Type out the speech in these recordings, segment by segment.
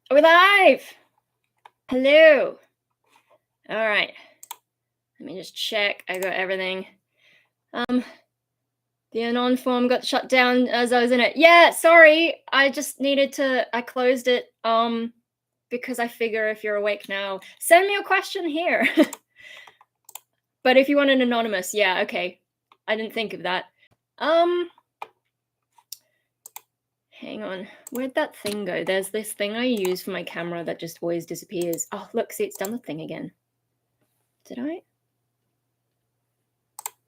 Are we live? Hello. All right. Let me just check. I got everything. The anon form got shut down as I was in it. Yeah, sorry. I just needed to. I closed it. Because I figure if you're awake now, send me a question here. But if you want an anonymous, yeah, okay. I didn't think of that. Hang on. Where'd that thing go? There's this thing I use for my camera that just always disappears. Oh, look, see, it's done the thing again. Did I?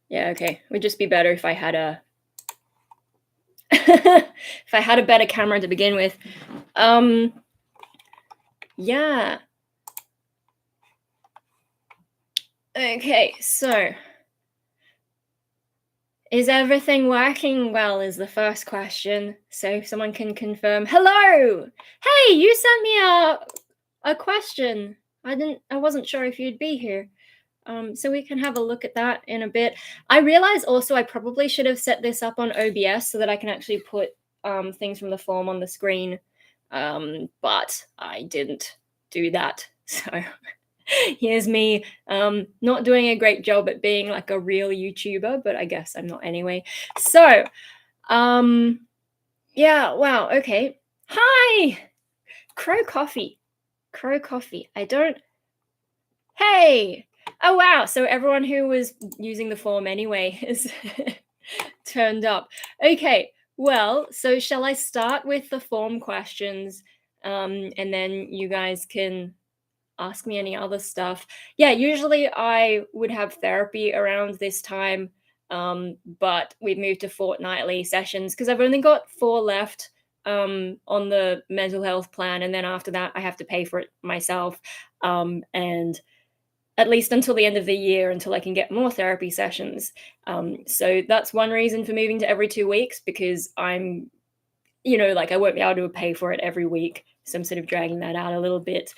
Yeah, okay. Would just be better if I had a if I had a better camera to begin with. Yeah. Okay, so is everything working well is the first question. So if someone can confirm. Hello! Hey, you sent me a question. I wasn't sure if you'd be here. So we can have a look at that in a bit. I realize also I probably should have set this up on OBS so that I can actually put things from the form on the screen. But I didn't do that. So here's me not doing a great job at being like a real YouTuber, but I guess I'm not anyway. So, yeah, wow, okay. Hi! Crow Coffee. Crow Coffee. Hey! Oh, wow. So everyone who was using the form anyway is turned up. Okay, well, so shall I start with the form questions and then you guys can ask me any other stuff? Yeah, usually I would have therapy around this time, but we've moved to fortnightly sessions because I've only got 4 left on the mental health plan, and then after that I have to pay for it myself, and at least until the end of the year, until I can get more therapy sessions. So that's one reason for moving to every 2 weeks, because I'm, like I won't be able to pay for it every week. So I'm sort of dragging that out a little bit.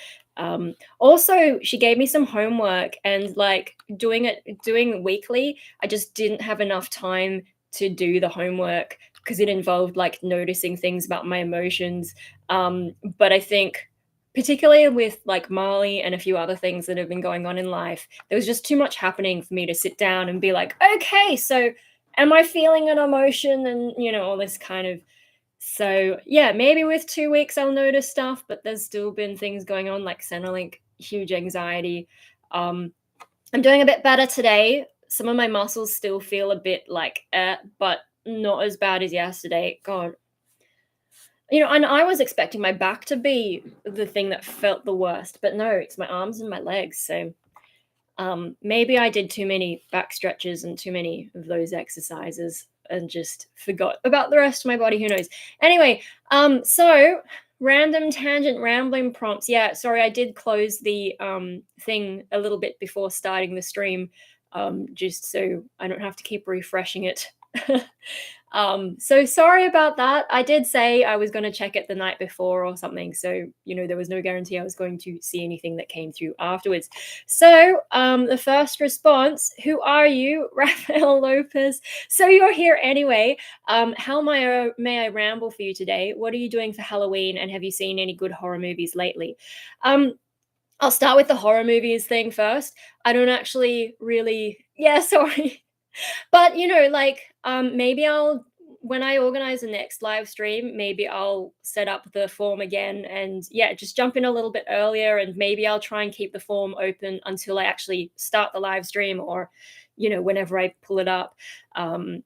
Also, she gave me some homework, and like doing weekly, I just didn't have enough time to do the homework because it involved like noticing things about my emotions. But I think particularly with like Marley and a few other things that have been going on in life, there was just too much happening for me to sit down and be like, okay, so am I feeling an emotion, and all this kind of. So yeah, maybe with 2 weeks I'll notice stuff, but there's still been things going on like Centrelink, huge anxiety. I'm doing a bit better today. Some of my muscles still feel a bit like but not as bad as yesterday. God. And I was expecting my back to be the thing that felt the worst, but no, it's my arms and my legs. So maybe I did too many back stretches and too many of those exercises and just forgot about the rest of my body. Who knows? Anyway, so random tangent rambling prompts. Yeah, sorry, I did close the thing a little bit before starting the stream, just so I don't have to keep refreshing it. So sorry about that. I did say I was going to check it the night before or something, so there was no guarantee I was going to see anything that came through afterwards. So the first response: who are you? Rafael Lopez. So you're here anyway. How may I ramble for you today? What are you doing for Halloween, and have you seen any good horror movies lately? I'll start with the horror movies thing first. I don't actually really. Yeah, sorry. But maybe when I organize the next live stream, maybe I'll set up the form again and just jump in a little bit earlier, and maybe I'll try and keep the form open until I actually start the live stream, or whenever I pull it up. But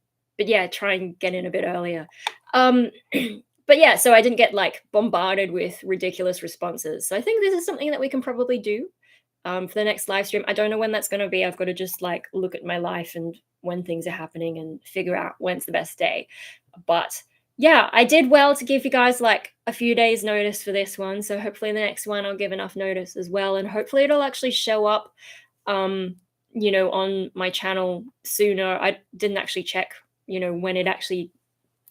yeah, try and get in a bit earlier. But yeah, so I didn't get like bombarded with ridiculous responses. So I think this is something that we can probably do for the next live stream. I don't know when that's going to be. I've got to just like look at my life and when things are happening and figure out when's the best day. But yeah, I did well to give you guys like a few days notice for this one. So hopefully the next one I'll give enough notice as well. And hopefully it'll actually show up, on my channel sooner. I didn't actually check, when it actually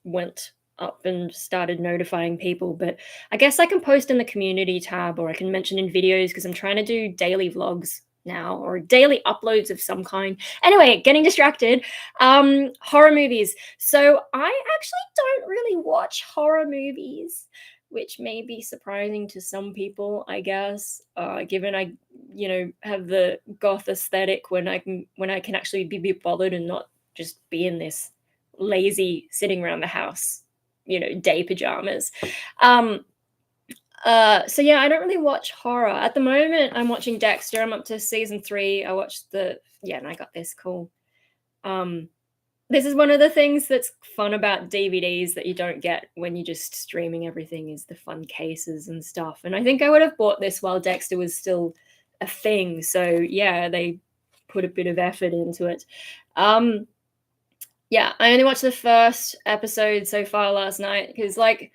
went up and started notifying people, but I guess I can post in the community tab, or I can mention in videos, because I'm trying to do daily vlogs now, or daily uploads of some kind. Anyway, getting distracted. Horror movies. So I actually don't really watch horror movies, which may be surprising to some people, I guess, given I, have the goth aesthetic when I can actually be bothered and not just be in this lazy sitting around the house, day pajamas. So yeah, I don't really watch horror. At the moment, I'm watching Dexter. I'm up to season 3. I watched and I got this cool. This is one of the things that's fun about DVDs that you don't get when you're just streaming everything, is the fun cases and stuff. And I think I would have bought this while Dexter was still a thing. So yeah, they put a bit of effort into it. Yeah, I only watched the first episode so far last night because, like,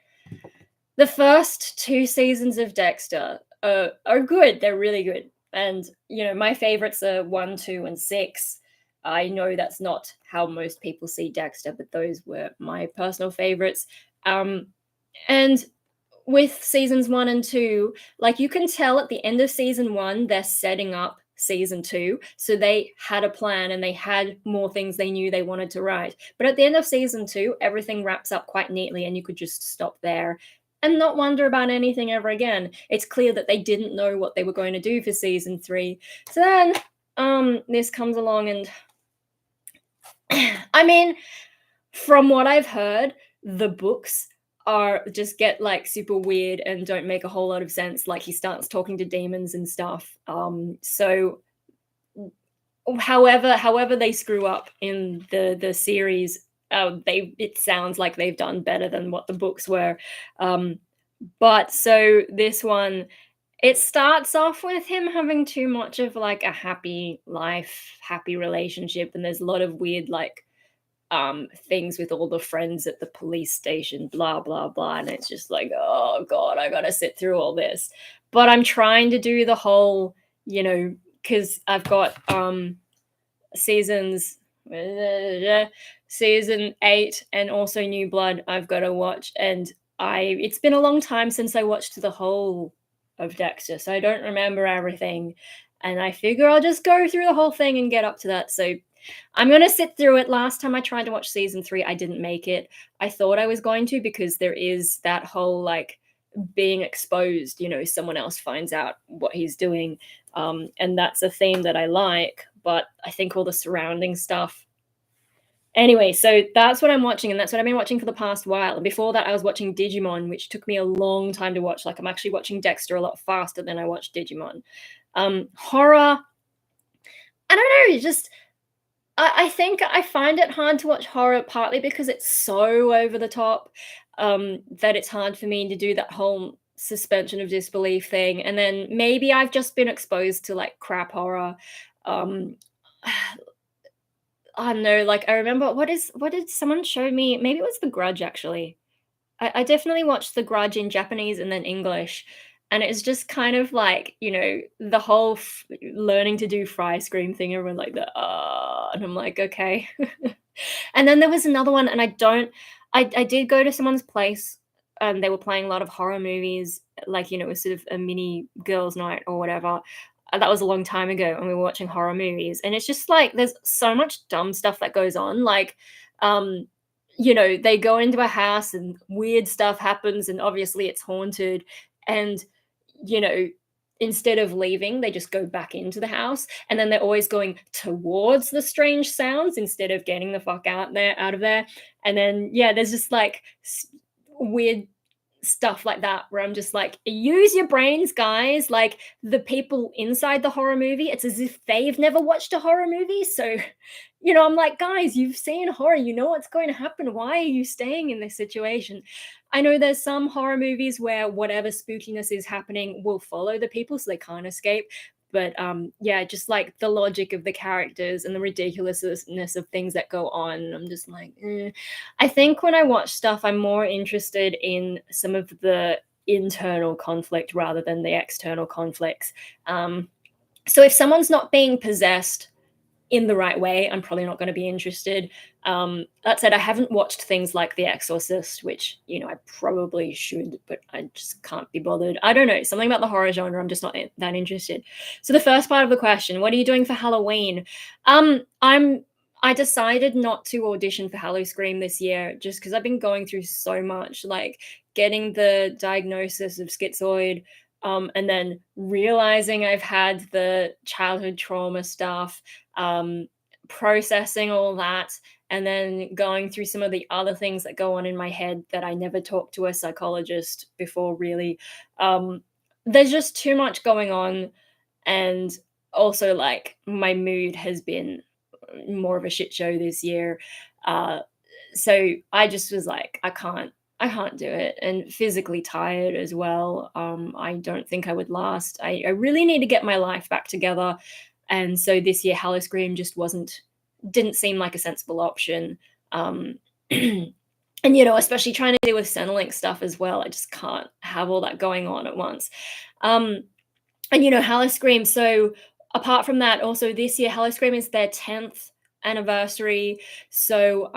the first 2 seasons of Dexter are good. They're really good. And, my favorites are 1, 2, and 6. I know that's not how most people see Dexter, but those were my personal favorites. And with seasons 1 and 2, like, you can tell at the end of season 1, they're setting up season 2. So they had a plan and they had more things they knew they wanted to write. But at the end of season 2, everything wraps up quite neatly and you could just stop there and not wonder about anything ever again. It's clear that they didn't know what they were going to do for season 3. So then this comes along and I mean, from what I've heard, the books just get like super weird and don't make a whole lot of sense. Like, he starts talking to demons and stuff. So however they screw up in the series, it sounds like they've done better than what the books were. But so this one, it starts off with him having too much of like a happy life, happy relationship, and there's a lot of weird like things with all the friends at the police station, blah blah blah, and it's just like, oh god, I gotta sit through all this. But I'm trying to do the whole, because I've got season 8 and also New Blood I've got to watch, and it's been a long time since I watched the whole of Dexter, so I don't remember everything, and I figure I'll just go through the whole thing and get up to that. So I'm going to sit through it. Last time I tried to watch season 3, I didn't make it. I thought I was going to, because there is that whole like being exposed, someone else finds out what he's doing. And that's a theme that I like, but I think all the surrounding stuff. Anyway, so that's what I'm watching, and that's what I've been watching for the past while. And before that, I was watching Digimon, which took me a long time to watch. Like, I'm actually watching Dexter a lot faster than I watched Digimon. Horror, I don't know, just I think I find it hard to watch horror, partly because it's so over the top, that it's hard for me to do that whole suspension of disbelief thing. And then maybe I've just been exposed to like crap horror. I don't know, like, I remember, what did someone show me? Maybe it was The Grudge, actually. I definitely watched The Grudge in Japanese and then English, and it's just kind of like, the whole learning to do fry scream thing. Everyone like the and I'm like, okay. And then there was another one, and I did go to someone's place, and they were playing a lot of horror movies, like, it was sort of a mini girls' night or whatever. That was a long time ago, and we were watching horror movies, and it's just like there's so much dumb stuff that goes on. Like, they go into a house and weird stuff happens, and obviously it's haunted, and instead of leaving, they just go back into the house, and then they're always going towards the strange sounds instead of getting the fuck out of there. And then there's just like weird stuff like that where I'm just like, use your brains, guys. Like, the people inside the horror movie, it's as if they've never watched a horror movie. So, I'm like, guys, you've seen horror, you know what's going to happen. Why are you staying in this situation? I know there's some horror movies where whatever spookiness is happening will follow the people so they can't escape. But just like the logic of the characters and the ridiculousness of things that go on, I'm just like, I think when I watch stuff, I'm more interested in some of the internal conflict rather than the external conflicts. So if someone's not being possessed in the right way, I'm probably not going to be interested. That said, I haven't watched things like The Exorcist, which, I probably should, but I just can't be bothered. I don't know, something about the horror genre, I'm just not that interested. So the first part of the question, what are you doing for Halloween? I'm I decided not to audition for Scream this year just because 'cause I've been going through so much, like, getting the diagnosis of schizoid, and then realizing I've had the childhood trauma stuff, um, processing all that, and then going through some of the other things that go on in my head that I never talked to a psychologist before really. Um, there's just too much going on, and also, like, my mood has been more of a shit show this year. Uh, so I just was like, I can't do it, and physically tired as well. I don't think I would last. I really need to get my life back together, and so this year, Scream just didn't seem like a sensible option. Um, and especially trying to deal with Centrelink stuff as well. I just can't have all that going on at once. Um, and Scream. So apart from that, also this year, Scream is their 10th anniversary. So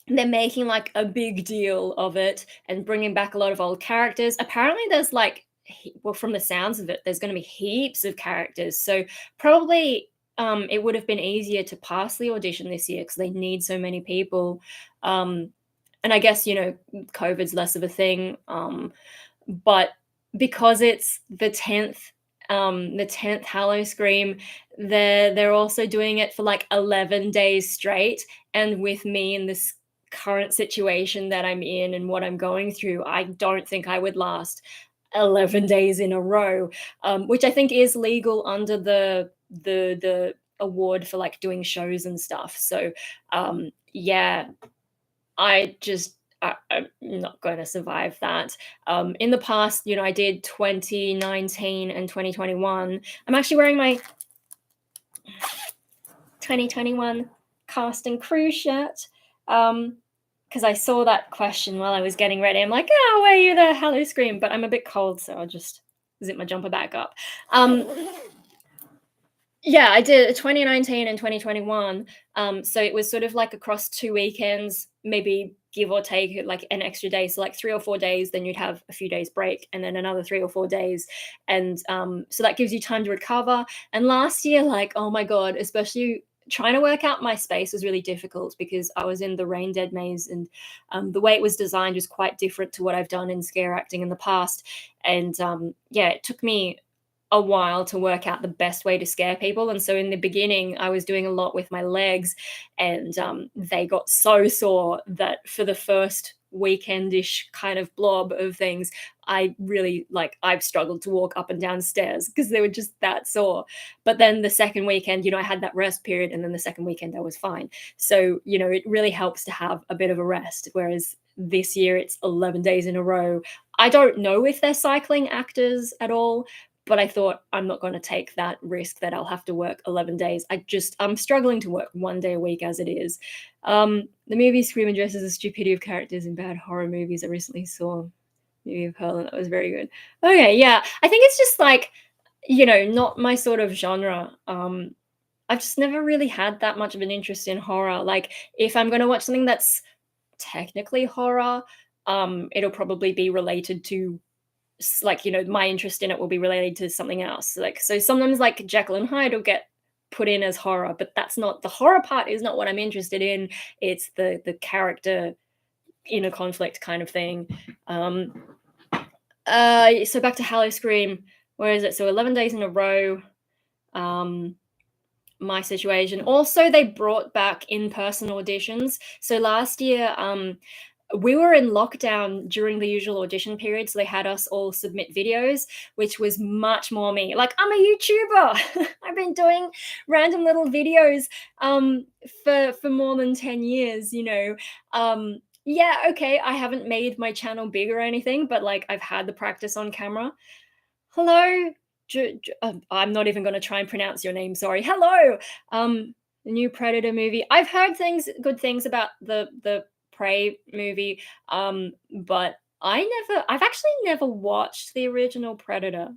they're making like a big deal of it and bringing back a lot of old characters. Apparently, there's like, well, from the sounds of it, there's going to be heaps of characters. So probably it would have been easier to pass the audition this year because they need so many people. Um, and I guess COVID's less of a thing. But because it's the 10th Scream, they're also doing it for like 11 days straight. And with me in this current situation that I'm in and what I'm going through, I don't think I would last 11 days in a row, which I think is legal under the award for like doing shows and stuff. So yeah, I'm not going to survive that. In the past, I did 2019 and 2021. I'm actually wearing my 2021 cast and crew shirt because I saw that question while I was getting ready. I'm like, oh, where are you the Hello Scream? But I'm a bit cold, so I'll just zip my jumper back up. Yeah, I did 2019 and 2021. So it was sort of like across 2 weekends, maybe give or take like an extra day. So like 3 or 4 days, then you'd have a few days break and then another 3 or 4 days. And so that gives you time to recover. And last year, like, oh my God, especially trying to work out my space was really difficult because I was in the Rain Dead maze and the way it was designed was quite different to what I've done in scare acting in the past. And yeah, it took me a while to work out the best way to scare people. And so in the beginning, I was doing a lot with my legs, and they got so sore that for the first weekendish kind of blob of things, I really I've struggled to walk up and down stairs because they were just that sore. But then the second weekend, I had that rest period, and then the second weekend I was fine. So, it really helps to have a bit of a rest. Whereas this year it's 11 days in a row. I don't know if they're cycling actors at all, but I thought I'm not going to take that risk that I'll have to work 11 days. I'm struggling to work 1 day a week as it is. The movie Scream addresses the stupidity of characters in bad horror movies. I recently saw Movie of Hell, and that was very good. Okay, yeah. I think it's just like, not my sort of genre. I've just never really had that much of an interest in horror. Like, if I'm going to watch something that's technically horror, it'll probably be related to my interest in it will be related to something else. Like, so sometimes like Jekyll and Hyde will get put in as horror, but that's not the horror part is not what I'm interested in. It's the character inner conflict kind of thing. So back to Hallow Scream. Where is it? So 11 days in a row. My situation. Also, they brought back in-person auditions. So last year, we were in lockdown during the usual audition period, so they had us all submit videos, which was much more me. Like, I'm a YouTuber. I've been doing random little videos for more than 10 years, yeah, okay, I haven't made my channel big or anything, but like I've had the practice on camera. Hello, I'm not even going to try and pronounce your name. Sorry. Hello, the new Predator movie. I've heard good things about the Prey movie, but I've actually never watched the original Predator.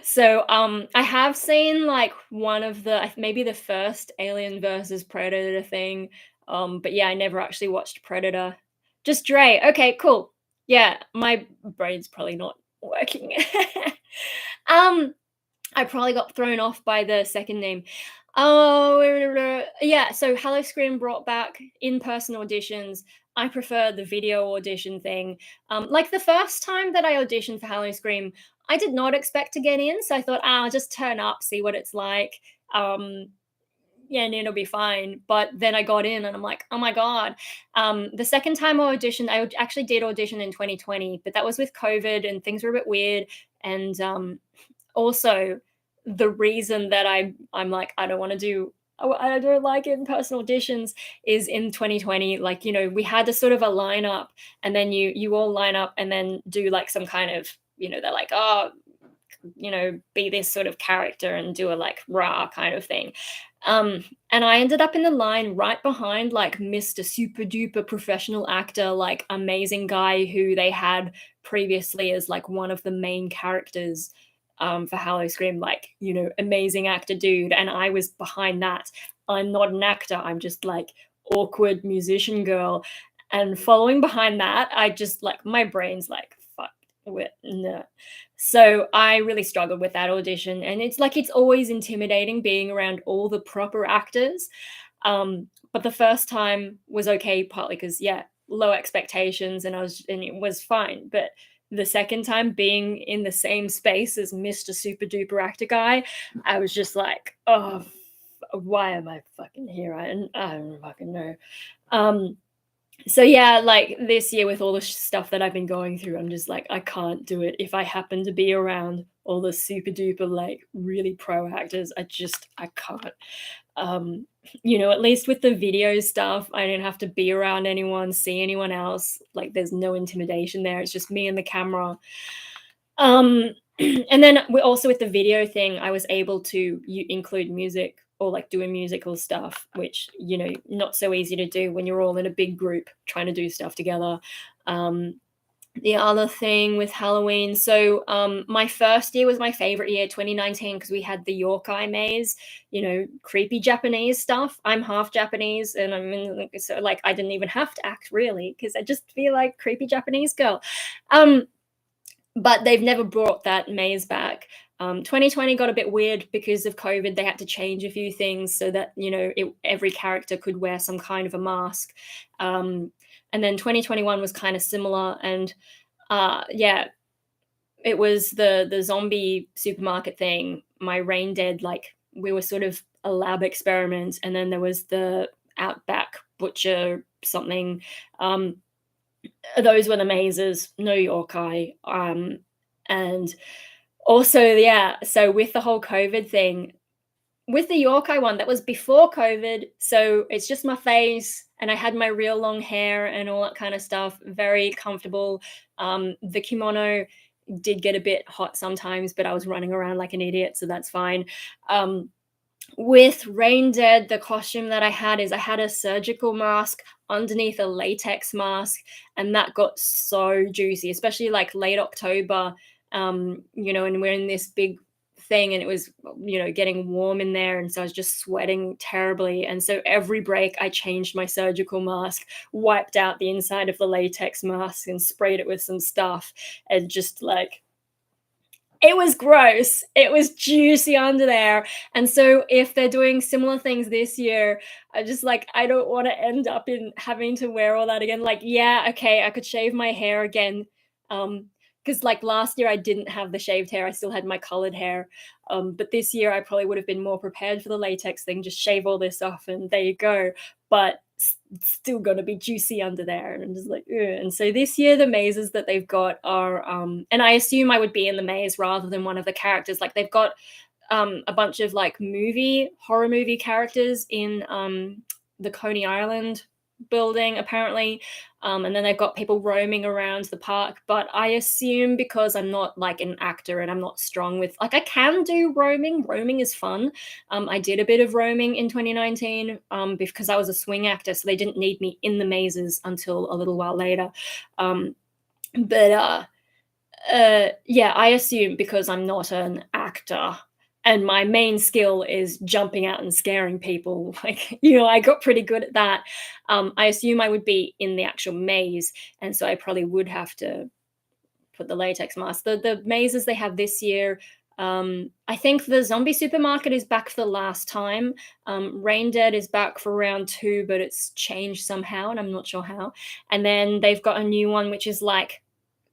So I have seen like one of maybe the first Alien versus Predator thing, but yeah, I never actually watched Predator. Just Dre. Okay, cool. Yeah, my brain's probably not working. I probably got thrown off by the second name. Oh, yeah, so Hello Scream brought back in-person auditions. I prefer the video audition thing. Like, the first time that I auditioned for Hello Scream, I did not expect to get in, so I thought, "Ah, I'll just turn up, see what it's like." Um, yeah, and it'll be fine. But then I got in and I'm like, oh my God. The second time I auditioned, actually did audition in 2020, but that was with COVID and things were a bit weird. And also, the reason that I'm like, I don't want to do, I don't like in-person auditions is in 2020, like, we had a sort of a lineup and then you all line up and then do like some kind of, they're like, oh, be this sort of character and do a like rah kind of thing. And I ended up in the line right behind like Mr. Super Duper professional actor, like amazing guy who they had previously as like one of the main characters for Hello Scream, like, amazing actor dude. And I was behind that. I'm not an actor, I'm just like awkward musician girl. And following behind that, I just like my brain's like, fuck with no. So I really struggled with that audition, and it's like it's always intimidating being around all the proper actors. But the first time was okay, partly because yeah, low expectations, and it was fine. But the second time being in the same space as Mr. Super Duper actor guy, I was just like, oh, why am I fucking here? I don't fucking know. Um, so yeah, like this year with all the stuff that I've been going through, I'm just like, I can't do it. If I happen to be around all the super duper, like really pro actors, I can't. Um, at least with the video stuff, I don't have to be around anyone, see anyone else. Like there's no intimidation there. It's just me and the camera. Um, and then we also with the video thing, I was able to include music or like doing musical stuff, which not so easy to do when you're all in a big group trying to do stuff together. The other thing with Halloween, so my first year was my favorite year, 2019, because we had the Yokai maze, creepy Japanese stuff. I'm half Japanese, and so like I didn't even have to act really, because I just feel like creepy Japanese girl. But they've never brought that maze back. 2020 got a bit weird because of COVID. They had to change a few things so that every character could wear some kind of a mask. And then 2021 was kind of similar, and yeah, it was the zombie supermarket thing. My Rain Dead, like we were sort of a lab experiment, and then there was the Outback Butcher something. Those were the mazes, no yokai. And also, yeah, so with the whole COVID thing, with the yokai one, that was before COVID, so it's just my face, and I had my real long hair and all that kind of stuff, very comfortable. The kimono did get a bit hot sometimes, but I was running around like an idiot, so that's fine. With Rain Dead, the costume that I had is I had a surgical mask underneath a latex mask, and that got so juicy, especially like late October, and we're in this big thing and it was, getting warm in there. And so I was just sweating terribly. And so every break I changed my surgical mask, wiped out the inside of the latex mask and sprayed it with some stuff, and just like, it was gross. It was juicy under there. And so if they're doing similar things this year, I just like, I don't want to end up in having to wear all that again. Like, yeah, okay, I could shave my hair again. Because like last year I didn't have the shaved hair. I still had my colored hair. But this year I probably would have been more prepared for the latex thing. Just shave all this off and there you go. But still gonna be juicy under there, and I'm just like, ugh. And so this year the mazes that they've got are and I assume I would be in the maze rather than one of the characters. Like they've got a bunch of like horror movie characters in the Coney Island building apparently, and then they've got people roaming around the park. But I assume, because I'm not like an actor and I'm not strong with, like, I can do roaming is fun. I did a bit of roaming in 2019 because I was a swing actor, so they didn't need me in the mazes until a little while later. But yeah, I assume because I'm not an actor and my main skill is jumping out and scaring people, like, I got pretty good at that. I assume I would be in the actual maze, and so I probably would have to put the latex mask. The mazes they have this year, I think the zombie supermarket is back for the last time. Rain Dead is back for round 2, but it's changed somehow, and I'm not sure how. And then they've got a new one, which is like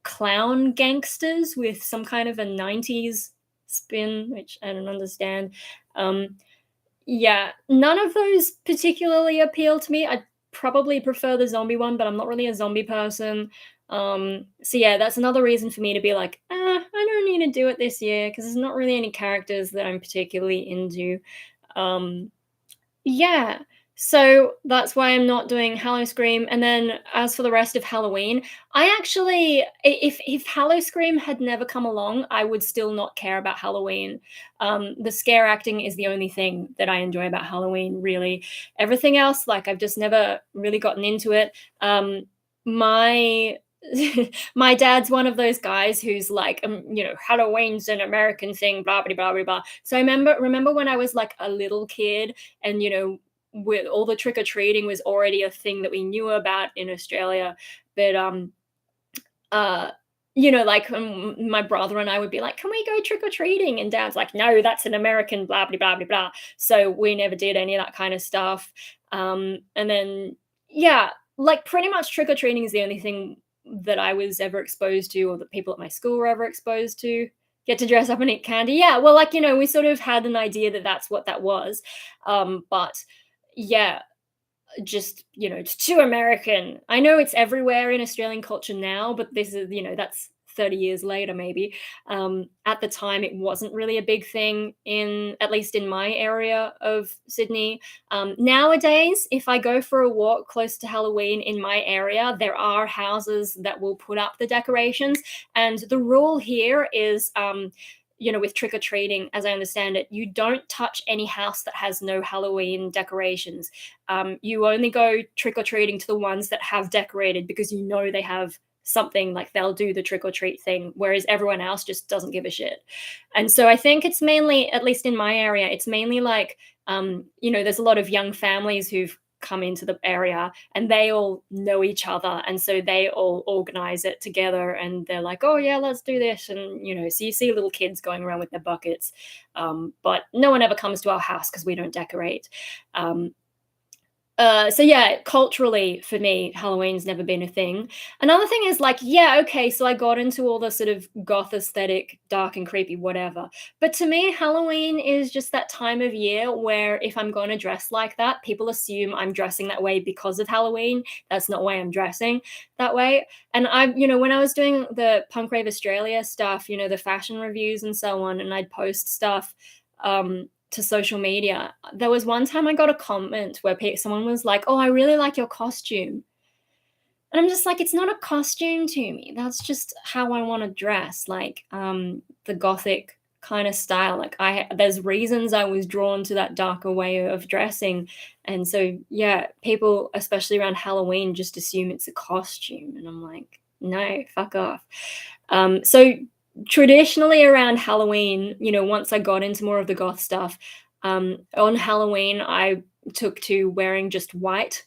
clown gangsters with some kind of a 90s spin, which I don't understand. Yeah, none of those particularly appeal to me. I probably prefer the zombie one, but I'm not really a zombie person. So yeah, that's another reason for me to be like, I don't need to do it this year because there's not really any characters that I'm particularly into. Um, yeah. So that's why I'm not doing Hallow Scream. And then as for the rest of Halloween, I actually if Hallow Scream had never come along, I would still not care about Halloween. The scare acting is the only thing that I enjoy about Halloween, really. Everything else, like I've just never really gotten into it. My my dad's one of those guys who's like, Halloween's an American thing, blah blah blah blah blah. So I remember when I was like a little kid, and with all the trick or treating was already a thing that we knew about in Australia. But uh like my brother and I would be like, can we go trick or treating? And dad's like, no, that's an American blah blah blah blah blah. So we never did any of that kind of stuff. And then yeah, like pretty much trick or treating is the only thing that I was ever exposed to, or that people at my school were ever exposed to. Get to dress up and eat candy. Yeah, well, like we sort of had an idea that that's what that was. But yeah, just it's too American. I know it's everywhere in Australian culture now, but this is that's 30 years later maybe. At the time it wasn't really a big thing, in at least in my area of Sydney. Nowadays, if I go for a walk close to Halloween in my area, there are houses that will put up the decorations, and the rule here is with trick or treating, as I understand it, you don't touch any house that has no Halloween decorations. You only go trick or treating to the ones that have decorated, because they have something, like they'll do the trick or treat thing, whereas everyone else just doesn't give a shit. And so I think it's mainly, at least in my area, it's mainly like, there's a lot of young families who've come into the area and they all know each other, and so they all organize it together, and they're like, oh yeah, let's do this. And so you see little kids going around with their buckets, but no one ever comes to our house because we don't decorate. So yeah, culturally for me, Halloween's never been a thing. Another thing is like, yeah, okay, so I got into all the sort of goth aesthetic, dark and creepy, whatever. But to me, Halloween is just that time of year where if I'm going to dress like that, people assume I'm dressing that way because of Halloween. That's not why I'm dressing that way. And when I was doing the Punk Rave Australia stuff, the fashion reviews and so on, and I'd post stuff, to social media, there was one time I got a comment where someone was like, oh, I really like your costume. And I'm just like, it's not a costume to me. That's just how I want to dress, like the gothic kind of style. Like there's reasons I was drawn to that darker way of dressing. And so, yeah, people, especially around Halloween, just assume it's a costume. And I'm like, no, fuck off. So traditionally around Halloween, once I got into more of the goth stuff, on Halloween, I took to wearing just white,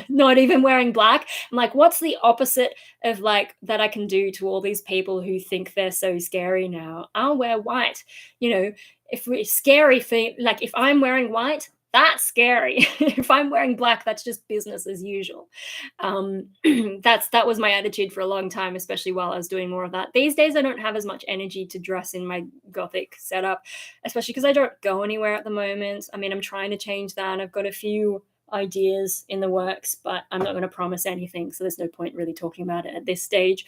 not even wearing black. I'm like, what's the opposite of like that I can do to all these people who think they're so scary now? I'll wear white. If we're scary for, like, if I'm wearing white, that's scary. If I'm wearing black, that's just business as usual. That was my attitude for a long time, especially while I was doing more of that. These days, I don't have as much energy to dress in my gothic setup, especially because I don't go anywhere at the moment. I mean, I'm trying to change that. I've got a few ideas in the works, but I'm not going to promise anything, so there's no point really talking about it at this stage.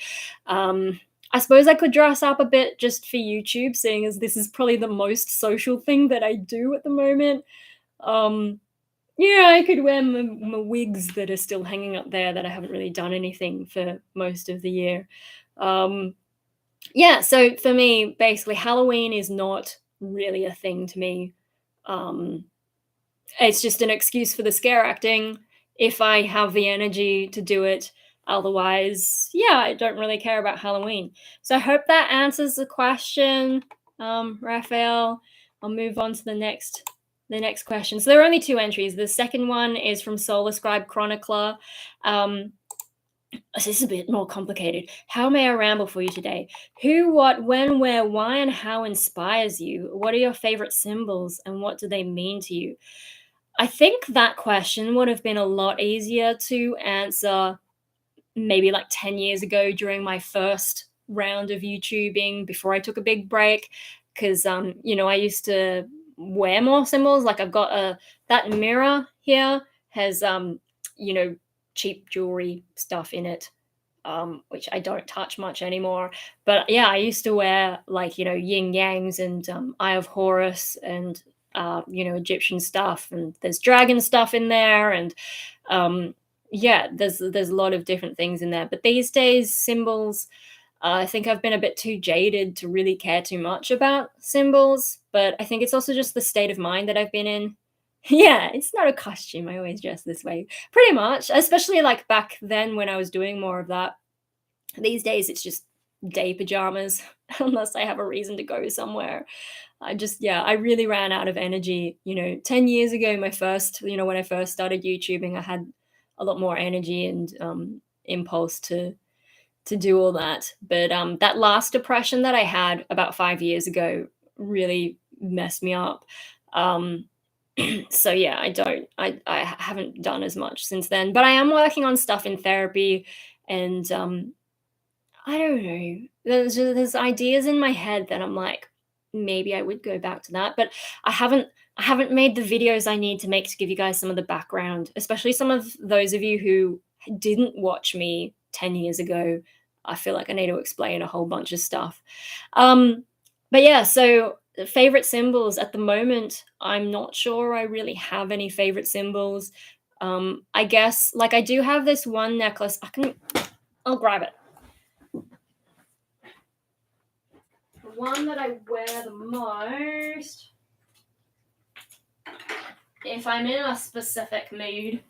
I suppose I could dress up a bit just for YouTube, seeing as this is probably the most social thing that I do at the moment. Yeah, I could wear my wigs that are still hanging up there that I haven't really done anything for most of the year. Yeah, so for me, basically, Halloween is not really a thing to me. It's just an excuse for the scare acting if I have the energy to do it. Otherwise, yeah, I don't really care about Halloween. So I hope that answers the question, Raphael. I'll move on to the next question. So there are only 2 entries. The second one is from Scribe Chronicler. This is a bit more complicated. How may I ramble for you today? Who, what, when, where, why, and how inspires you? What are your favorite symbols and what do they mean to you? I think that question would have been a lot easier to answer maybe like 10 years ago during my first round of YouTubing before I took a big break. Because, I used to wear more symbols. Like I've got that mirror here has, cheap jewelry stuff in it, which I don't touch much anymore. But yeah, I used to wear like, yin yangs and Eye of Horus and, Egyptian stuff. And there's dragon stuff in there. And yeah, there's a lot of different things in there. But these days, symbols, I think I've been a bit too jaded to really care too much about symbols. But I think it's also just the state of mind that I've been in. Yeah, it's not a costume. I always dress this way. Pretty much, especially like back then when I was doing more of that. These days, it's just day pajamas, unless I have a reason to go somewhere. I really ran out of energy. 10 years ago, when I first started YouTubing, I had a lot more energy and impulse to do all that. But that last depression that I had about 5 years ago really messed me up. Um, so yeah, I haven't done as much since then, but I am working on stuff in therapy, and I don't know. There's ideas in my head that I'm like, maybe I would go back to that, but I haven't made the videos I need to make to give you guys some of the background, especially some of those of you who didn't watch me 10 years ago. I feel like I need to explain a whole bunch of stuff. But yeah, so favorite symbols at the moment, I'm not sure I really have any favorite symbols. I guess like I do have this one necklace. I'll grab it. The one that I wear the most, if I'm in a specific mood,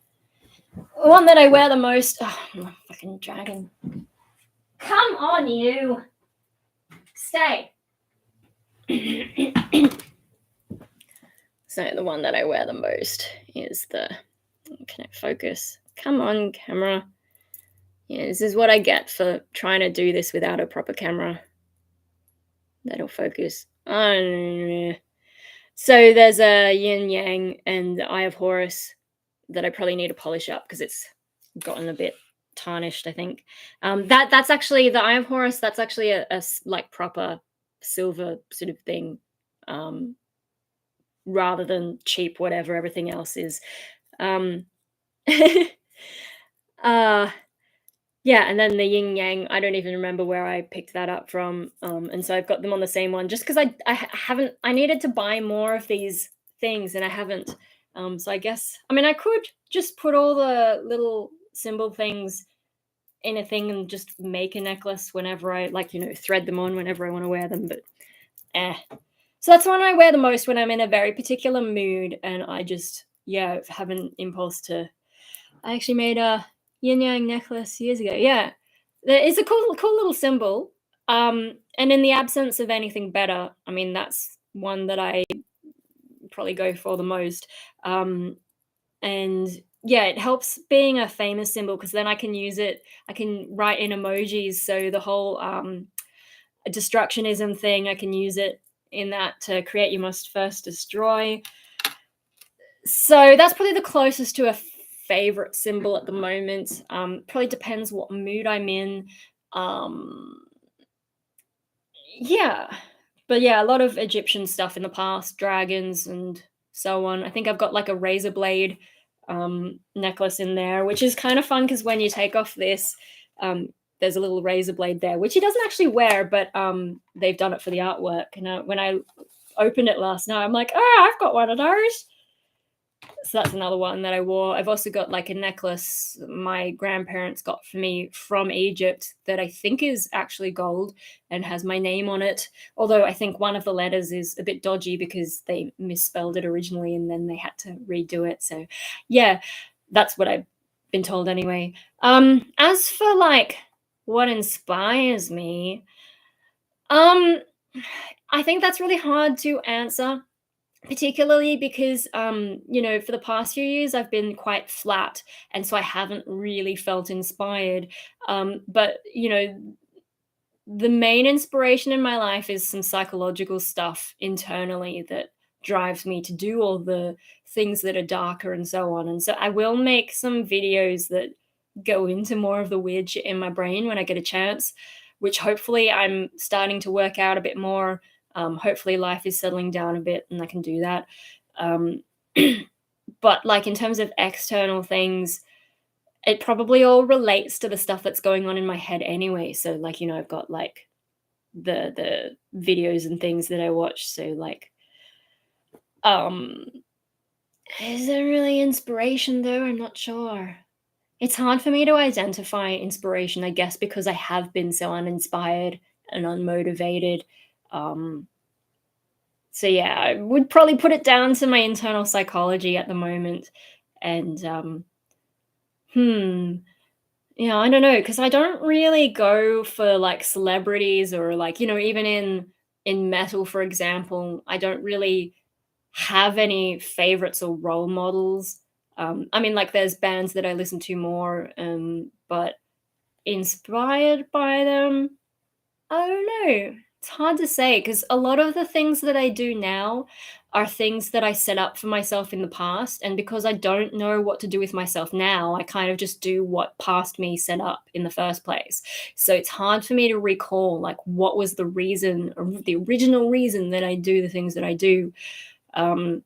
the one that I wear the most, fucking dragon. Come on, you. Stay. So the one that I wear the most is can I focus? Come on, camera. Yeah, this is what I get for trying to do this without a proper camera. That'll focus. So there's a yin yang and the Eye of Horus that I probably need to polish up because it's gotten a bit tarnished, I think. That's actually the Eye of Horus. That's actually a like proper silver sort of thing, rather than cheap whatever everything else is. Yeah, and then the yin yang, I don't even remember where I picked that up from. And so I've got them on the same one just because I needed to buy more of these things and I haven't. So I guess, I could just put all the little symbol things in a thing and just make a necklace whenever I thread them on whenever I want to wear them. But so that's the one I wear the most when I'm in a very particular mood and I just, have an impulse to. I actually made a yin yang necklace years ago. Yeah, it's a cool little symbol. And in the absence of anything better, that's one that I probably go for the most. And yeah, it helps being a famous symbol because then I can use it. I can write in emojis. So the whole destructionism thing, I can use it in that to create you must first destroy. So that's probably the closest to a favorite symbol at the moment. Probably depends what mood I'm in. Yeah, but yeah, a lot of Egyptian stuff in the past, dragons and so on. I think I've got like a razor blade necklace in there, which is kind of fun because when you take off this, there's a little razor blade there, which he doesn't actually wear, but they've done it for the artwork. And when I opened it last night, I'm like, I've got one of those. So that's another one that I wore. I've also got like a necklace my grandparents got for me from Egypt that I think is actually gold and has my name on it. Although I think one of the letters is a bit dodgy because they misspelled it originally and then they had to redo it. So yeah, that's what I've been told anyway. As for like what inspires me, I think that's really hard to answer particularly because, for the past few years, I've been quite flat, and so I haven't really felt inspired. But, the main inspiration in my life is some psychological stuff internally that drives me to do all the things that are darker and so on. And so I will make some videos that go into more of the weird shit in my brain when I get a chance, which hopefully I'm starting to work out a bit more. Hopefully life is settling down a bit and I can do that. Um, but like in terms of external things, it probably all relates to the stuff that's going on in my head anyway. So like, I've got like the videos and things that I watch. So like, um, is there really inspiration though? I'm not sure. It's hard for me to identify inspiration, I guess, because I have been so uninspired and unmotivated. Um, so yeah, I would probably put it down to my internal psychology at the moment. And hmm, yeah, I don't know, because I don't really go for like celebrities or like, even in metal, for example, I don't really have any favorites or role models. I mean, like there's bands that I listen to more, but inspired by them, I don't know. It's hard to say because a lot of the things that I do now are things that I set up for myself in the past. And because I don't know what to do with myself now, I kind of just do what past me set up in the first place. So it's hard for me to recall like what was the reason or the original reason that I do the things that I do. Um,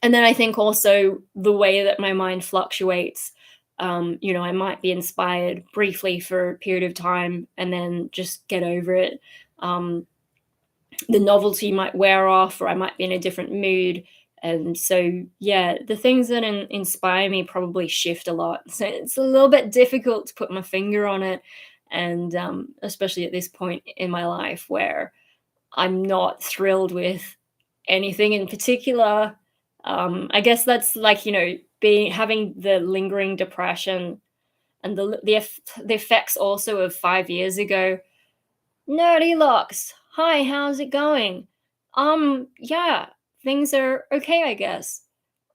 and then I think also the way that my mind fluctuates. I might be inspired briefly for a period of time and then just get over it. Um, the novelty might wear off, or I might be in a different mood. And so, yeah, the things that inspire me probably shift a lot. So it's a little bit difficult to put my finger on it. And especially at this point in my life where I'm not thrilled with anything in particular. I guess that's like, being having the lingering depression and the effects also of 5 years ago. Nerdy locks. Hi, how's it going? Yeah, things are okay, I guess.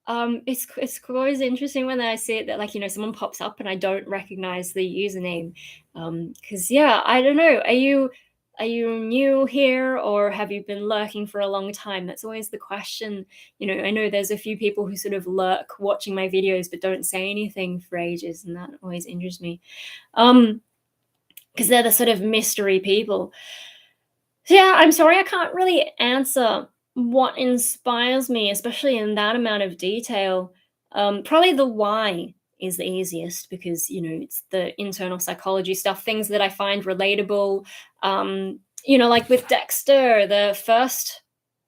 It's always interesting when I see it that like someone pops up and I don't recognize the username. Because yeah, I don't know. Are you new here or have you been lurking for a long time? That's always the question. I know there's a few people who sort of lurk watching my videos but don't say anything for ages, and that always interests me. Because they're the sort of mystery people. So yeah, I'm sorry I can't really answer what inspires me, especially in that amount of detail. Probably the why is the easiest because it's the internal psychology stuff, things that I find relatable. Like with Dexter,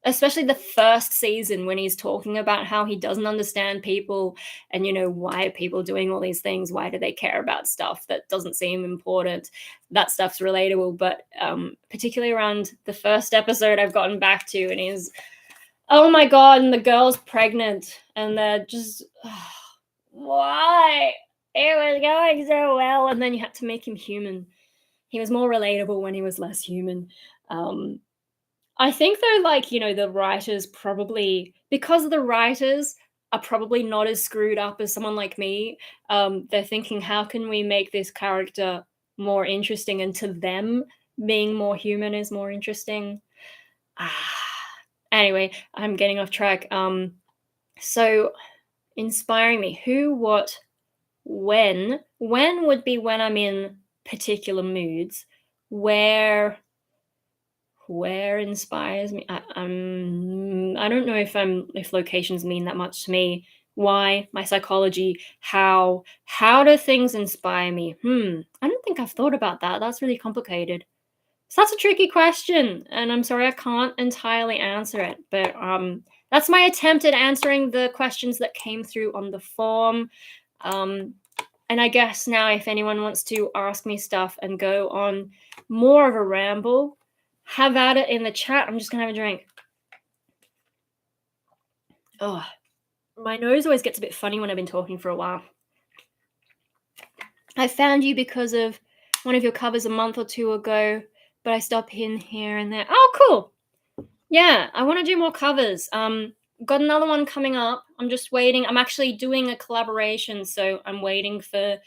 especially the first season when he's talking about how he doesn't understand people and why are people doing all these things, why do they care about stuff that doesn't seem important. That stuff's relatable, but particularly around the first episode I've gotten back to, and he's, oh my god, and the girl's pregnant and they're just why it was going so well, and then you had to make him human. He was more relatable when he was less human. I think though, like, the writers probably, because the writers are probably not as screwed up as someone like me, they're thinking, how can we make this character more interesting? And to them, being more human is more interesting. Anyway, I'm getting off track. So inspiring me, who, what, when? When would be when I'm in particular moods. Where inspires me? I don't know if locations mean that much to me. Why? My psychology. How do things inspire me? I don't think I've thought about that. That's really complicated. So that's a tricky question, and I'm sorry I can't entirely answer it. But that's my attempt at answering the questions that came through on the form. And I guess now, if anyone wants to ask me stuff and go on more of a ramble, have at it in the chat. I'm just gonna have a drink. Oh, my nose always gets a bit funny when I've been talking for a while. I found you because of one of your covers a month or two ago, but I stop in here and there. Oh, cool. Yeah, I want to do more covers. got another one coming up. I'm just waiting. I'm actually doing a collaboration, so I'm waiting for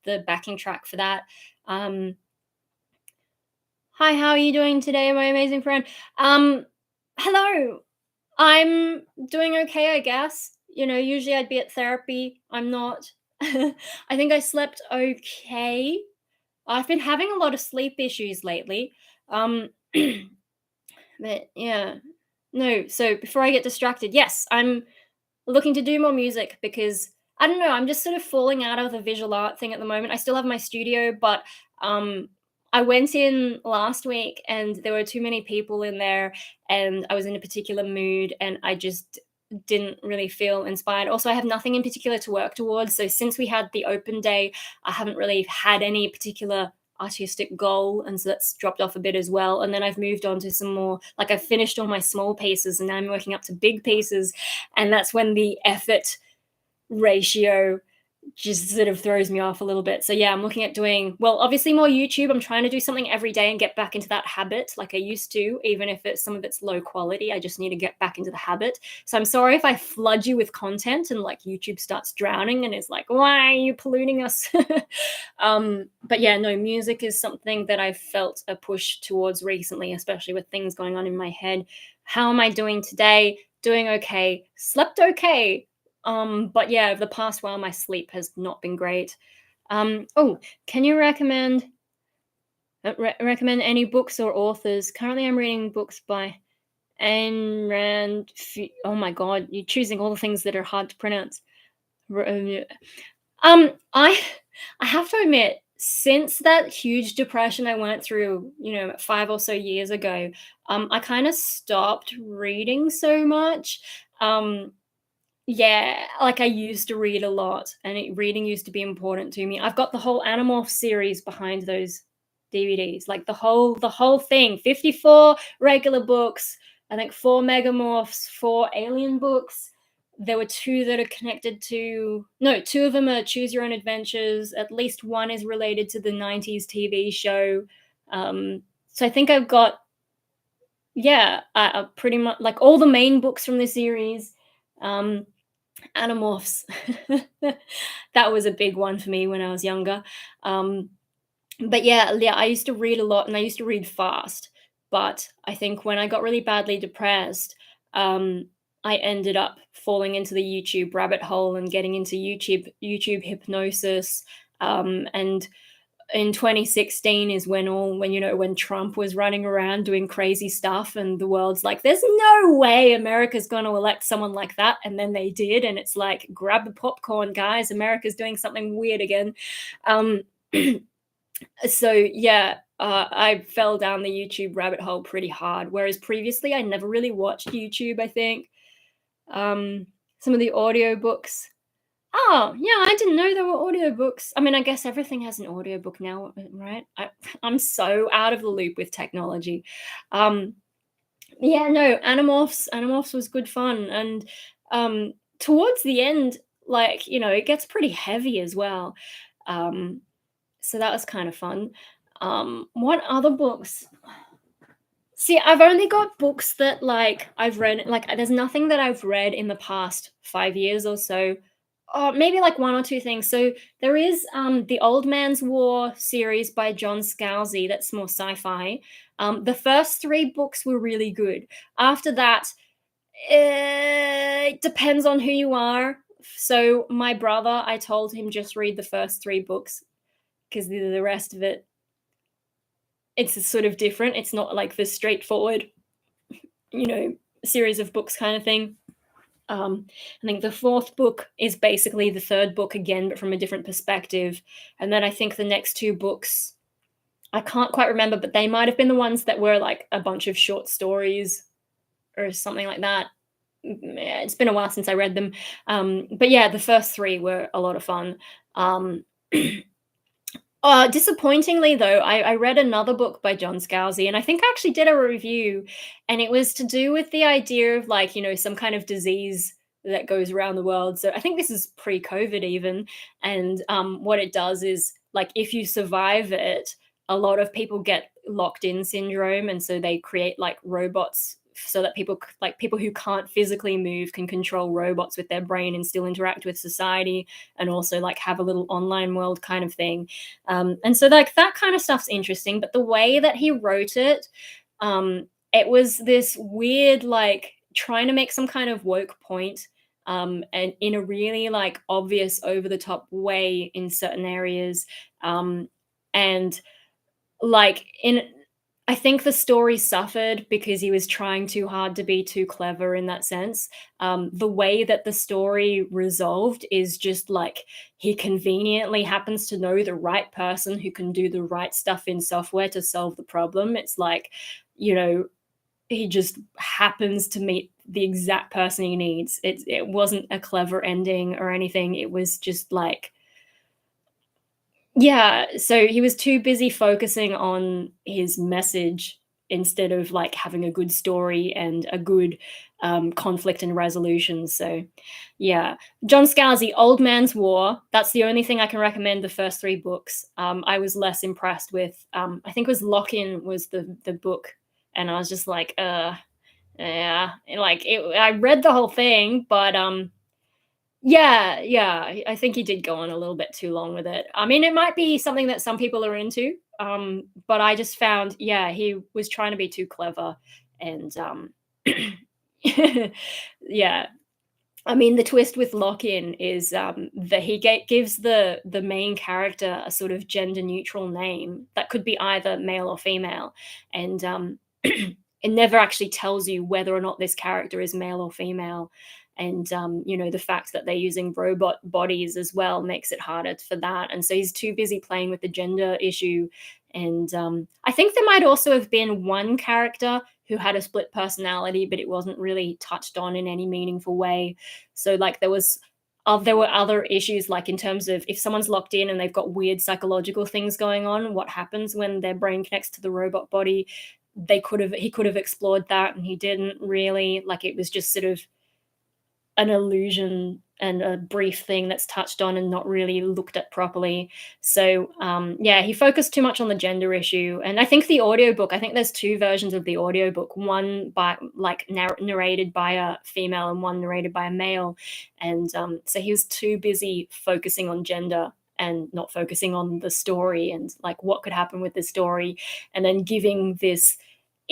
the backing track for that. Um, Hi, how are you doing today, my amazing friend? Um, Hello. I'm doing okay, I guess. Usually I'd be at therapy. I'm not. I think I slept okay. I've been having a lot of sleep issues lately. Um, but yeah. No, so before I get distracted, yes, I'm looking to do more music because I don't know, I'm just sort of falling out of the visual art thing at the moment. I still have my studio, but um I went in last week and there were too many people in there and I was in a particular mood and I just didn't really feel inspired. Also, I have nothing in particular to work towards. So since we had the open day, I haven't really had any particular artistic goal, and so that's dropped off a bit as well. And then I've moved on to some more, like I've finished all my small pieces and now I'm working up to big pieces, and that's when the effort ratio just sort of throws me off a little bit. So yeah, I'm looking at doing, well, obviously more YouTube. I'm trying to do something every day and get back into that habit like I used to, even if it's some of it's low quality. I just need to get back into the habit. So I'm sorry if I flood you with content and like YouTube starts drowning and it's like, why are you polluting us? But yeah, no, music is something that I've felt a push towards recently, especially with things going on in my head. How am I doing today? Doing okay. Slept okay. But yeah, over the past while, my sleep has not been great. Oh, can you recommend any books or authors? Currently, I'm reading books by Ayn Rand. Oh my God, you're choosing all the things that are hard to pronounce. I I have to admit, since that huge depression I went through, 5 or so years ago, I kind of stopped reading so much. Um, yeah, like I used to read a lot, and reading used to be important to me. I've got the whole Animorphs series behind those DVDs, like the whole thing. 54 regular books, I think 4 Megamorphs, 4 Alien books. There were 2 that are connected to, no, 2 of them are Choose Your Own Adventures. At least one is related to the 90s TV show. So I think I've got, yeah, pretty much like all the main books from the series. Um, Animorphs. That was a big one for me when I was younger. Um, but yeah, I used to read a lot and I used to read fast. But I think when I got really badly depressed, um, I ended up falling into the YouTube rabbit hole and getting into YouTube hypnosis. And in 2016 is when Trump was running around doing crazy stuff and the world's like, there's no way America's going to elect someone like that, and then they did, and it's like, grab the popcorn, guys, America's doing something weird again. um so yeah, I fell down the YouTube rabbit hole pretty hard, whereas previously I never really watched YouTube, I think. Some of the audiobooks. Oh, yeah, I didn't know there were audiobooks. I mean, I guess everything has an audiobook now, right? I'm so out of the loop with technology. Um, yeah, no, Animorphs was good fun. And towards the end, like, it gets pretty heavy as well. Um, so that was kind of fun. What other books? See, I've only got books that like I've read. Like, there's nothing that I've read in the past 5 years or so. Maybe like one or two things. So there is the Old Man's War series by John Scalzi. That's more sci-fi. The first 3 books were really good. After that, it depends on who you are. So my brother, I told him just read the first 3 books because the rest of it, it's sort of different. It's not like the straightforward, series of books kind of thing. I think the 4th book is basically the 3rd book again, but from a different perspective. And then I think the next 2 books, I can't quite remember, but they might have been the ones that were like a bunch of short stories or something like that. Yeah, it's been a while since I read them. But yeah, the first 3 were a lot of fun. Um, Disappointingly, though, I read another book by John Scalzi, and I think I actually did a review, and it was to do with the idea of like, some kind of disease that goes around the world. So I think this is pre-COVID even, and what it does is like if you survive it, a lot of people get locked in syndrome, and so they create like robots so that people who can't physically move can control robots with their brain and still interact with society, and also like have a little online world kind of thing. And so like that kind of stuff's interesting, but the way that he wrote it, it was this weird, like trying to make some kind of woke point, and in a really like obvious over the top way in certain areas. And like in I think the story suffered because he was trying too hard to be too clever in that sense. The way that the story resolved is just like he conveniently happens to know the right person who can do the right stuff in software to solve the problem. It's like, you know, he just happens to meet the exact person he needs. It wasn't a clever ending or anything. It was just like, yeah, so he was too busy focusing on his message instead of like having a good story and a good conflict and resolution. So, yeah, John Scalzi, Old Man's War. That's the only thing I can recommend. The first three books. I was less impressed with. I think it was Lock-In was the book, and I was just like, yeah, like I read the whole thing, but yeah, I think he did go on a little bit too long with it. I mean, it might be something that some people are into, but I just found, yeah, he was trying to be too clever, and yeah. I mean, the twist with Lock-In is that he gives the main character a sort of gender neutral name that could be either male or female, and it never actually tells you whether or not this character is male or female. And you know, the fact that they're using robot bodies as well makes it harder for that. And so he's too busy playing with the gender issue. And I think there might also have been one character who had a split personality, but it wasn't really touched on in any meaningful way. So like there were other issues, like in terms of if someone's locked in and they've got weird psychological things going on, what happens when their brain connects to the robot body. He could have explored that, and he didn't really. Like it was just sort of an illusion and a brief thing that's touched on and not really looked at properly. So yeah, he focused too much on the gender issue. And I think the audiobook, I think there's two versions of the audiobook, one by like narrated by a female and one narrated by a male. And so he was too busy focusing on gender and not focusing on the story and like what could happen with the story, and then giving this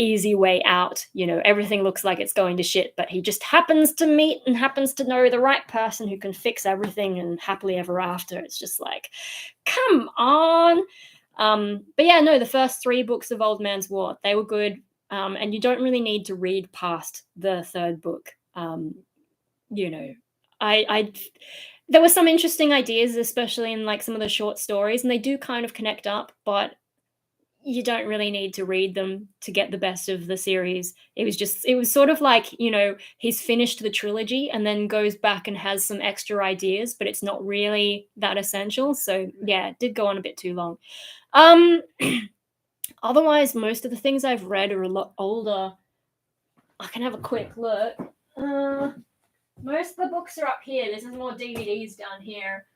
easy way out. You know, everything looks like it's going to shit, but he just happens to meet and happens to know the right person who can fix everything, and happily ever after. It's just like, come on. But yeah, no, the first three books of Old Man's War, they were good. And you don't really need to read past the third book. You know, I there were some interesting ideas, especially in like some of the short stories, and they do kind of connect up, but you don't really need to read them to get the best of the series. It was sort of like, you know, he's finished the trilogy and then goes back and has some extra ideas, but it's not really that essential. So yeah, it did go on a bit too long. Otherwise, most of the things I've read are a lot older. I can have a quick look. Most of the books are up here. There's some more DVDs down here.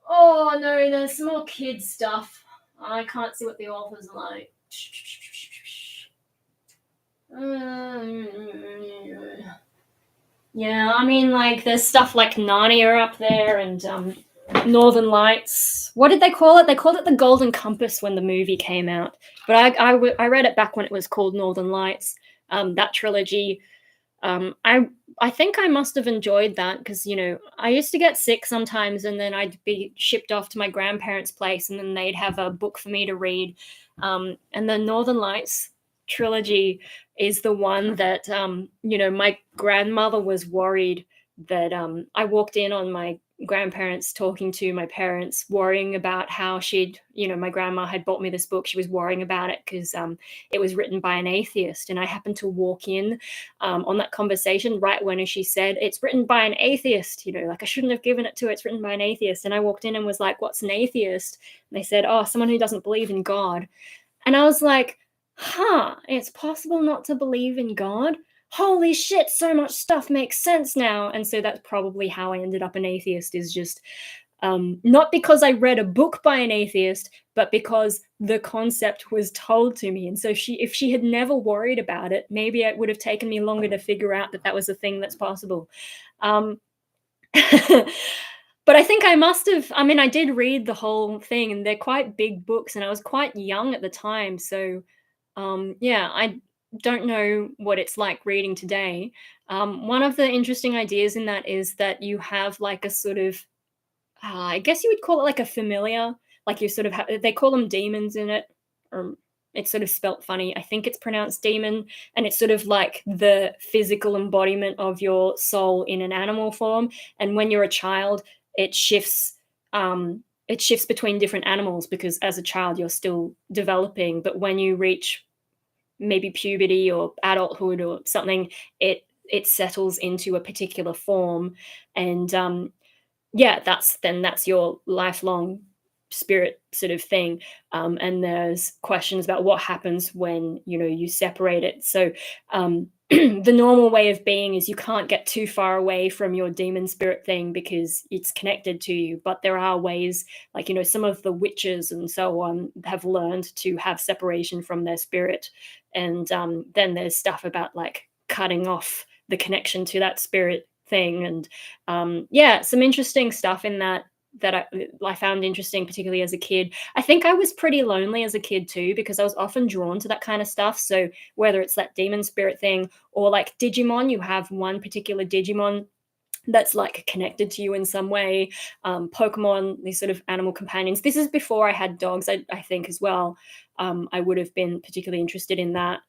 Oh no, there's some more kids stuff. I can't see what the authors are like. Yeah, I mean, like, there's stuff like Narnia up there and Northern Lights. What did they call it? They called it the Golden Compass when the movie came out. But I read it back when it was called Northern Lights. That trilogy. I think I must have enjoyed that because, you know, I used to get sick sometimes and then I'd be shipped off to my grandparents' place and then they'd have a book for me to read. And the Northern Lights trilogy is the one that, you know, my grandmother was worried that I walked in on my grandparents talking to my parents, worrying about how you know, my grandma had bought me this book. She was worrying about it because it was written by an atheist. And I happened to walk in on that conversation right when she said, it's written by an atheist, you know, like I shouldn't have given it to her. It's written by an atheist. And I walked in and was like, what's an atheist? And they said, oh, someone who doesn't believe in God. And I was like, it's possible not to believe in God? Holy shit, so much stuff makes sense now. And so that's probably how I ended up an atheist, is just Not because I read a book by an atheist, but because the concept was told to me. And so if she had never worried about it, maybe it would have taken me longer to figure out that that was a thing that's possible. Um, but I think I must have. I mean, I did read the whole thing, and they're quite big books, and I was quite young at the time. So, yeah, I don't know what it's like reading today. One of the interesting ideas in that is that you have like a sort of I guess you would call it like a familiar, like you sort of they call them demons in it, or it's sort of spelt funny. I think it's pronounced demon, and it's sort of like the physical embodiment of your soul in an animal form. And when you're a child, it shifts. It shifts between different animals because as a child you're still developing, but when you reach maybe puberty or adulthood or something, it settles into a particular form, and yeah, that's your lifelong spirit sort of thing. And there's questions about what happens when you separate it. So the normal way of being is you can't get too far away from your demon spirit thing because it's connected to you. But there are ways, like some of the witches and so on have learned to have separation from their spirit, and then there's stuff about like cutting off the connection to that spirit thing, and yeah, some interesting stuff in that I found interesting, particularly as a kid. I think I was pretty lonely as a kid too, because I was often drawn to that kind of stuff. So whether it's that demon spirit thing or like Digimon, you have one particular Digimon that's like connected to you in some way. Pokemon, these sort of animal companions. This is before I had dogs, I think as well. I would have been particularly interested in that.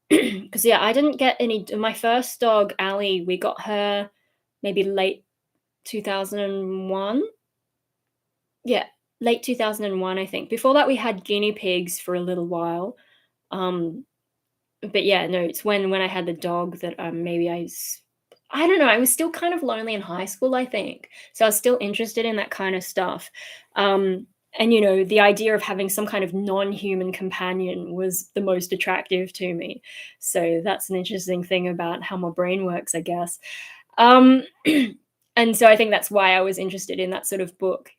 Because yeah, I didn't get any. My first dog, Ali, we got her maybe late 2001. Yeah, late 2001, I think. Before that, we had guinea pigs for a little while. Um, but yeah, no, it's when I had the dog that maybe I don't know. I was still kind of lonely in high school, I think. So I was still interested in that kind of stuff. And the idea of having some kind of non-human companion was the most attractive to me. So that's an interesting thing about how my brain works, I guess. Um, and so I think that's why I was interested in that sort of book.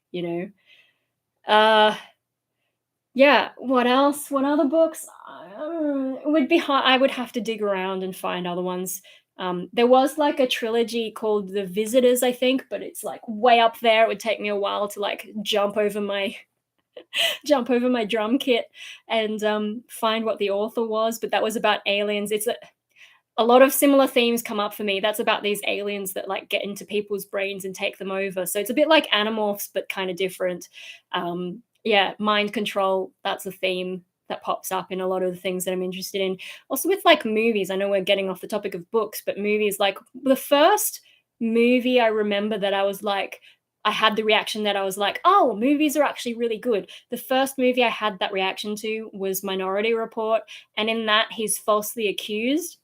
Uh, yeah, what else? What other books? It would be hard. I would have to dig around and find other ones. There was like a trilogy called The Visitors, I think, but it's like way up there. It would take me a while to like jump over my drum kit and find what the author was. But that was about aliens. It's a lot of similar themes come up for me. That's about these aliens that like get into people's brains and take them over. So it's a bit like Animorphs, but kind of different. Yeah, mind control. That's a theme that pops up in a lot of the things that I'm interested in. Also with like movies, I know we're getting off the topic of books, but movies, like the first movie I remember that I was like, I had the reaction that I was like, oh, movies are actually really good. The first movie I had that reaction to was Minority Report. And in that, he's falsely accused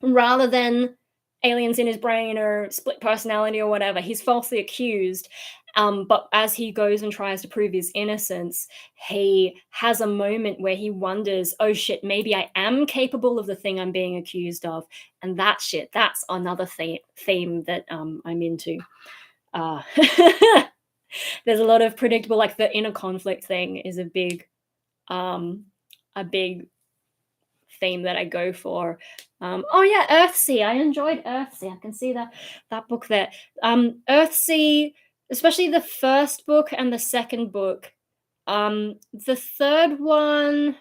rather than aliens in his brain or split personality or whatever. He's falsely accused. But as he goes and tries to prove his innocence, he has a moment where he wonders, oh shit, maybe I am capable of the thing I'm being accused of. And that shit, that's another theme that I'm into. Uh, there's a lot of predictable, like the inner conflict thing is a big theme that I go for. Oh yeah, Earthsea. I enjoyed Earthsea. I can see that book there. Earthsea, especially the first book and the second book. The third one,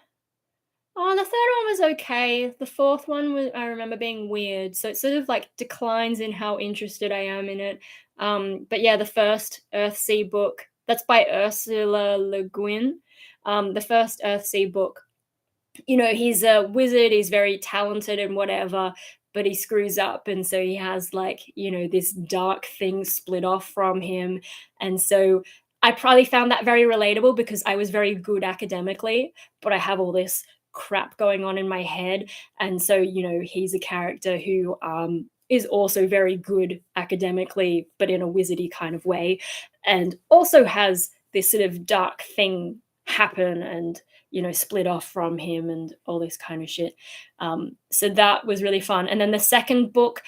oh, the third one was okay. The fourth one was, I remember being weird. So it sort of like declines in how interested I am in it. But yeah, the first Earthsea book, that's by Ursula Le Guin. The first Earthsea book, he's a wizard, he's very talented and whatever, but he screws up. And so he has like, this dark thing split off from him. And so I probably found that very relatable because I was very good academically, but I have all this crap going on in my head. And so, he's a character who is also very good academically, but in a wizardy kind of way, and also has this sort of dark thing happen and split off from him and all this kind of shit. So that was really fun. And then the second book,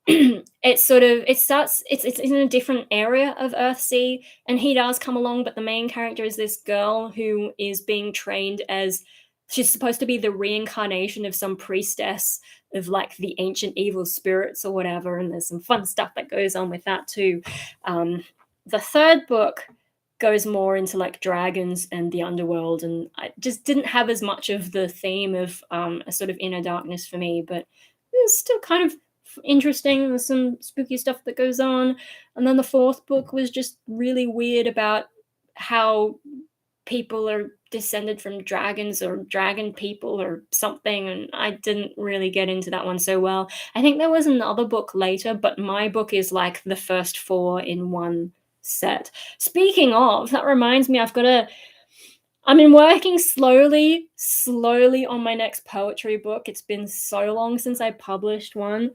it's in a different area of Earthsea, and he does come along, but the main character is this girl who is being trained as, she's supposed to be the reincarnation of some priestess of like the ancient evil spirits or whatever, and there's some fun stuff that goes on with that too. The third book goes more into like dragons and the underworld, and I just didn't have as much of the theme of a sort of inner darkness for me, but it's still kind of interesting. There's some spooky stuff that goes on. And then the fourth book was just really weird about how people are descended from dragons or dragon people or something, and I didn't really get into that one so well. I think there was another book later, but my book is like the first 4 in one set. Speaking of, that reminds me, I've been working slowly on my next poetry book. It's been so long since I published one.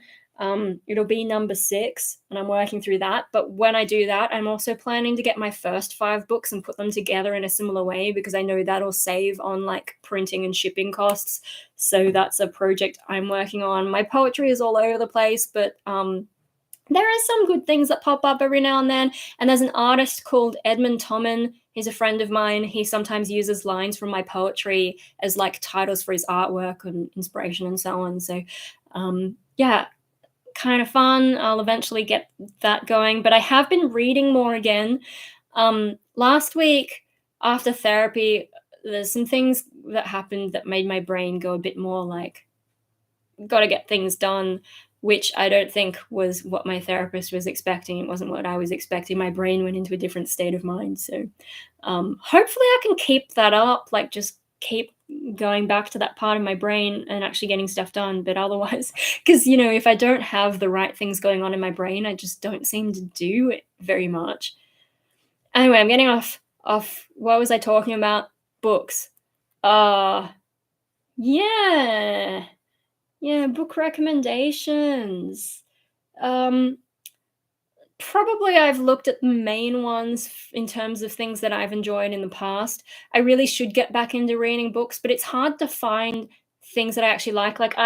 It'll be number 6, and I'm working through that. But when I do that, I'm also planning to get my first 5 books and put them together in a similar way, because I know that'll save on like printing and shipping costs. So that's a project I'm working on. My poetry is all over the place, but there are some good things that pop up every now and then. And there's an artist called Edmund Tommen. He's a friend of mine. He sometimes uses lines from my poetry as like titles for his artwork and inspiration and so on. So yeah, kind of fun. I'll eventually get that going. But I have been reading more again. Last week after therapy, there's some things that happened that made my brain go a bit more like, gotta get things done, which I don't think was what my therapist was expecting. It wasn't what I was expecting. My brain went into a different state of mind. So hopefully I can keep that up, like just keep going back to that part of my brain and actually getting stuff done. But otherwise, because, you know, if I don't have the right things going on in my brain, I just don't seem to do it very much. Anyway, I'm getting off. What was I talking about? Books. Yeah. Yeah, book recommendations. Probably I've looked at the main ones in terms of things that I've enjoyed in the past. I really should get back into reading books, but it's hard to find things that I actually like. Like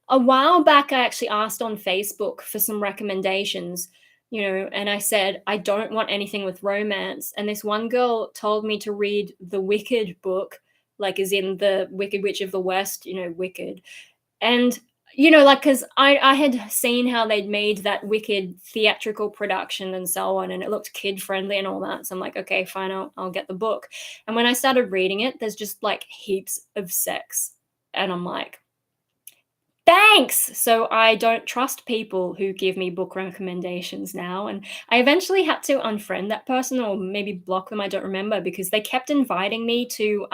a while back, I actually asked on Facebook for some recommendations, you know, and I said, I don't want anything with romance. And this one girl told me to read the Wicked book, like as in the Wicked Witch of the West, you know, Wicked. And, you know, like, because I had seen how they'd made that Wicked theatrical production and so on, and it looked kid-friendly and all that. So I'm like, okay, fine, I'll get the book. And when I started reading it, there's just, like, heaps of sex. And I'm like, thanks! So I don't trust people who give me book recommendations now. And I eventually had to unfriend that person or maybe block them, I don't remember, because they kept inviting me to,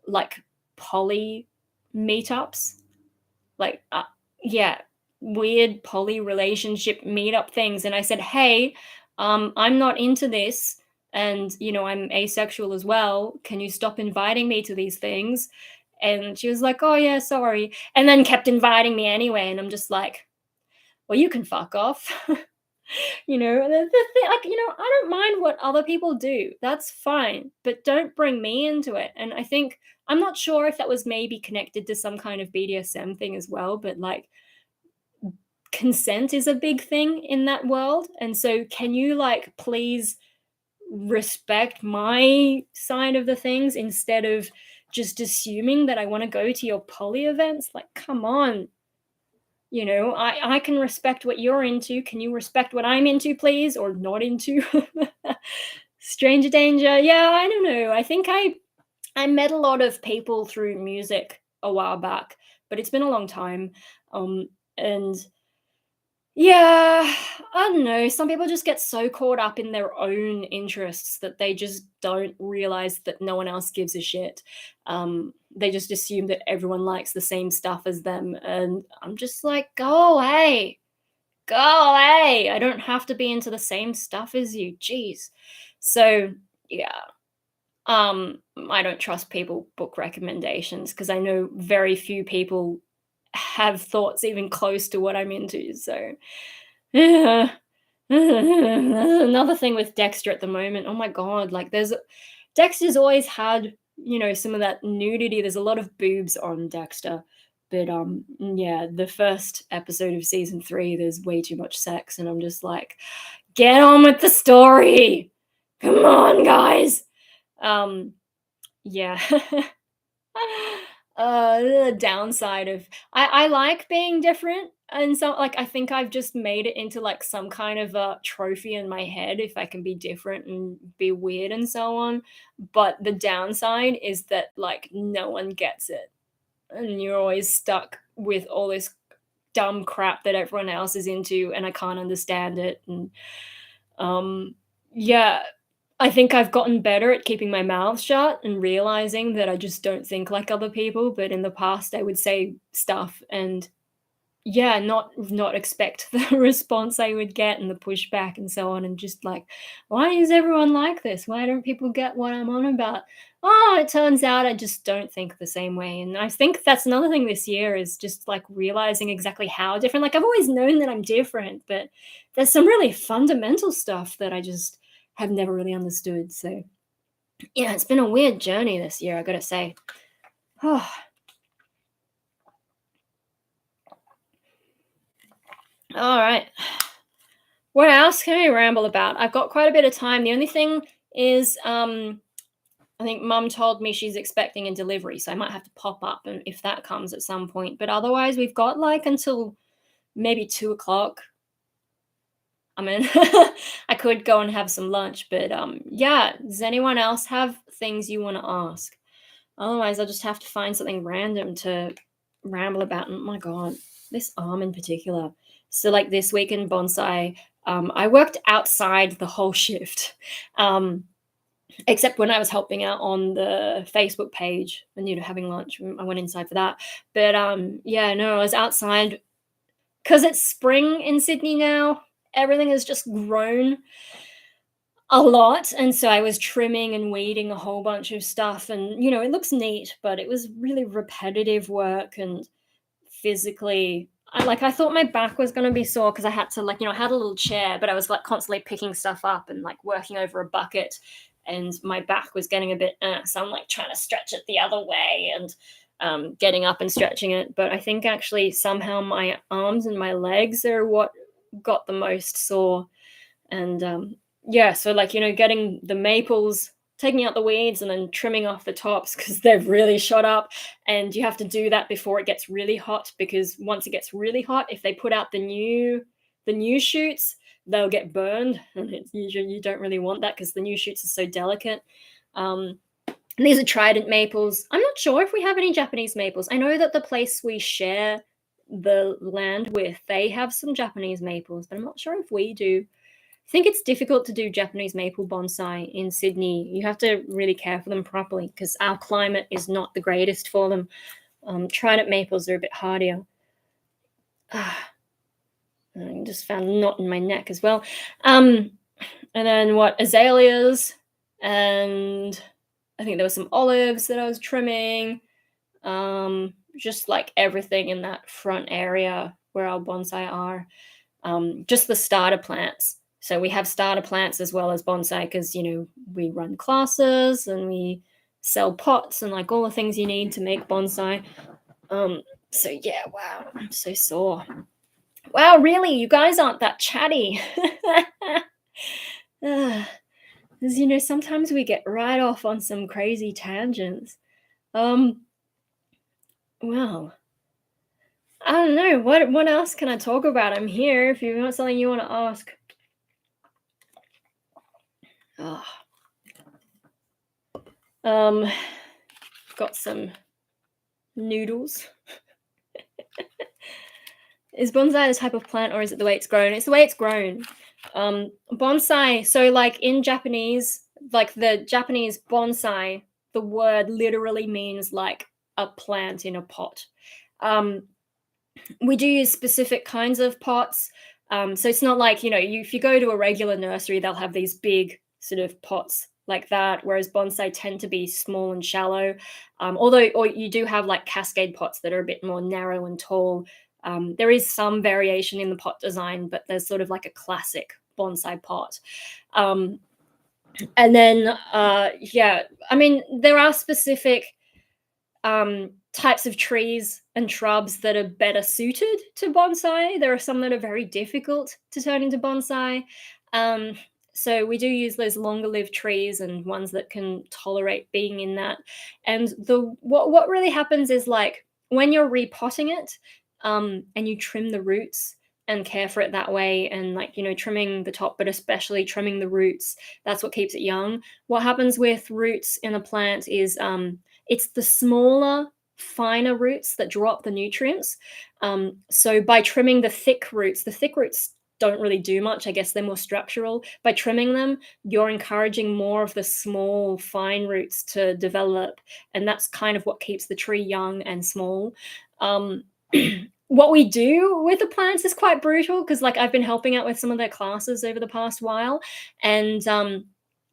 like, poly meetups. Like, yeah, weird poly relationship meetup things. And I said, hey, I'm not into this. And, you know, I'm asexual as well. Can you stop inviting me to these things? And she was like, oh, yeah, sorry. And then kept inviting me anyway. And I'm just like, well, you can fuck off. You know, the thing, like, you know, I don't mind what other people do. That's fine. But don't bring me into it. And I think, I'm not sure if that was maybe connected to some kind of BDSM thing as well, but like consent is a big thing in that world. And so can you like please respect my side of the things instead of just assuming that I want to go to your poly events? Like, come on. You know, I can respect what you're into. Can you respect what I'm into, please? Or not into? Stranger danger. Yeah, I don't know. I think I met a lot of people through music a while back, but it's been a long time. And yeah, I don't know. Some people just get so caught up in their own interests that they just don't realize that no one else gives a shit. They just assume that everyone likes the same stuff as them. And I'm just like, go away. Go away. I don't have to be into the same stuff as you. Jeez. So, yeah. I don't trust people book recommendations because I know very few people have thoughts even close to what I'm into. So yeah. Another thing with Dexter at the moment. Oh my god, like Dexter's always had, you know, some of that nudity. There's a lot of boobs on Dexter. But yeah, the first episode of season 3, there's way too much sex, and I'm just like, get on with the story. Come on, guys. Yeah. The downside of I like being different, and so like I think I've just made it into like some kind of a trophy in my head if I can be different and be weird and so on. But the downside is that like no one gets it, and you're always stuck with all this dumb crap that everyone else is into, and I can't understand it. And yeah, I think I've gotten better at keeping my mouth shut and realizing that I just don't think like other people, but in the past I would say stuff and yeah, not expect the response I would get and the pushback and so on, and just like, why is everyone like this? Why don't people get what I'm on about? Oh, it turns out I just don't think the same way. And I think that's another thing this year is just like realizing exactly how different. Like I've always known that I'm different, but there's some really fundamental stuff that I just have never really understood. So yeah, it's been a weird journey this year, I gotta say. Oh. All right. What else can we ramble about? I've got quite a bit of time. The only thing is, I think Mum told me she's expecting a delivery, so I might have to pop up and if that comes at some point. But otherwise, we've got like until maybe 2 o'clock. I mean, I could go and have some lunch, but yeah. Does anyone else have things you want to ask? Otherwise, I'll just have to find something random to ramble about. Oh my god, this arm in particular. So, like this week in bonsai, I worked outside the whole shift, except when I was helping out on the Facebook page and having lunch. I went inside for that. But yeah, no, I was outside because it's spring in Sydney now. Everything has just grown a lot, and so I was trimming and weeding a whole bunch of stuff, and it looks neat, but it was really repetitive work and physically I thought my back was going to be sore because I had to I had a little chair, but I was like constantly picking stuff up and like working over a bucket, and my back was getting a bit so I'm like trying to stretch it the other way and getting up and stretching it. But I think actually somehow my arms and my legs are what got the most sore. And yeah, so getting the maples, taking out the weeds and then trimming off the tops because they've really shot up, and you have to do that before it gets really hot, because once it gets really hot, if they put out the new shoots, they'll get burned, and it's usually you don't really want that because the new shoots are so delicate. And these are trident maples. I'm not sure if we have any Japanese maples. I know that the place we share the land with, they have some Japanese maples, but I'm not sure if we do. I think it's difficult to do Japanese maple bonsai in Sydney. You have to really care for them properly because our climate is not the greatest for them. Trident maples are a bit hardier. I just found a knot in my neck as well. And then azaleas, and I think there were some olives that I was trimming. Just like everything in that front area where our bonsai are. Just the starter plants. So we have starter plants as well as bonsai because, we run classes and we sell pots and like all the things you need to make bonsai. So yeah, wow, I'm so sore. Wow, really? You guys aren't that chatty. Because, sometimes we get right off on some crazy tangents. Well, I don't know. What else can I talk about? I'm here if you want something you want to ask. Got some noodles. Is bonsai the type of plant, or is it the way it's grown? It's the way it's grown. Bonsai, so like in Japanese, like the Japanese bonsai, the word literally means like a plant in a pot. We do use specific kinds of pots. So it's not like, if you go to a regular nursery, they'll have these big sort of pots like that, whereas bonsai tend to be small and shallow. Or you do have like cascade pots that are a bit more narrow and tall. There is some variation in the pot design, but there's sort of like a classic bonsai pot. And then, yeah, I mean, there are specific types of trees and shrubs that are better suited to bonsai. There are some that are very difficult to turn into bonsai. Um, so we do use those longer lived trees and ones that can tolerate being in that. And the what really happens is, like, when you're repotting it, and you trim the roots and care for it that way, and, like, trimming the top, but especially trimming the roots, that's what keeps it young. What happens with roots in a plant is, it's the smaller, finer roots that drop the nutrients. So by trimming the thick roots don't really do much. I guess they're more structural. By trimming them, you're encouraging more of the small, fine roots to develop, and that's kind of what keeps the tree young and small. Um, what we do with the plants is quite brutal, because, like, I've been helping out with some of their classes over the past while, and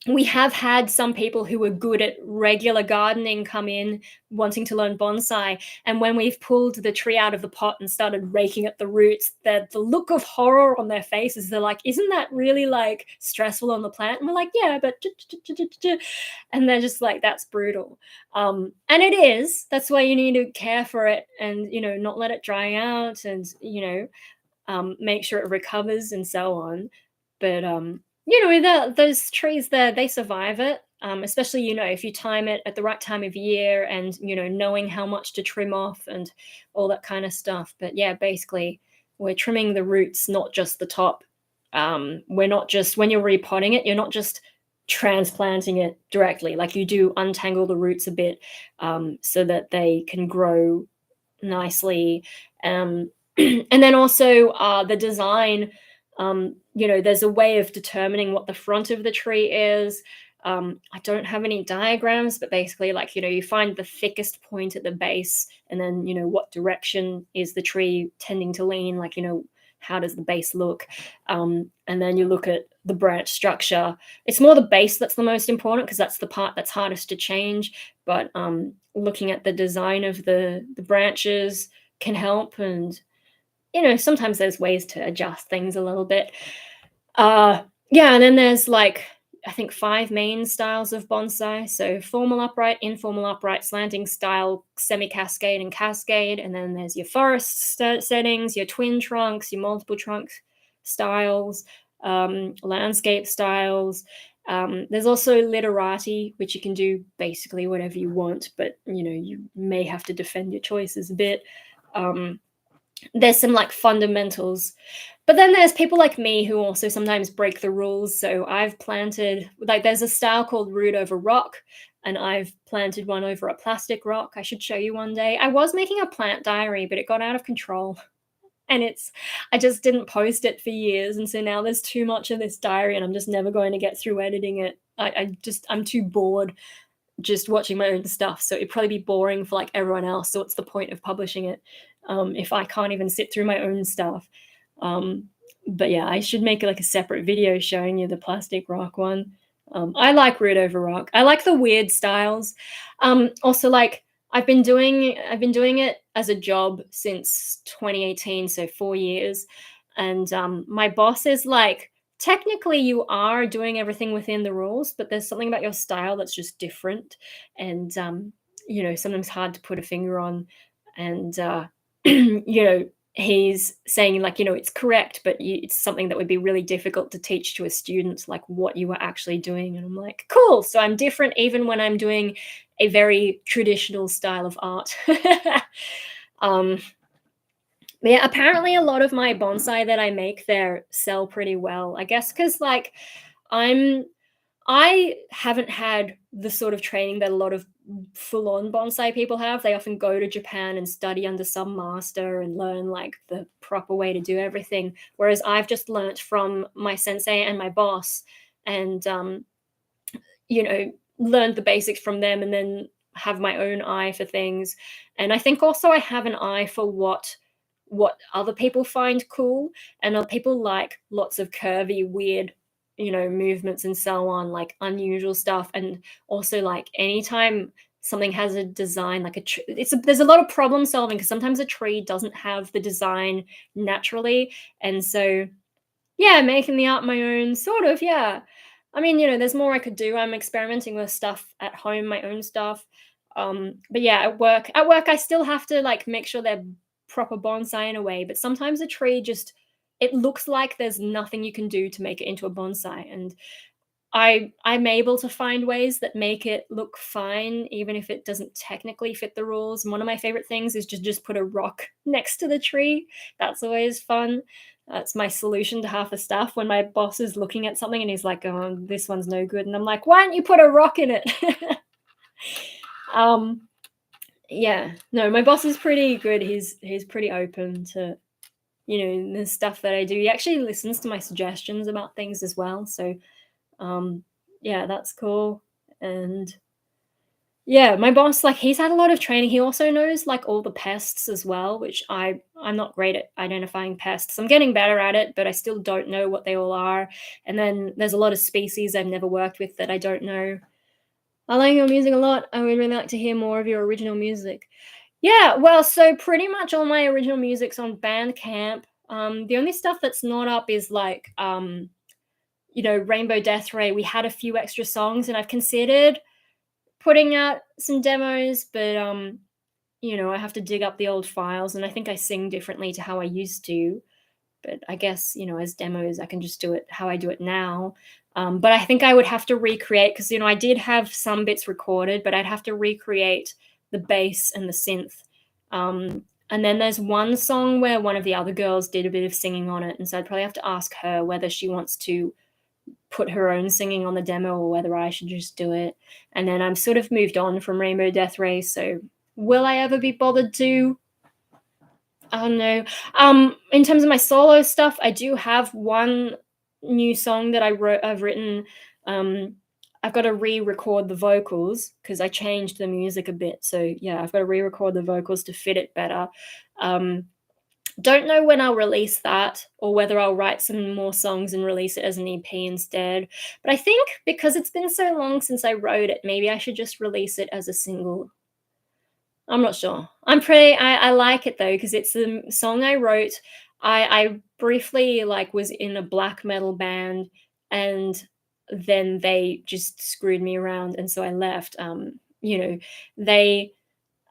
we have had some people who are good at regular gardening come in wanting to learn bonsai. And when we've pulled the tree out of the pot and started raking at the roots, the look of horror on their faces, they're like, isn't that really, like, stressful on the plant? And we're like, yeah, but and they're just like, that's brutal. And it is. That's why you need to care for it, and not let it dry out, and make sure it recovers and so on. But those trees there, they survive it. Especially, if you time it at the right time of year, and knowing how much to trim off and all that kind of stuff. But yeah, basically, we're trimming the roots, not just the top. We're not just, when you're repotting it, you're not just transplanting it directly. Like, you do untangle the roots a bit, so that they can grow nicely. And then also, the design, there's a way of determining what the front of the tree is. I don't have any diagrams, but basically, like, you find the thickest point at the base, and then, what direction is the tree tending to lean, like, how does the base look? And then you look at the branch structure. It's more the base that's the most important, because that's the part that's hardest to change. But looking at the design of the branches can help. And sometimes there's ways to adjust things a little bit. Yeah, and then there's, like, I think 5 main styles of bonsai. So formal upright, informal upright, slanting style, semi-cascade, and cascade. And then there's your forest settings, your twin trunks, your multiple trunk styles, landscape styles. There's also literati, which you can do basically whatever you want, but you may have to defend your choices a bit. There's some, like, fundamentals, but then there's people like me who also sometimes break the rules. So I've planted, like, there's a style called root over rock, and I've planted one over a plastic rock. I should show you one day. I was making a plant diary, but it got out of control, and I just didn't post it for years, and so now there's too much of this diary, and I'm just never going to get through editing it. I'm too bored just watching my own stuff, so it'd probably be boring for, like, everyone else. So what's the point of publishing it if I can't even sit through my own stuff? But yeah, I should make, like, a separate video showing you the plastic rock one. I like root over rock. I like the weird styles. Also, like, I've been doing it as a job since 2018, so 4 years. And my boss is like, technically you are doing everything within the rules, but there's something about your style that's just different, and sometimes hard to put a finger on. And he's saying, like, it's correct, but it's something that would be really difficult to teach to a student, like, what you were actually doing. And I'm like, cool, so I'm different even when I'm doing a very traditional style of art. Yeah, apparently a lot of my bonsai that I make there sell pretty well. I guess because, like, I haven't had the sort of training that a lot of full-on bonsai people have. They often go to Japan and study under some master and learn, like, the proper way to do everything. Whereas I've just learnt from my sensei and my boss, and learned the basics from them, and then have my own eye for things. And I think also I have an eye for what other people find cool, and other people like lots of curvy, weird, movements and so on, like unusual stuff. And also, like, anytime something has a design, like there's a lot of problem solving, because sometimes a tree doesn't have the design naturally. And so, yeah, making the art my own, sort of, yeah. I mean, there's more I could do. I'm experimenting with stuff at home, my own stuff. But yeah, at work I still have to like make sure they're proper bonsai in a way, but sometimes a tree just, it looks like there's nothing you can do to make it into a bonsai, and I'm able to find ways that make it look fine, even if it doesn't technically fit the rules. And one of my favorite things is just put a rock next to the tree. That's always fun. That's my solution to half the stuff. When my boss is looking at something and he's like, "Oh, this one's no good," and I'm like, "Why don't you put a rock in it?" um, yeah, no, my boss is pretty good. He's pretty open to, the stuff that I do. He actually listens to my suggestions about things as well. So um, yeah, that's cool. And yeah, my boss, like, he's had a lot of training. He also knows like all the pests as well, which I'm not great at identifying pests. I'm getting better at it, but I still don't know what they all are. And then there's a lot of species I've never worked with that I don't know. I like your music a lot. I would really like to hear more of your original music. Yeah, well, so pretty much all my original music's on Bandcamp. The only stuff that's not up is like Rainbow Death Ray. We had a few extra songs, and I've considered putting out some demos, but I have to dig up the old files, and I think I sing differently to how I used to. But I guess, as demos, I can just do it how I do it now. But I think I would have to recreate, because, I did have some bits recorded, but I'd have to recreate the bass and the synth. And then there's one song where one of the other girls did a bit of singing on it. And so I'd probably have to ask her whether she wants to put her own singing on the demo or whether I should just do it. And then I'm sort of moved on from Rainbow Death Ray. So will I ever be bothered to? I don't know. In terms of my solo stuff, I do have one new song that I've written. I've got to re-record the vocals because I changed the music a bit. So yeah, I've got to re-record the vocals to fit it better. Don't know when I'll release that, or whether I'll write some more songs and release it as an EP instead. But I think because it's been so long since I wrote it, maybe I should just release it as a single. I'm not sure. I like it though, because it's the song I wrote. I briefly was in a black metal band, and then they just screwed me around, and so I left. They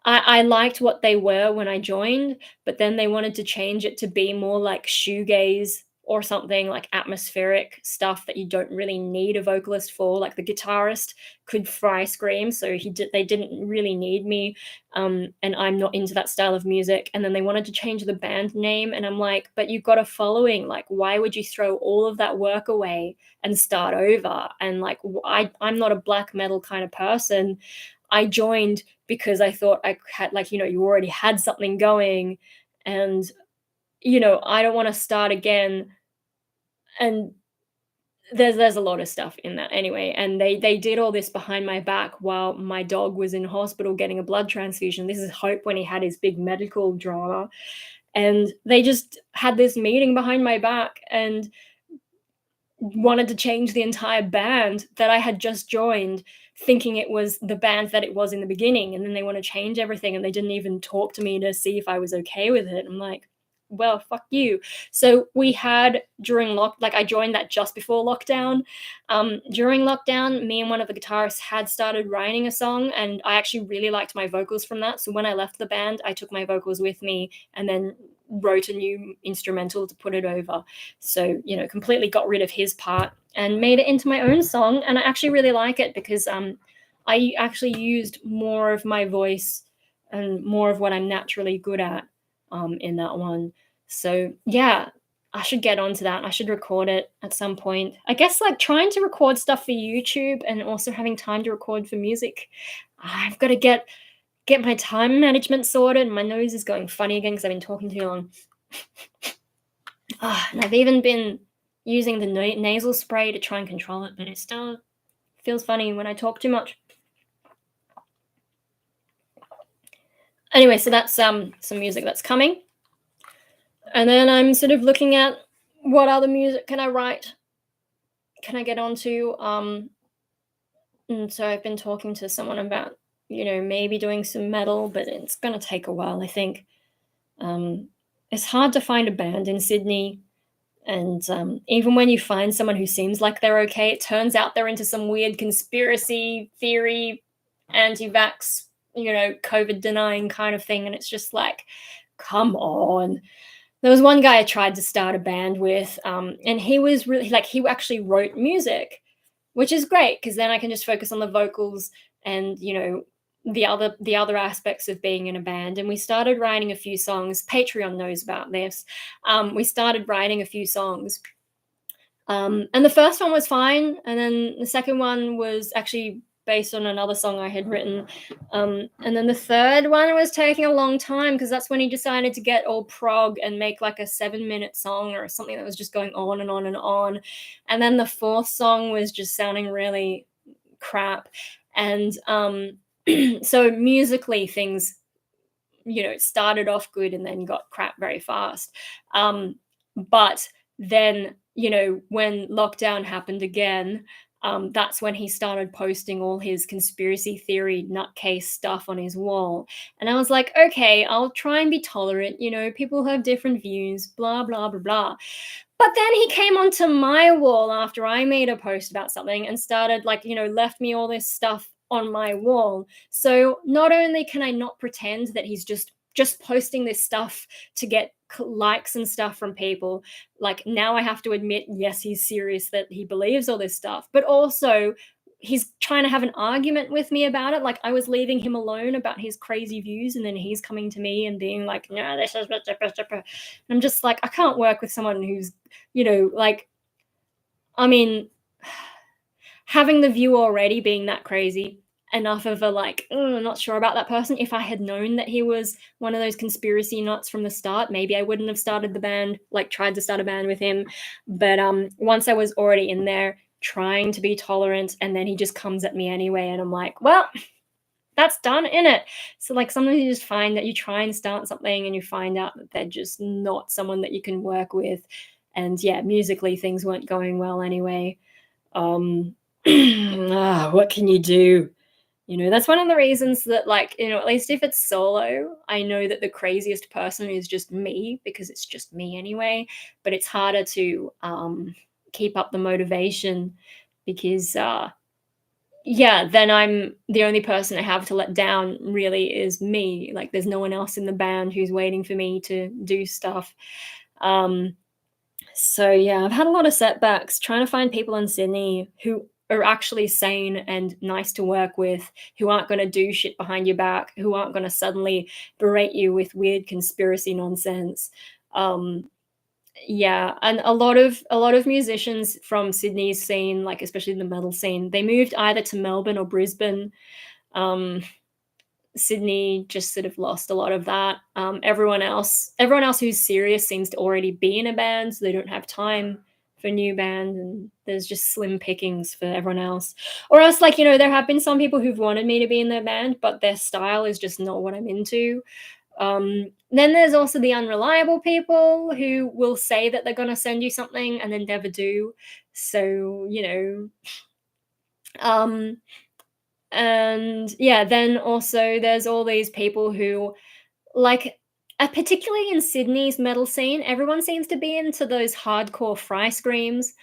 I liked what they were when I joined, but then they wanted to change it to be more like shoegaze or something, like atmospheric stuff that you don't really need a vocalist for. Like the guitarist could fry scream, so they didn't really need me. And I'm not into that style of music. And then they wanted to change the band name, and I'm like, but you've got a following. Like, why would you throw all of that work away and start over? And I'm not a black metal kind of person. I joined because I thought I had, you already had something going, and I don't want to start again. And there's a lot of stuff in that anyway. And they did all this behind my back while my dog was in hospital getting a blood transfusion. This is Hope when he had his big medical drama, and they just had this meeting behind my back and wanted to change the entire band that I had just joined, thinking it was the band that it was in the beginning. And then they want to change everything, and they didn't even talk to me to see if I was okay with it. I'm like, well, fuck you. So we had I joined that just before lockdown. During lockdown, me and one of the guitarists had started writing a song, and I actually really liked my vocals from that. So when I left the band, I took my vocals with me and then wrote a new instrumental to put it over. So, completely got rid of his part and made it into my own song. And I actually really like it because I actually used more of my voice and more of what I'm naturally good at in that one. So yeah, I should get onto that. I should record it at some point. I guess trying to record stuff for YouTube and also having time to record for music. I've got to get my time management sorted. My nose is going funny again because I've been talking too long. And I've even been using the nasal spray to try and control it, but it still feels funny when I talk too much. Anyway, so that's some music that's coming. And then I'm sort of looking at what other music can I write? Can I get onto? And so I've been talking to someone about, maybe doing some metal, but it's going to take a while, I think. It's hard to find a band in Sydney. And even when you find someone who seems like they're okay, it turns out they're into some weird conspiracy theory, anti-vax COVID denying kind of thing. And it's just like, come on. There was one guy I tried to start a band with, and he was really like, he actually wrote music, which is great because then I can just focus on the vocals and the other aspects of being in a band. And we started writing a few songs. Patreon knows about this. We started writing a few songs, and the first one was fine, and then the second one was actually based on another song I had written. And then the third one was taking a long time because that's when he decided to get all prog and make like a 7-minute song or something that was just going on and on and on. And then the fourth song was just sounding really crap. And so musically things, started off good and then got crap very fast. But then, when lockdown happened again, that's when he started posting all his conspiracy theory nutcase stuff on his wall. And I was like, okay, I'll try and be tolerant. People have different views, blah, blah, blah, blah. But then he came onto my wall after I made a post about something and started left me all this stuff on my wall. So not only can I not pretend that he's just posting this stuff to get likes and stuff from people, like now I have to admit, yes, he's serious that he believes all this stuff, but also he's trying to have an argument with me about it. Like I was leaving him alone about his crazy views, and then he's coming to me and being like, no, this is and I'm just like, I can't work with someone who's I mean, having the view already being that crazy, enough of a I'm not sure about that person. If I had known that he was one of those conspiracy nuts from the start, maybe I wouldn't have started the band, tried to start a band with him. But once I was already in there trying to be tolerant, and then he just comes at me anyway, and I'm like, well, that's done, innit? So sometimes you just find that you try and start something and you find out that they're just not someone that you can work with. And yeah, musically things weren't going well anyway. What can you do? That's one of the reasons that at least if it's solo, I know that the craziest person is just me, because it's just me anyway. But it's harder to keep up the motivation because then I'm the only person I have to let down really is me. There's no one else in the band who's waiting for me to do stuff. So yeah, I've had a lot of setbacks trying to find people in Sydney who are actually sane and nice to work with, who aren't going to do shit behind your back, who aren't going to suddenly berate you with weird conspiracy nonsense. Yeah, and a lot of musicians from Sydney's scene, especially the metal scene, they moved either to Melbourne or Brisbane. Sydney just sort of lost a lot of that. Everyone else who's serious seems to already be in a band, so they don't have time for new band, and there's just slim pickings for everyone else. Or else, there have been some people who've wanted me to be in their band, but their style is just not what I'm into. Then there's also the unreliable people who will say that they're going to send you something and then never do. So, and yeah, then also there's all these people who particularly in Sydney's metal scene, everyone seems to be into those hardcore fry screams.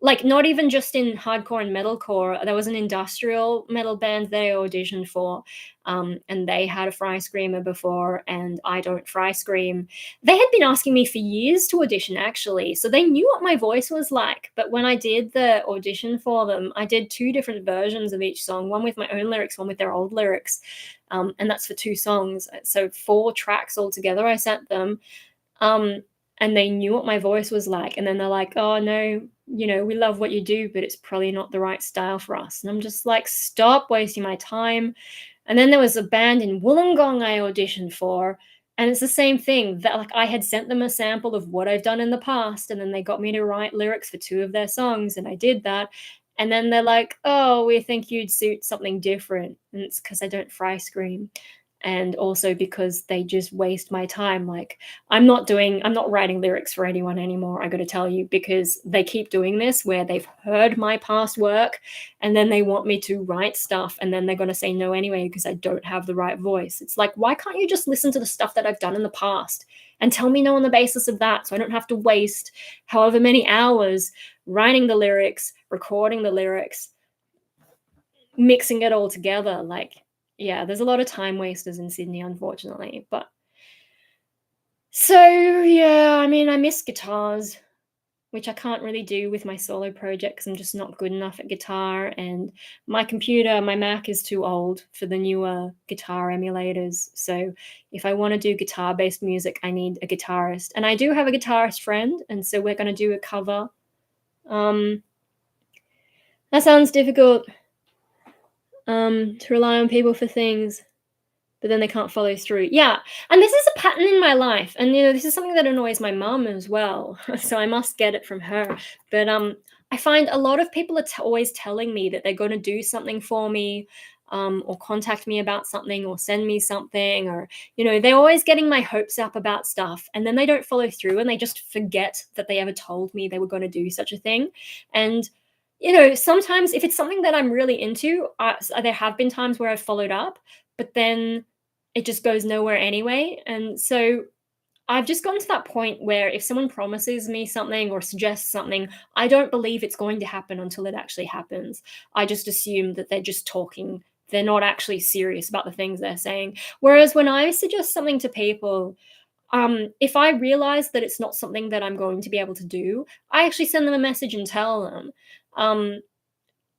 Not even just in hardcore and metalcore. There was an industrial metal band they auditioned for, and they had a fry screamer before, and I don't fry scream. They had been asking me for years to audition, actually, so they knew what my voice was like. But when I did the audition for them, I did 2 different versions of each song, one with my own lyrics, one with their old lyrics, and that's for 2 songs. So 4 tracks altogether I sent them. And they knew what my voice was like. And then they're like, oh, no, we love what you do, but it's probably not the right style for us. And I'm just like, stop wasting my time. And then there was a band in Wollongong I auditioned for. And it's the same thing that I had sent them a sample of what I've done in the past. And then they got me to write lyrics for 2 of their songs. And I did that. And then they're like, oh, we think you'd suit something different. And it's because I don't fry scream. And also because they just waste my time. I'm not writing lyrics for anyone anymore, I got to tell you, because they keep doing this where they've heard my past work and then they want me to write stuff, and then they're going to say no anyway because I don't have the right voice. It's like, why can't you just listen to the stuff that I've done in the past and tell me no on the basis of that, so I don't have to waste however many hours writing the lyrics, recording the lyrics, mixing it all together. yeah, there's a lot of time wasters in Sydney, unfortunately. But so yeah, I mean, I miss guitars, which I can't really do with my solo project because I'm just not good enough at guitar. And my computer, my Mac is too old for the newer guitar emulators. So if I want to do guitar-based music, I need a guitarist. And I do have a guitarist friend, and so we're going to do a cover. That sounds difficult, to rely on people for things, but then they can't follow through. Yeah, and this is a pattern in my life, and this is something that annoys my mum as well. So I must get it from her. But I find a lot of people are always telling me that they're going to do something for me, or contact me about something, or send me something, or they're always getting my hopes up about stuff, and then they don't follow through, and they just forget that they ever told me they were going to do such a thing. And sometimes if it's something that I'm really into, there have been times where I've followed up, but then it just goes nowhere anyway. And so I've just gotten to that point where if someone promises me something or suggests something, I don't believe it's going to happen until it actually happens. I just assume that they're just talking. They're not actually serious about the things they're saying. Whereas when I suggest something to people, if I realize that it's not something that I'm going to be able to do, I actually send them a message and tell them.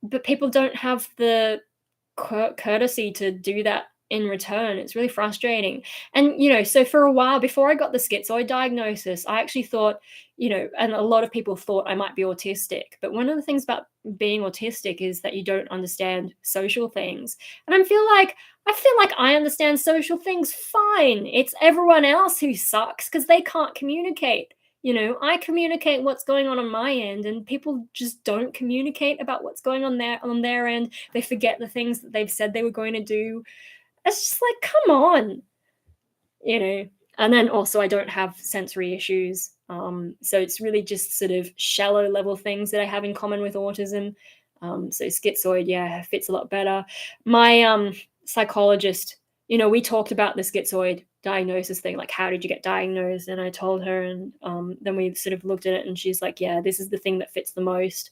But people don't have the courtesy to do that in return. It's really frustrating. And so for a while before I got the schizoid diagnosis, I actually thought, and a lot of people thought I might be autistic. But one of the things about being autistic is that you don't understand social things. And I feel like I understand social things fine. It's everyone else who sucks because they can't communicate. I communicate what's going on my end, and people just don't communicate about what's going on their end. They forget the things that they've said they were going to do. It's just like, come on, And then also, I don't have sensory issues, so it's really just sort of shallow level things that I have in common with autism. So schizoid, yeah, fits a lot better. My psychologist, we talked about the schizoid diagnosis thing, like how did you get diagnosed? And I told her, and then we sort of looked at it, and she's like, yeah, this is the thing that fits the most.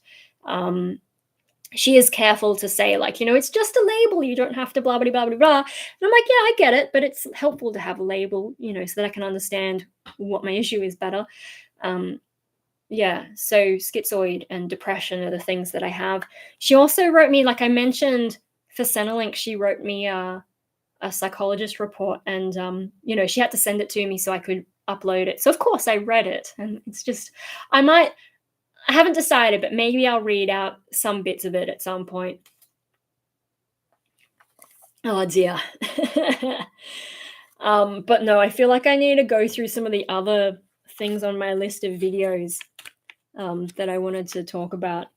She is careful to say, like, it's just a label. You don't have to blah, blah, blah, blah, blah. And I'm like, yeah, I get it, but it's helpful to have a label, so that I can understand what my issue is better. Yeah, so schizoid and depression are the things that I have. She also wrote me, like I mentioned, for Centrelink, she wrote me a psychologist report, and she had to send it to me so I could upload it. So of course I read it, and it's just, I haven't decided, but maybe I'll read out some bits of it at some point. Oh dear. But no, I feel like I need to go through some of the other things on my list of videos that I wanted to talk about,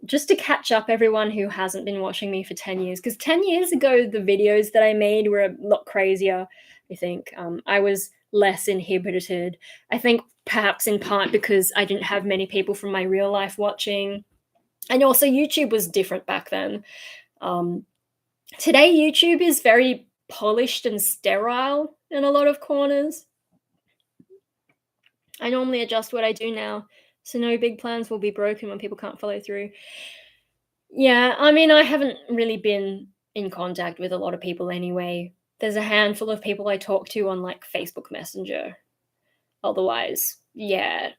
just to catch up everyone who hasn't been watching me for 10 years. Because 10 years ago, the videos that I made were a lot crazier, I think. I was less inhibited. I think perhaps in part because I didn't have many people from my real life watching. And also YouTube was different back then. Today, YouTube is very polished and sterile in a lot of corners. I normally adjust what I do now, so no big plans will be broken when people can't follow through. Yeah, I mean, I haven't really been in contact with a lot of people anyway. There's a handful of people I talk to on, like, Facebook Messenger. Otherwise, yeah,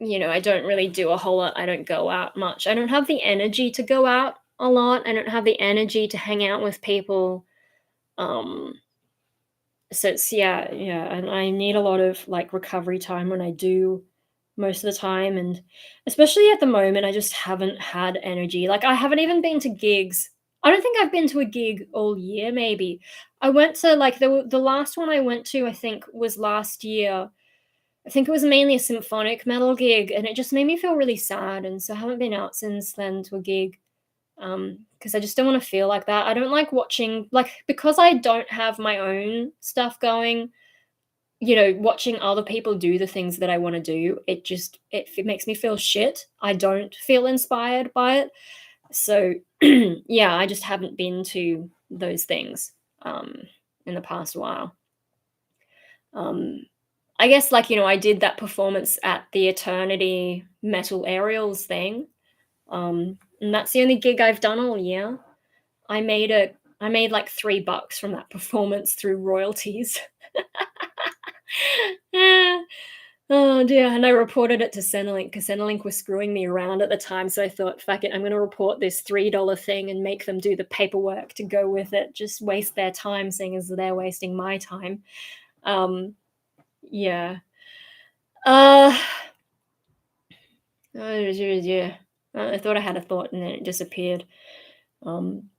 I don't really do a whole lot. I don't go out much. I don't have the energy to go out a lot. I don't have the energy to hang out with people. So it's, yeah, and I need a lot of, like, recovery time when I do most of the time, and especially at the moment, I just haven't had energy. Like, I haven't even been to gigs. I don't think I've been to a gig all year, maybe. I went to, like, the last one I went to, I think, was last year. I think it was mainly a symphonic metal gig, and it just made me feel really sad, and so I haven't been out since then to a gig, because I just don't wanna feel like that. I don't like watching, like, because I don't have my own stuff going, watching other people do the things that I wanna do, it makes me feel shit. I don't feel inspired by it. So, yeah, I just haven't been to those things, in the past while. I guess, like, I did that performance at the Eternity Metal Aerials thing, and that's the only gig I've done all year. I made a I made like $3 from that performance through royalties. Yeah. Oh dear, and I reported it to Centrelink because Centrelink was screwing me around at the time, so I thought, "Fuck it, I'm gonna report this $3 thing and make them do the paperwork to go with it, just waste their time seeing as they're wasting my time." Um, yeah. Uh, yeah. I thought I had a thought and then it disappeared. Um,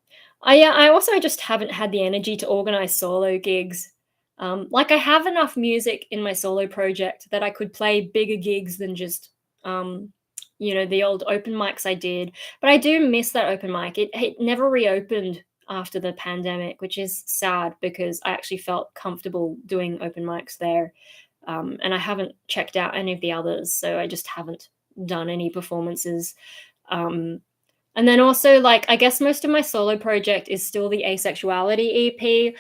I also just haven't had the energy to organize solo gigs. Like I have enough music in my solo project that I could play bigger gigs than just the old open mics I did. But I do miss that open mic. It never reopened after the pandemic, which is sad because I actually felt comfortable doing open mics there. And I haven't checked out any of the others, so I just haven't done any performances. Um, and then also, like, I guess most of my solo project is still the asexuality EP.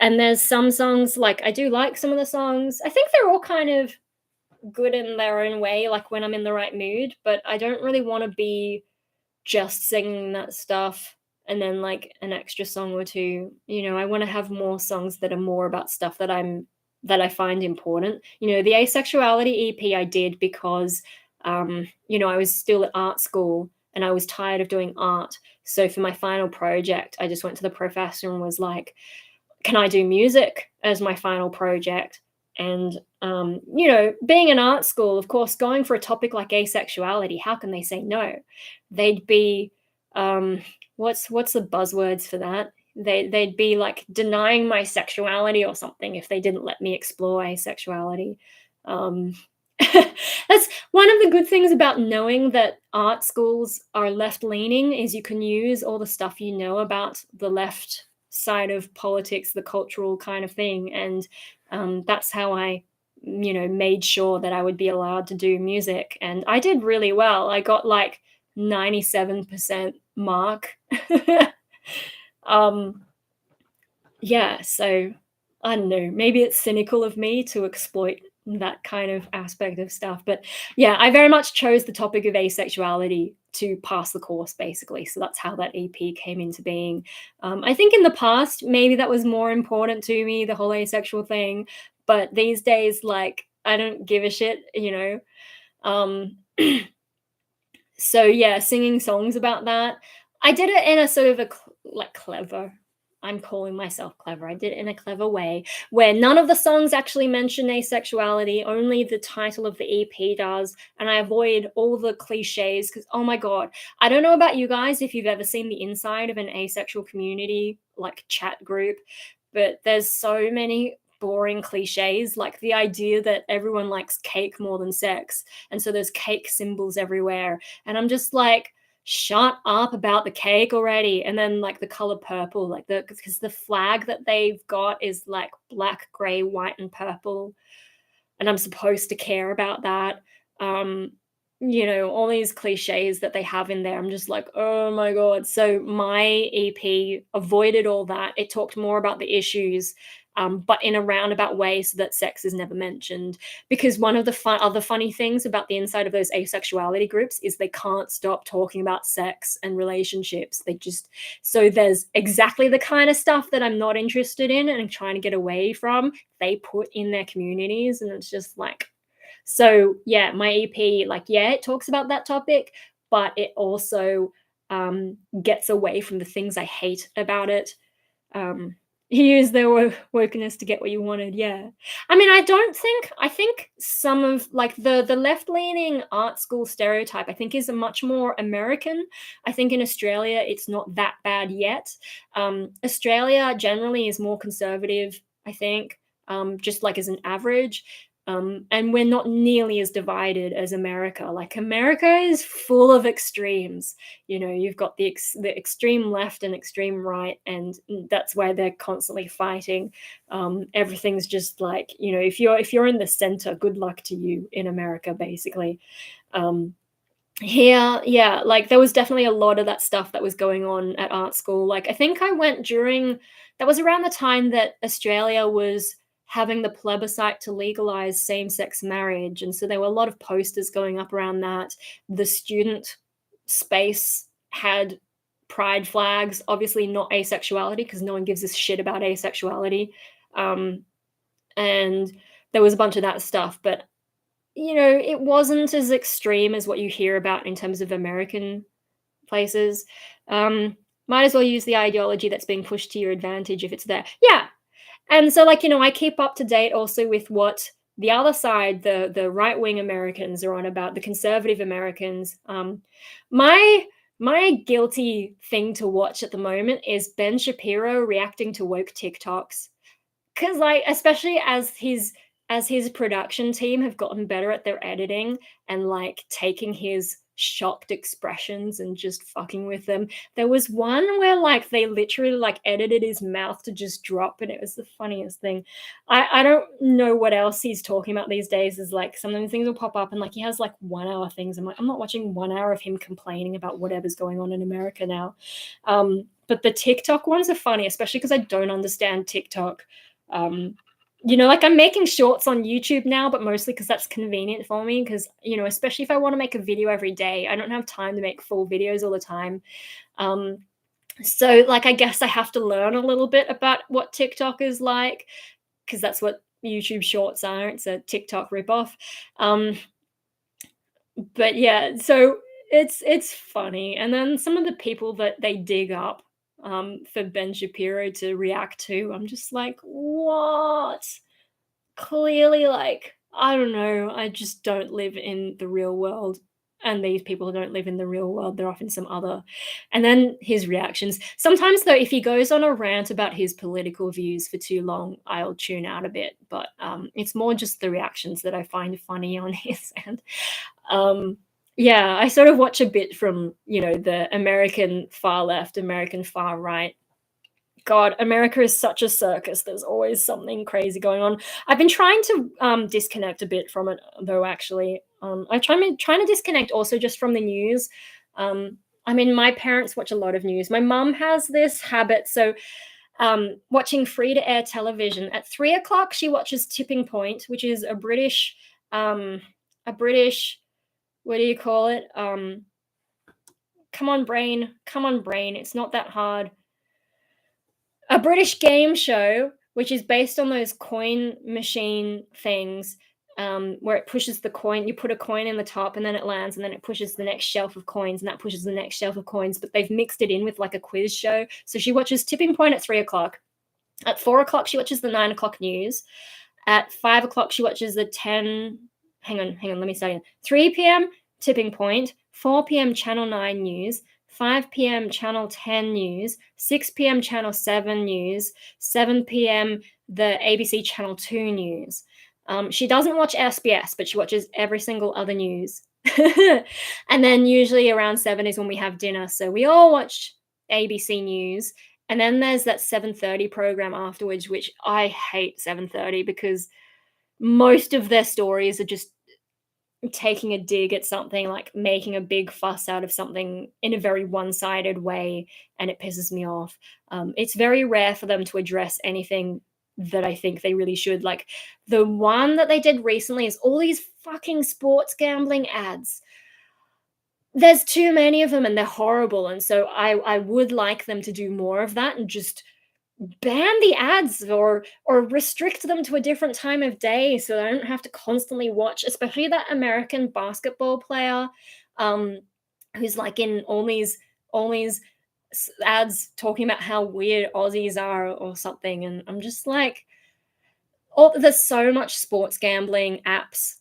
And there's some songs, like, I do like some of the songs. I think they're all kind of good in their own way, like when I'm in the right mood, but I don't really want to be just singing that stuff and then like an extra song or two. I want to have more songs that are more about stuff that I find important. The asexuality EP I did because I was still at art school and I was tired of doing art. So for my final project, I just went to the professor and was like, can I do music as my final project? And being an art school, of course, going for a topic like asexuality, how can they say no? They'd be um, what's the buzzwords for that? They'd be like denying my sexuality or something if they didn't let me explore asexuality. Um, that's one of the good things about knowing that art schools are left leaning is you can use all the stuff you know about the left side of politics, the cultural kind of thing, and that's how I made sure that I would be allowed to do music, and I did really well. I got like 97% mark. um yeah, so I don't know, maybe it's cynical of me to exploit that kind of aspect of stuff, but yeah, I very much chose the topic of asexuality to pass the course, basically. So that's how that EP came into being. I think in the past, maybe that was more important to me, the whole asexual thing, but these days, like, I don't give a shit. Um, so yeah, singing songs about that. I did it in a sort of a like clever. I'm calling myself clever. I did it in a clever way where none of the songs actually mention asexuality, only the title of the EP does, and I avoid all the cliches because oh my god, I don't know about you guys if you've ever seen the inside of an asexual community like chat group, but there's so many boring cliches like the idea that everyone likes cake more than sex, and so there's cake symbols everywhere and I'm just like, shut up about the cake already. And then like the color purple, like because the flag that they've got is like black, gray, white, and purple, and I'm supposed to care about that. Um, all these cliches that they have in there. I'm just like, oh my god. So my EP avoided all that. It talked more about the issues, but in a roundabout way, so that sex is never mentioned. Because one of the other funny things about the inside of those asexuality groups is they can't stop talking about sex and relationships. So there's exactly the kind of stuff that I'm not interested in and I'm trying to get away from. They put in their communities, and it's just like, so yeah, my EP, like, yeah, it talks about that topic, but it also gets away from the things I hate about it. Um, you use their wokeness to get what you wanted. Yeah, I mean, I think some of like the left leaning art school stereotype, I think, is a much more American. I think in Australia, it's not that bad yet. Australia generally is more conservative, I think, just like as an average. And we're not nearly as divided as America. Like America is full of extremes. You've got the extreme left and extreme right, and that's why they're constantly fighting. Everything's just like, if you're in the center, good luck to you in America, basically. um, Here, yeah, like there was definitely a lot of that stuff that was going on at art school. Like I think I went during that was around the time that Australia was having the plebiscite to legalize same-sex marriage, and so there were a lot of posters going up around that. The student space had pride flags, obviously not asexuality because no one gives a shit about asexuality. And there was a bunch of that stuff, but it wasn't as extreme as what you hear about in terms of American places. Might as well use the ideology that's being pushed to your advantage if it's there. Yeah. And so, I keep up to date also with what the other side, the right-wing Americans are on about, the conservative Americans. My guilty thing to watch at the moment is Ben Shapiro reacting to woke TikToks. Because, especially as his production team have gotten better at their editing and taking his shocked expressions and just fucking with them. There was one where they literally edited his mouth to just drop, and it was the funniest thing. I don't know what else he's talking about these days. Is sometimes things will pop up and he has 1 hour things. I'm like, I'm not watching 1 hour of him complaining about whatever's going on in America now. But the TikTok ones are funny, especially because I don't understand TikTok. I'm making shorts on YouTube now, but mostly because that's convenient for me because, especially if I want to make a video every day, I don't have time to make full videos all the time. So I guess I have to learn a little bit about what TikTok is like because that's what YouTube shorts are. It's a TikTok ripoff. But yeah, so it's funny. And then some of the people that they dig up for Ben Shapiro to react to, I'm just like, what? Clearly, I don't know, I just don't live in the real world, and these people don't live in the real world, they're off in some other. And then his reactions. Sometimes, though, if he goes on a rant about his political views for too long, I'll tune out a bit, but it's more just the reactions that I find funny on his end. Yeah, I sort of watch a bit from, the American far left, American far right. God, America is such a circus. There's always something crazy going on. I've been trying to disconnect a bit from it, though, actually. I'm trying to disconnect also just from the news. My parents watch a lot of news. My mum has this habit, so watching free-to-air television. At 3 o'clock, she watches Tipping Point, which is a British, what do you call it? Come on, brain. It's not that hard. A British game show, which is based on those coin machine things, where it pushes the coin. You put a coin in the top, and then it lands, and then it pushes the next shelf of coins, and that pushes the next shelf of coins. But they've mixed it in with a quiz show. So she watches Tipping Point at 3 o'clock. At 4 o'clock, she watches the 9 o'clock news. At 5 o'clock, she watches the 10. Hang on. Let me say it. 3 p.m. Tipping Point. 4 p.m. Channel 9 news. 5 p.m. Channel 10 news, 6 p.m. Channel 7 news, 7 p.m. the ABC Channel 2 news. She doesn't watch SBS, but she watches every single other news. And then usually around 7 is when we have dinner. So we all watch ABC News. And then there's that 7:30 program afterwards, which I hate 7:30 because most of their stories are just taking a dig at something, making a big fuss out of something in a very one-sided way, and it pisses me off. It's very rare for them to address anything that I think they really should. The one that they did recently is all these fucking sports gambling ads. There's too many of them, and they're horrible, and so I would like them to do more of that and just ban the ads or restrict them to a different time of day so I don't have to constantly watch, especially that American basketball player who's in all these ads talking about how weird Aussies are or something, and I'm just there's so much sports gambling apps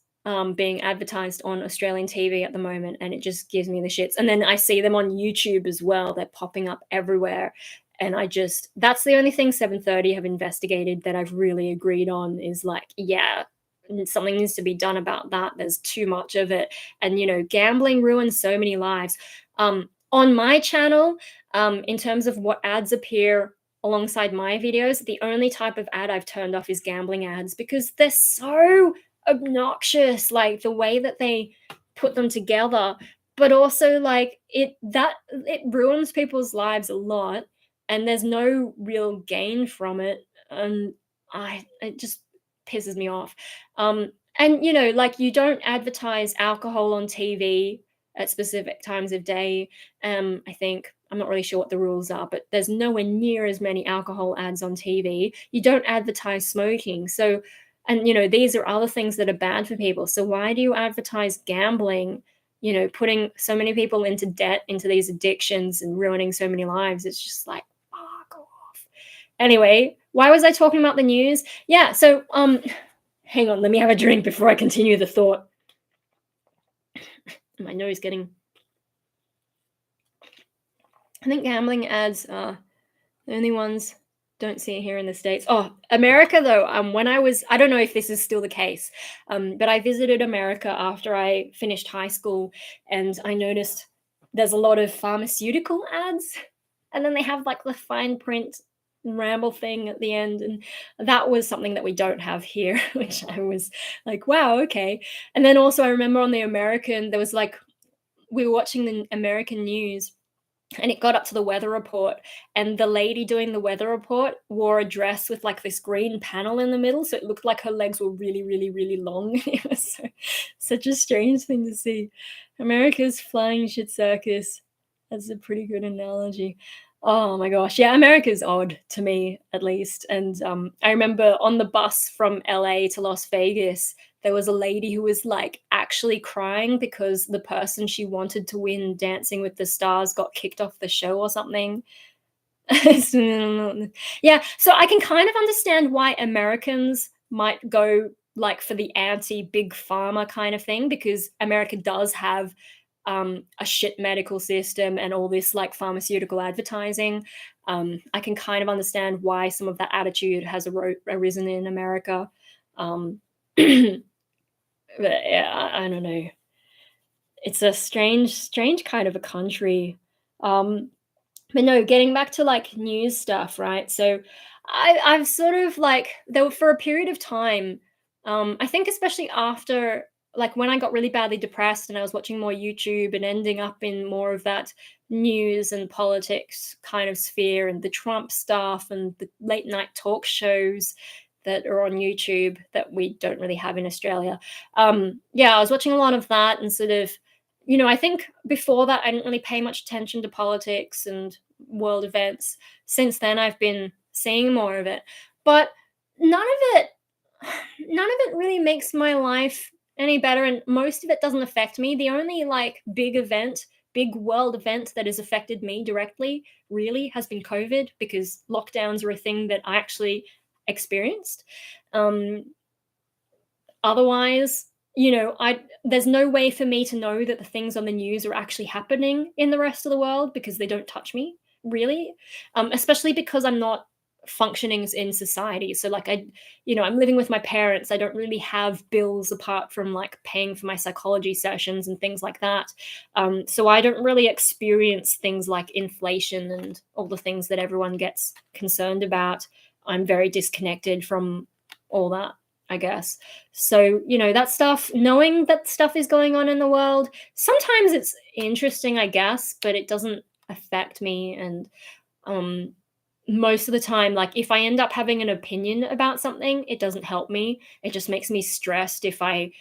being advertised on Australian TV at the moment, and it just gives me the shits. And then I see them on YouTube as well. They're popping up everywhere. And that's the only thing 7:30 have investigated that I've really agreed on is yeah, something needs to be done about that. There's too much of it. And, gambling ruins so many lives. On my channel, in terms of what ads appear alongside my videos, the only type of ad I've turned off is gambling ads because they're so obnoxious, the way that they put them together. But also, it ruins people's lives a lot. And there's no real gain from it, and it just pisses me off. And you don't advertise alcohol on TV at specific times of day. I think I'm not really sure what the rules are, but there's nowhere near as many alcohol ads on TV. You don't advertise smoking. So, and these are other things that are bad for people. So why do you advertise gambling? Putting so many people into debt, into these addictions, and ruining so many lives. It's just like, fuck off. Anyway, why was I talking about the news? Yeah, so hang on, let me have a drink before I continue the thought. My nose getting. I think gambling ads are the only ones. Don't see it here in the States. Oh, America though. I don't know if this is still the case, but I visited America after I finished high school, and I noticed there's a lot of pharmaceutical ads, and then they have like the fine print ramble thing at the end, and that was something that we don't have here, which I was like, wow, okay. And then also I remember on the American, there was like we were watching the American news, and it got up to the weather report, and the lady doing the weather report wore a dress with like this green panel in the middle, so it looked like her legs were really, really, really long. It was such a strange thing to see. America's flying shit circus. That's a pretty good analogy. Oh my gosh, yeah, America's odd to me at least. And I remember on the bus from LA to Las Vegas, there was a lady who was like actually crying because the person she wanted to win Dancing with the Stars got kicked off the show or something. Yeah, so I can kind of understand why Americans might go like for the anti big pharma kind of thing, because America does have a shit medical system and all this like pharmaceutical advertising. I can kind of understand why some of that attitude has arisen in America. But yeah, I don't know. It's a strange kind of a country. But no, getting back to like news stuff, right? So I've sort of like there were for a period of time, I think especially after like when I got really badly depressed and I was watching more YouTube and ending up in more of that news and politics kind of sphere and the Trump stuff and the late night talk shows that are on YouTube that we don't really have in Australia. Yeah, I was watching a lot of that and sort of, I think before that I didn't really pay much attention to politics and world events. Since then, I've been seeing more of it, but none of it, none of it really makes my life any better, and most of it doesn't affect me. The only like big world event that has affected me directly really has been COVID, because lockdowns are a thing that I actually experienced. Otherwise, there's no way for me to know that the things on the news are actually happening in the rest of the world because they don't touch me really. Especially because I'm not functioning in society. So like I'm living with my parents. I don't really have bills apart from like paying for my psychology sessions and things like that. So I don't really experience things like inflation and all the things that everyone gets concerned about. I'm very disconnected from all that, I guess. So, that stuff, knowing that stuff is going on in the world, sometimes it's interesting, I guess, but it doesn't affect me. And most of the time, like if I end up having an opinion about something, it doesn't help me. It just makes me stressed if I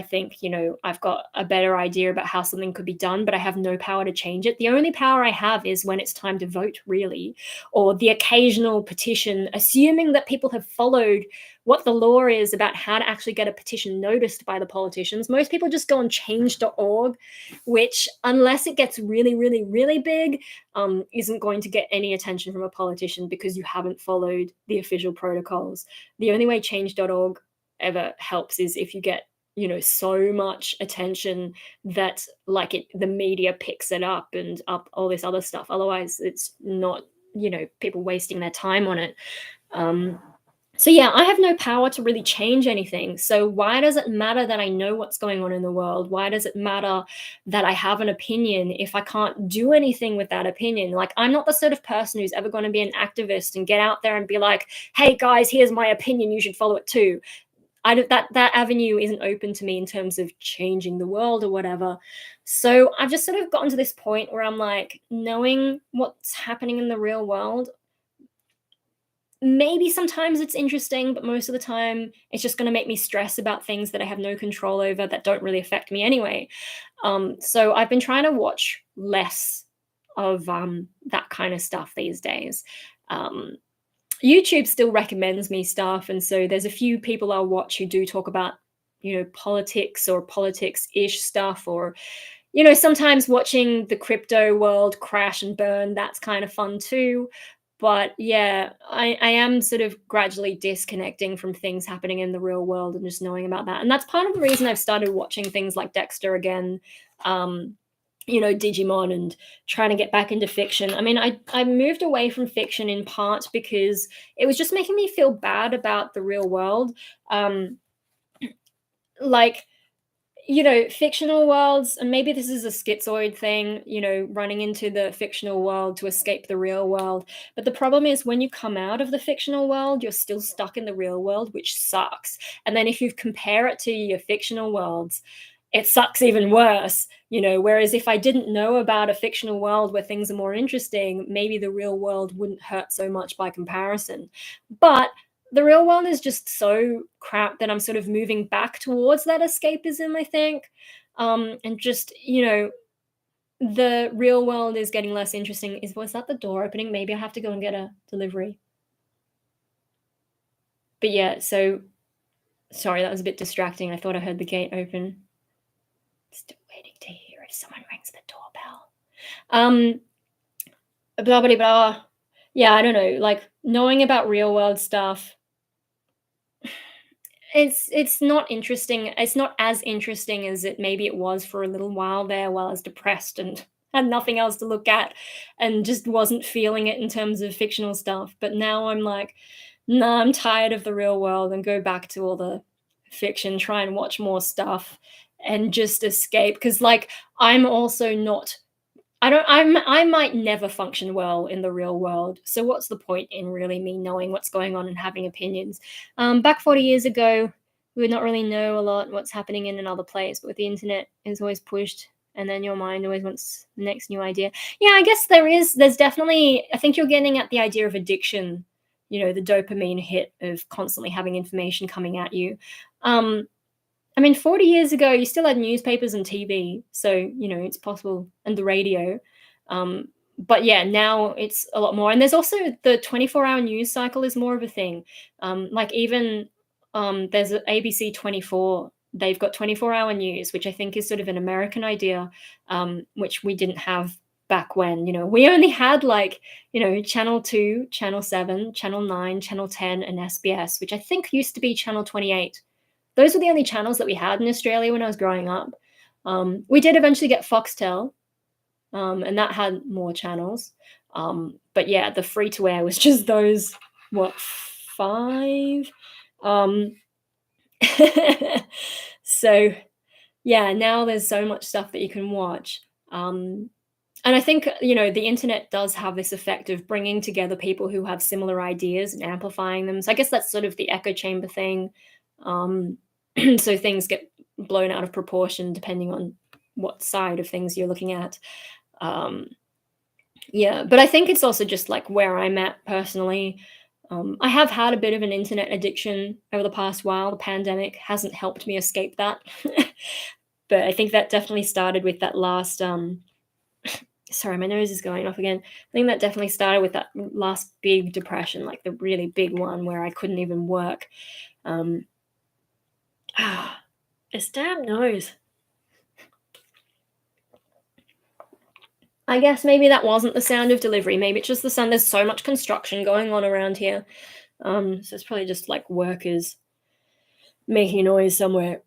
think, I've got a better idea about how something could be done, but I have no power to change it. The only power I have is when it's time to vote, really, or the occasional petition, assuming that people have followed what the law is about how to actually get a petition noticed by the politicians. Most people just go on change.org, which, unless it gets really, really, really big, isn't going to get any attention from a politician because you haven't followed the official protocols. The only way change.org ever helps is if you get so much attention that like the media picks it up and up all this other stuff. Otherwise it's not, people wasting their time on it. So yeah, I have no power to really change anything. So why does it matter that I know what's going on in the world? Why does it matter that I have an opinion if I can't do anything with that opinion? Like, I'm not the sort of person who's ever going to be an activist and get out there and be like, hey guys, here's my opinion, you should follow it too. That avenue isn't open to me in terms of changing the world or whatever. So I've just sort of gotten to this point where I'm like, knowing what's happening in the real world, maybe sometimes it's interesting, but most of the time it's just going to make me stress about things that I have no control over that don't really affect me anyway. So I've been trying to watch less of that kind of stuff these days. Um, YouTube still recommends me stuff, and so there's a few people I'll watch who do talk about, politics or politics-ish stuff, or sometimes watching the crypto world crash and burn, that's kind of fun too. But yeah, I am sort of gradually disconnecting from things happening in the real world and just knowing about that. And that's part of the reason I've started watching things like Dexter again, um, Digimon, and trying to get back into fiction. I mean, I moved away from fiction in part because it was just making me feel bad about the real world. Um, like fictional worlds, and maybe this is a schizoid thing, running into the fictional world to escape the real world. But the problem is when you come out of the fictional world, you're still stuck in the real world, which sucks. And then if you compare it to your fictional worlds, it sucks even worse. Whereas if I didn't know about a fictional world where things are more interesting, maybe the real world wouldn't hurt so much by comparison. But the real world is just so crap that I'm sort of moving back towards that escapism, I think. And just, the real world is getting less interesting. Was that the door opening? Maybe I have to go and get a delivery. But yeah, so sorry, that was a bit distracting. I thought I heard the gate open. Still waiting to hear if someone rings the doorbell. Blah blah blah. Yeah, I don't know. Like knowing about real world stuff, it's not interesting. It's not as interesting as it was for a little while there while I was depressed and had nothing else to look at and just wasn't feeling it in terms of fictional stuff. But now I'm like, nah, I'm tired of the real world and go back to all the fiction, try and watch more stuff and just escape. Because like I'm also not I might never function well in the real world. So what's the point in really me knowing what's going on and having opinions? Back 40 years ago, we would not really know a lot what's happening in another place, but with the internet, it's always pushed, and then your mind always wants the next new idea. Yeah, I guess there's definitely, I think you're getting at the idea of addiction, the dopamine hit of constantly having information coming at you. I mean, 40 years ago, you still had newspapers and TV, so, it's possible, and the radio. But yeah, now it's a lot more. And there's also the 24-hour news cycle is more of a thing. Like even there's a ABC 24. They've got 24-hour news, which I think is sort of an American idea, which we didn't have back when. We only had like, Channel 2, Channel 7, Channel 9, Channel 10, and SBS, which I think used to be Channel 28. Those were the only channels that we had in Australia when I was growing up. We did eventually get Foxtel, and that had more channels. But yeah, the free-to-air was just those, 5? So yeah, now there's so much stuff that you can watch. And I think, the internet does have this effect of bringing together people who have similar ideas and amplifying them. So I guess that's sort of the echo chamber thing. So things get blown out of proportion depending on what side of things you're looking at. Yeah, but I think it's also just like where I'm at personally. I have had a bit of an internet addiction over the past while. The pandemic hasn't helped me escape that. But I think that definitely started with that last sorry, my nose is going off again. I think that definitely started with that last big depression, like the really big one where I couldn't even work. This damn nose. I guess maybe that wasn't the sound of delivery. Maybe it's just the sound. There's so much construction going on around here. So it's probably just like workers making noise somewhere.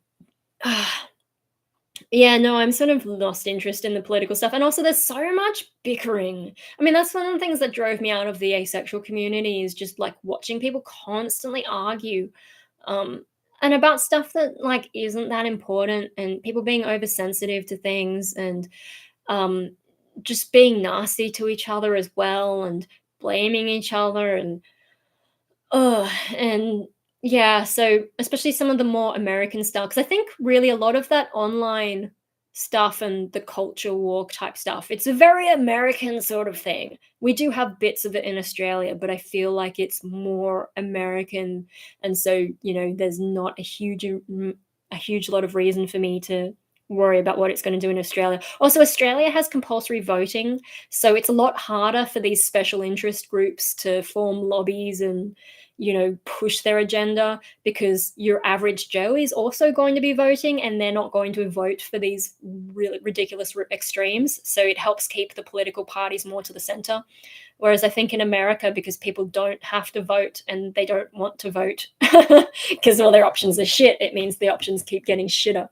Yeah, no, I'm sort of lost interest in the political stuff. And also there's so much bickering. I mean, that's one of the things that drove me out of the asexual community is just like watching people constantly argue. And about stuff that like isn't that important, and people being oversensitive to things, and just being nasty to each other as well, and blaming each other, and and yeah, so especially some of the more American stuff, because I think really a lot of that online stuff and the culture war type stuff, it's a very American sort of thing. We do have bits of it in Australia, but I feel like it's more American, and so there's not a huge lot of reason for me to worry about what it's going to do in Australia. Also, Australia has compulsory voting, so it's a lot harder for these special interest groups to form lobbies and, push their agenda, because your average Joe is also going to be voting, and they're not going to vote for these really ridiculous extremes. So it helps keep the political parties more to the center. Whereas I think in America, because people don't have to vote and they don't want to vote because all their options are shit, it means the options keep getting shitter.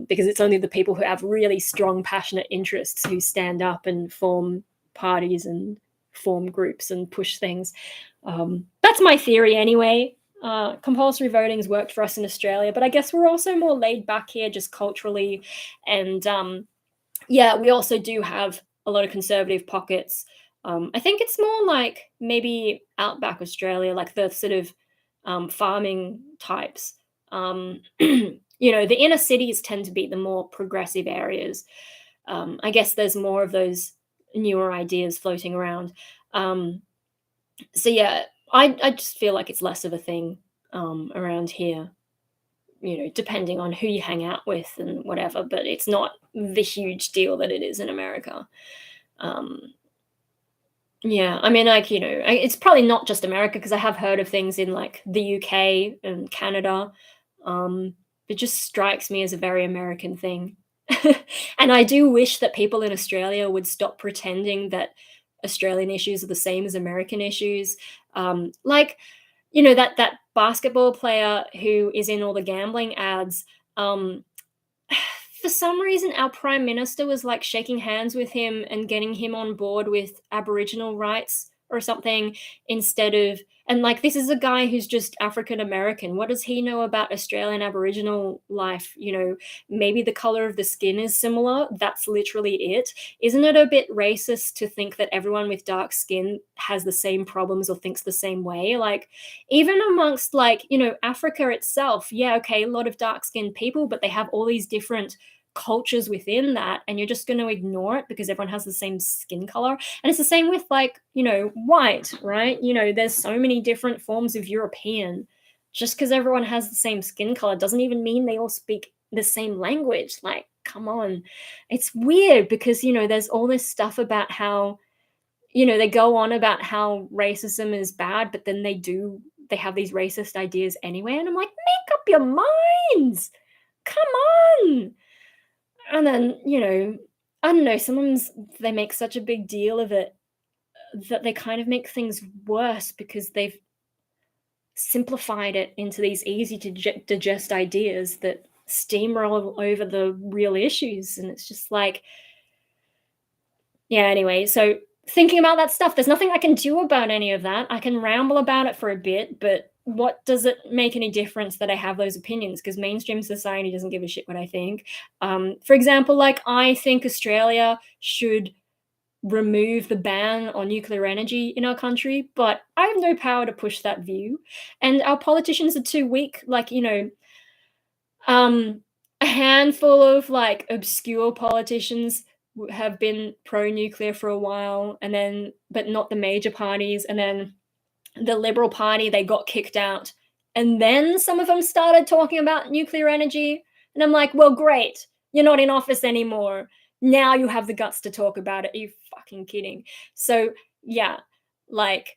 Because it's only the people who have really strong, passionate interests who stand up and form parties and form groups and push things. That's my theory anyway. Compulsory voting's worked for us in Australia, but I guess we're also more laid back here just culturally. And we also do have a lot of conservative pockets. I think it's more like maybe outback Australia, like the sort of farming types. The inner cities tend to be the more progressive areas. I guess there's more of those newer ideas floating around. I just feel like it's less of a thing around here, depending on who you hang out with and whatever, but it's not the huge deal that it is in America. I mean, like, it's probably not just America, because I have heard of things in like the UK and Canada. It just strikes me as a very American thing. And I do wish that people in Australia would stop pretending that Australian issues are the same as American issues. Like, that basketball player who is in all the gambling ads. For some reason, our prime minister was like shaking hands with him and getting him on board with Aboriginal rights or something, instead of, and like, this is a guy who's just African American. What does he know about Australian Aboriginal life? Maybe the color of the skin is similar. That's literally it. Isn't it a bit racist to think that everyone with dark skin has the same problems or thinks the same way? Like, even amongst, like, Africa itself, yeah, okay, a lot of dark skinned people, but they have all these different cultures within that, and you're just going to ignore it because everyone has the same skin color. And it's the same with, like, white, right? There's so many different forms of European. Just because everyone has the same skin color doesn't even mean they all speak the same language. Like, come on. It's weird because, there's all this stuff about how, they go on about how racism is bad, but then they have these racist ideas anyway. And I'm like, make up your minds. Come on. And then, I don't know, sometimes they make such a big deal of it that they kind of make things worse because they've simplified it into these easy to digest ideas that steamroll over the real issues. And it's just like, anyway, so thinking about that stuff, there's nothing I can do about any of that. I can ramble about it for a bit, but what does it make any difference that I have those opinions? Because mainstream society doesn't give a shit what I think. For example, like, I think Australia should remove the ban on nuclear energy in our country, but I have no power to push that view. And our politicians are too weak. Like, a handful of like obscure politicians have been pro-nuclear for a while, and then, but not the major parties. And then the Liberal Party, they got kicked out. And then some of them started talking about nuclear energy. And I'm like, well, great. You're not in office anymore. Now you have the guts to talk about it. Are you fucking kidding? So, yeah, like,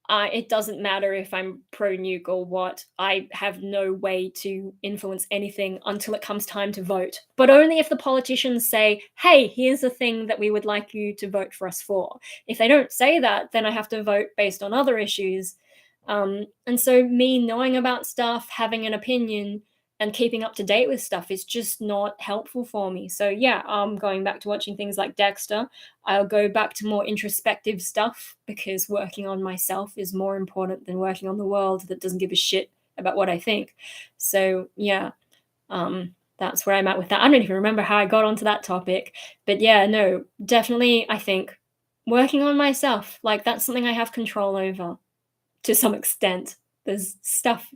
it doesn't matter if I'm pro-nuke or what. I have no way to influence anything until it comes time to vote. But only if the politicians say, hey, here's a thing that we would like you to vote for us for. If they don't say that, then I have to vote based on other issues. And so me knowing about stuff, having an opinion, and keeping up to date with stuff is just not helpful for me. So yeah, I'm going back to watching things like Dexter. I'll go back to more introspective stuff, because working on myself is more important than working on the world that doesn't give a shit about what I think. So yeah, that's where I'm at with that. I don't even remember how I got onto that topic, but yeah, no, definitely, I think working on myself, like, that's something I have control over to some extent. There's stuff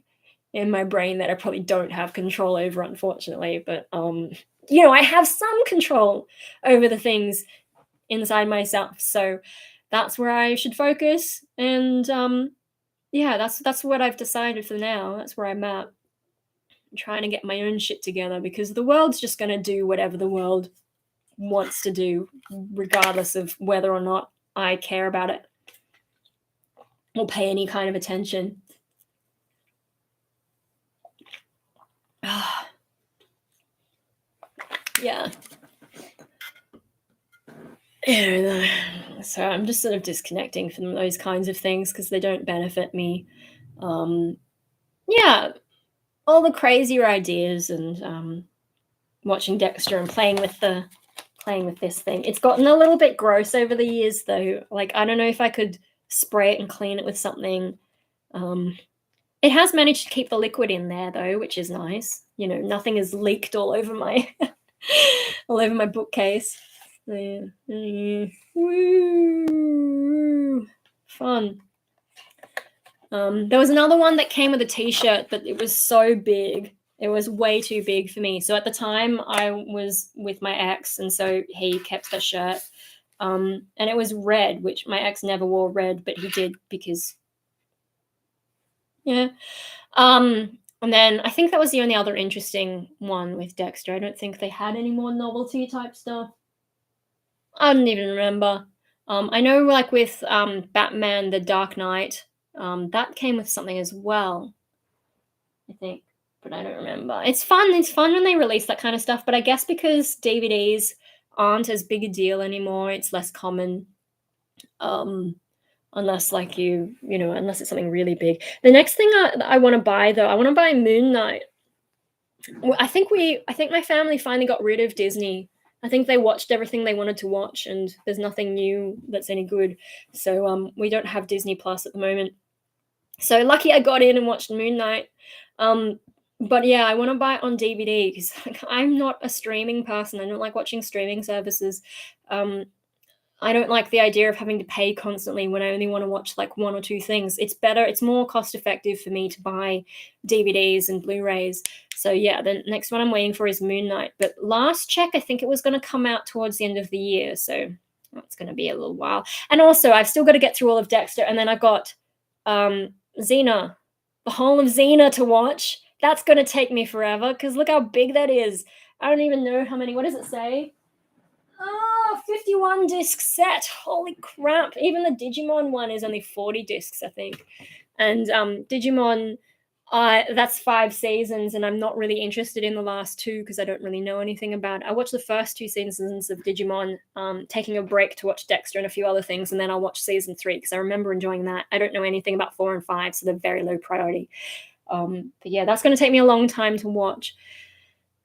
in my brain that I probably don't have control over, unfortunately, but I have some control over the things inside myself. So that's where I should focus. And that's what I've decided for now. That's where I'm at. I'm trying to get my own shit together because the world's just going to do whatever the world wants to do, regardless of whether or not I care about it or pay any kind of attention. Yeah. So I'm just sort of disconnecting from those kinds of things because they don't benefit me. Yeah, all the crazier ideas and watching Dexter and playing with this thing. It's gotten a little bit gross over the years, though. Like, I don't know if I could spray it and clean it with something. It has managed to keep the liquid in there, though, which is nice. You know, nothing is leaked all over my all over my bookcase. Woo! Fun. There was another one that came with a t-shirt, but it was so big. It was way too big for me. So at the time I was with my ex, and so he kept the shirt. And it was red, which my ex never wore red, but he did because, yeah. And then I think that was the only other interesting one with Dexter. I don't think they had any more novelty type stuff. I don't even remember. I know, like with Batman: The Dark Knight, that came with something as well, I think, but I don't remember. It's fun. It's fun when they release that kind of stuff. But I guess because DVDs aren't as big a deal anymore, it's less common. Unless like unless it's something really big. The next thing I want to buy, though, I want to buy Moon Knight. I think my family finally got rid of Disney. I think they watched everything they wanted to watch, and there's nothing new that's any good. So we don't have Disney Plus at the moment. So lucky I got in and watched Moon Knight. But yeah, I want to buy it on DVD because I'm not a streaming person. I don't like watching streaming services. I don't like the idea of having to pay constantly when I only want to watch like one or two things. It's more cost effective for me to buy DVDs and Blu-rays. So yeah, the next one I'm waiting for is Moon Knight. But last check, I think it was going to come out towards the end of the year. So that's going to be a little while. And also, I've still got to get through all of Dexter. And then I've got Xena, the whole of Xena to watch. That's going to take me forever because look how big that is. I don't even know how many. What does it say? 51 disc set. Holy crap. Even the Digimon one is only 40 discs, I think. And Digimon, that's 5 seasons, and I'm not really interested in the last 2 because I don't really know anything about it. I watched the first 2 seasons of Digimon, taking a break to watch Dexter and a few other things, and then I'll watch season 3 because I remember enjoying that. I don't know anything about 4 and 5, so they're very low priority. But yeah, that's going to take me a long time to watch.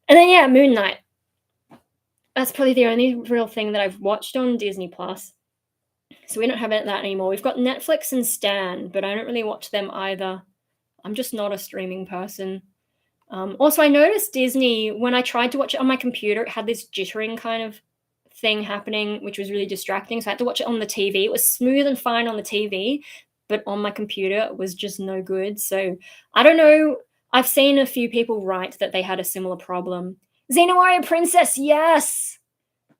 And then yeah, Moon Knight. That's probably the only real thing that I've watched on Disney Plus. So we don't have that anymore. We've got Netflix and Stan, but I don't really watch them either. I'm just not a streaming person. Also, I noticed Disney, when I tried to watch it on my computer, it had this jittering kind of thing happening, which was really distracting. So I had to watch it on the TV. It was smooth and fine on the TV, but on my computer, it was just no good. So I don't know. I've seen a few people write that they had a similar problem. Xena Warrior Princess, yes!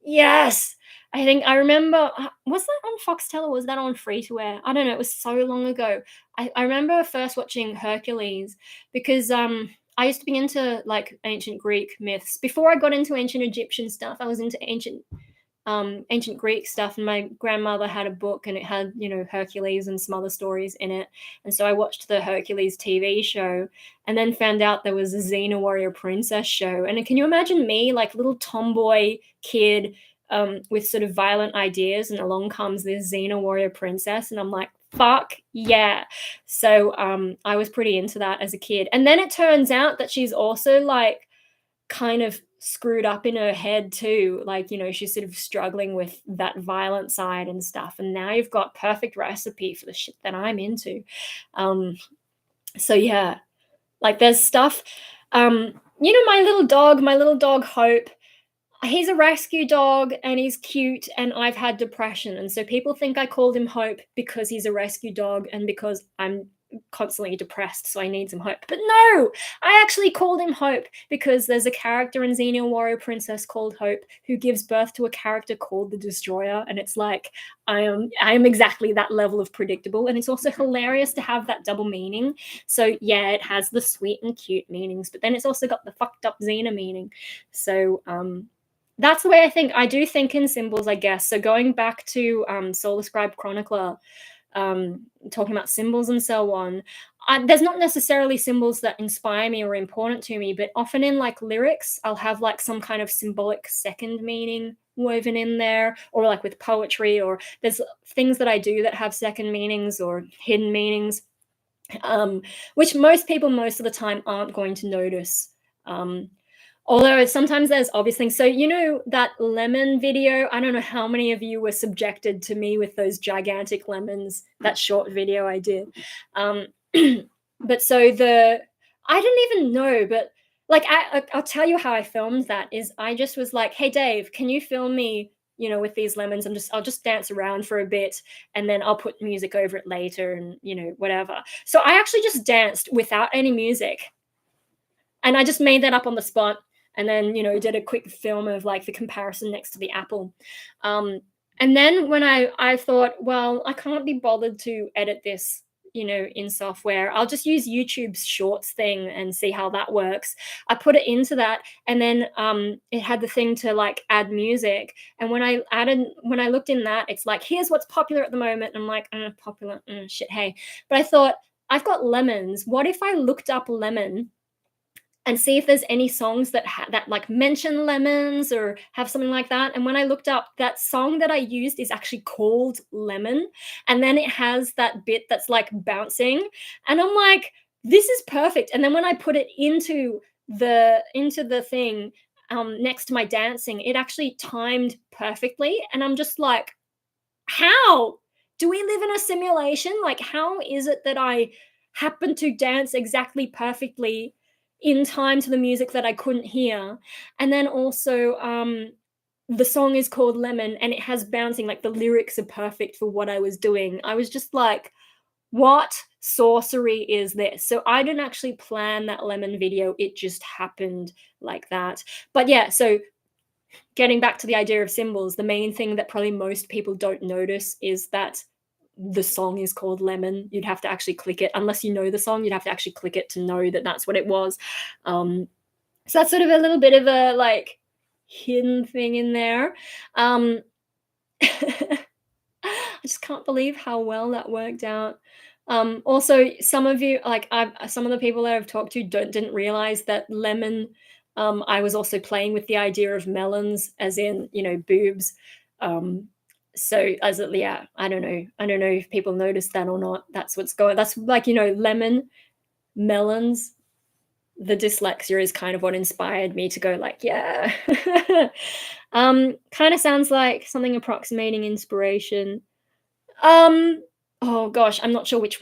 Yes! I remember, was that on Foxtel or was that on free-to-air? I don't know, it was so long ago. I remember first watching Hercules because I used to be into, like, ancient Greek myths. Before I got into ancient Egyptian stuff, I was into ancient Greek stuff, and my grandmother had a book and it had, Hercules and some other stories in it. And so I watched the Hercules TV show and then found out there was a Xena Warrior Princess show. And can you imagine me, like little tomboy kid with sort of violent ideas, and along comes this Xena Warrior Princess, and I'm like, fuck yeah. So I was pretty into that as a kid. And then it turns out that she's also like kind of screwed up in her head too, like, she's sort of struggling with that violent side and stuff, and now you've got perfect recipe for the shit that I'm into. So yeah, like there's stuff, my little dog Hope, he's a rescue dog and he's cute, and I've had depression, and so people think I called him Hope because he's a rescue dog and because I'm constantly depressed, so I need some hope. But no, I actually called him Hope because there's a character in Xenia Warrior Princess called Hope who gives birth to a character called the Destroyer, and it's like I am exactly that level of predictable, and it's also hilarious to have that double meaning. So yeah, it has the sweet and cute meanings, but then it's also got the fucked up Xena meaning. So that's the way I think. I do think in symbols, I guess. So going back to Solar Scribe Chronicler, talking about symbols and so on, there's not necessarily symbols that inspire me or are important to me, but often in like lyrics, I'll have like some kind of symbolic second meaning woven in there, or like with poetry, or there's things that I do that have second meanings or hidden meanings, which most people most of the time aren't going to notice. Although sometimes there's obvious things. So, you know, that lemon video, I don't know how many of you were subjected to me with those gigantic lemons, that short video I did. But so I didn't even know, but like, I'll tell you how I filmed that is I just was like, hey, Dave, can you film me, you know, with these lemons? I'll just dance around for a bit and then I'll put music over it later and, you know, whatever. So I actually just danced without any music. And I just made that up on the spot. And then, you know, did a quick film of like the comparison next to the apple. And then when I thought, well, I can't be bothered to edit this, you know, in software. I'll just use YouTube's Shorts thing and see how that works. I put it into that, and then it had the thing to like add music. And when I looked in that, it's like, here's what's popular at the moment. And I'm like, popular, shit, hey. But I thought, I've got lemons. What if I looked up lemon and see if there's any songs that that like mention lemons or have something like that? And when I looked up, that song that I used is actually called Lemon, and then it has that bit that's like bouncing, and I'm like, this is perfect. And then when I put it into the thing next to my dancing, it actually timed perfectly, and I'm just like, how do we live in a simulation? Like, how is it that I happen to dance exactly perfectly in time to the music that I couldn't hear? And then also, the song is called Lemon and it has bouncing, like the lyrics are perfect for what I was doing. I was just like, what sorcery is this? So I didn't actually plan that lemon video. It just happened like that. But yeah, so getting back to the idea of symbols, the main thing that probably most people don't notice is that the song is called Lemon. You'd have to actually click it. Unless you know the song, you'd have to actually click it to know that that's what it was. So that's sort of a little bit of a like hidden thing in there. I just can't believe how well that worked out. Also, some of you, like some of the people that I've talked to didn't realize that lemon. I was also playing with the idea of melons, as in, you know, boobs. So yeah, I don't know if people noticed that or not. That's what's going. That's like, you know, lemon, melons. The dyslexia is kind of what inspired me to go like, yeah. Kind of sounds like something approximating inspiration. Oh gosh, I'm not sure which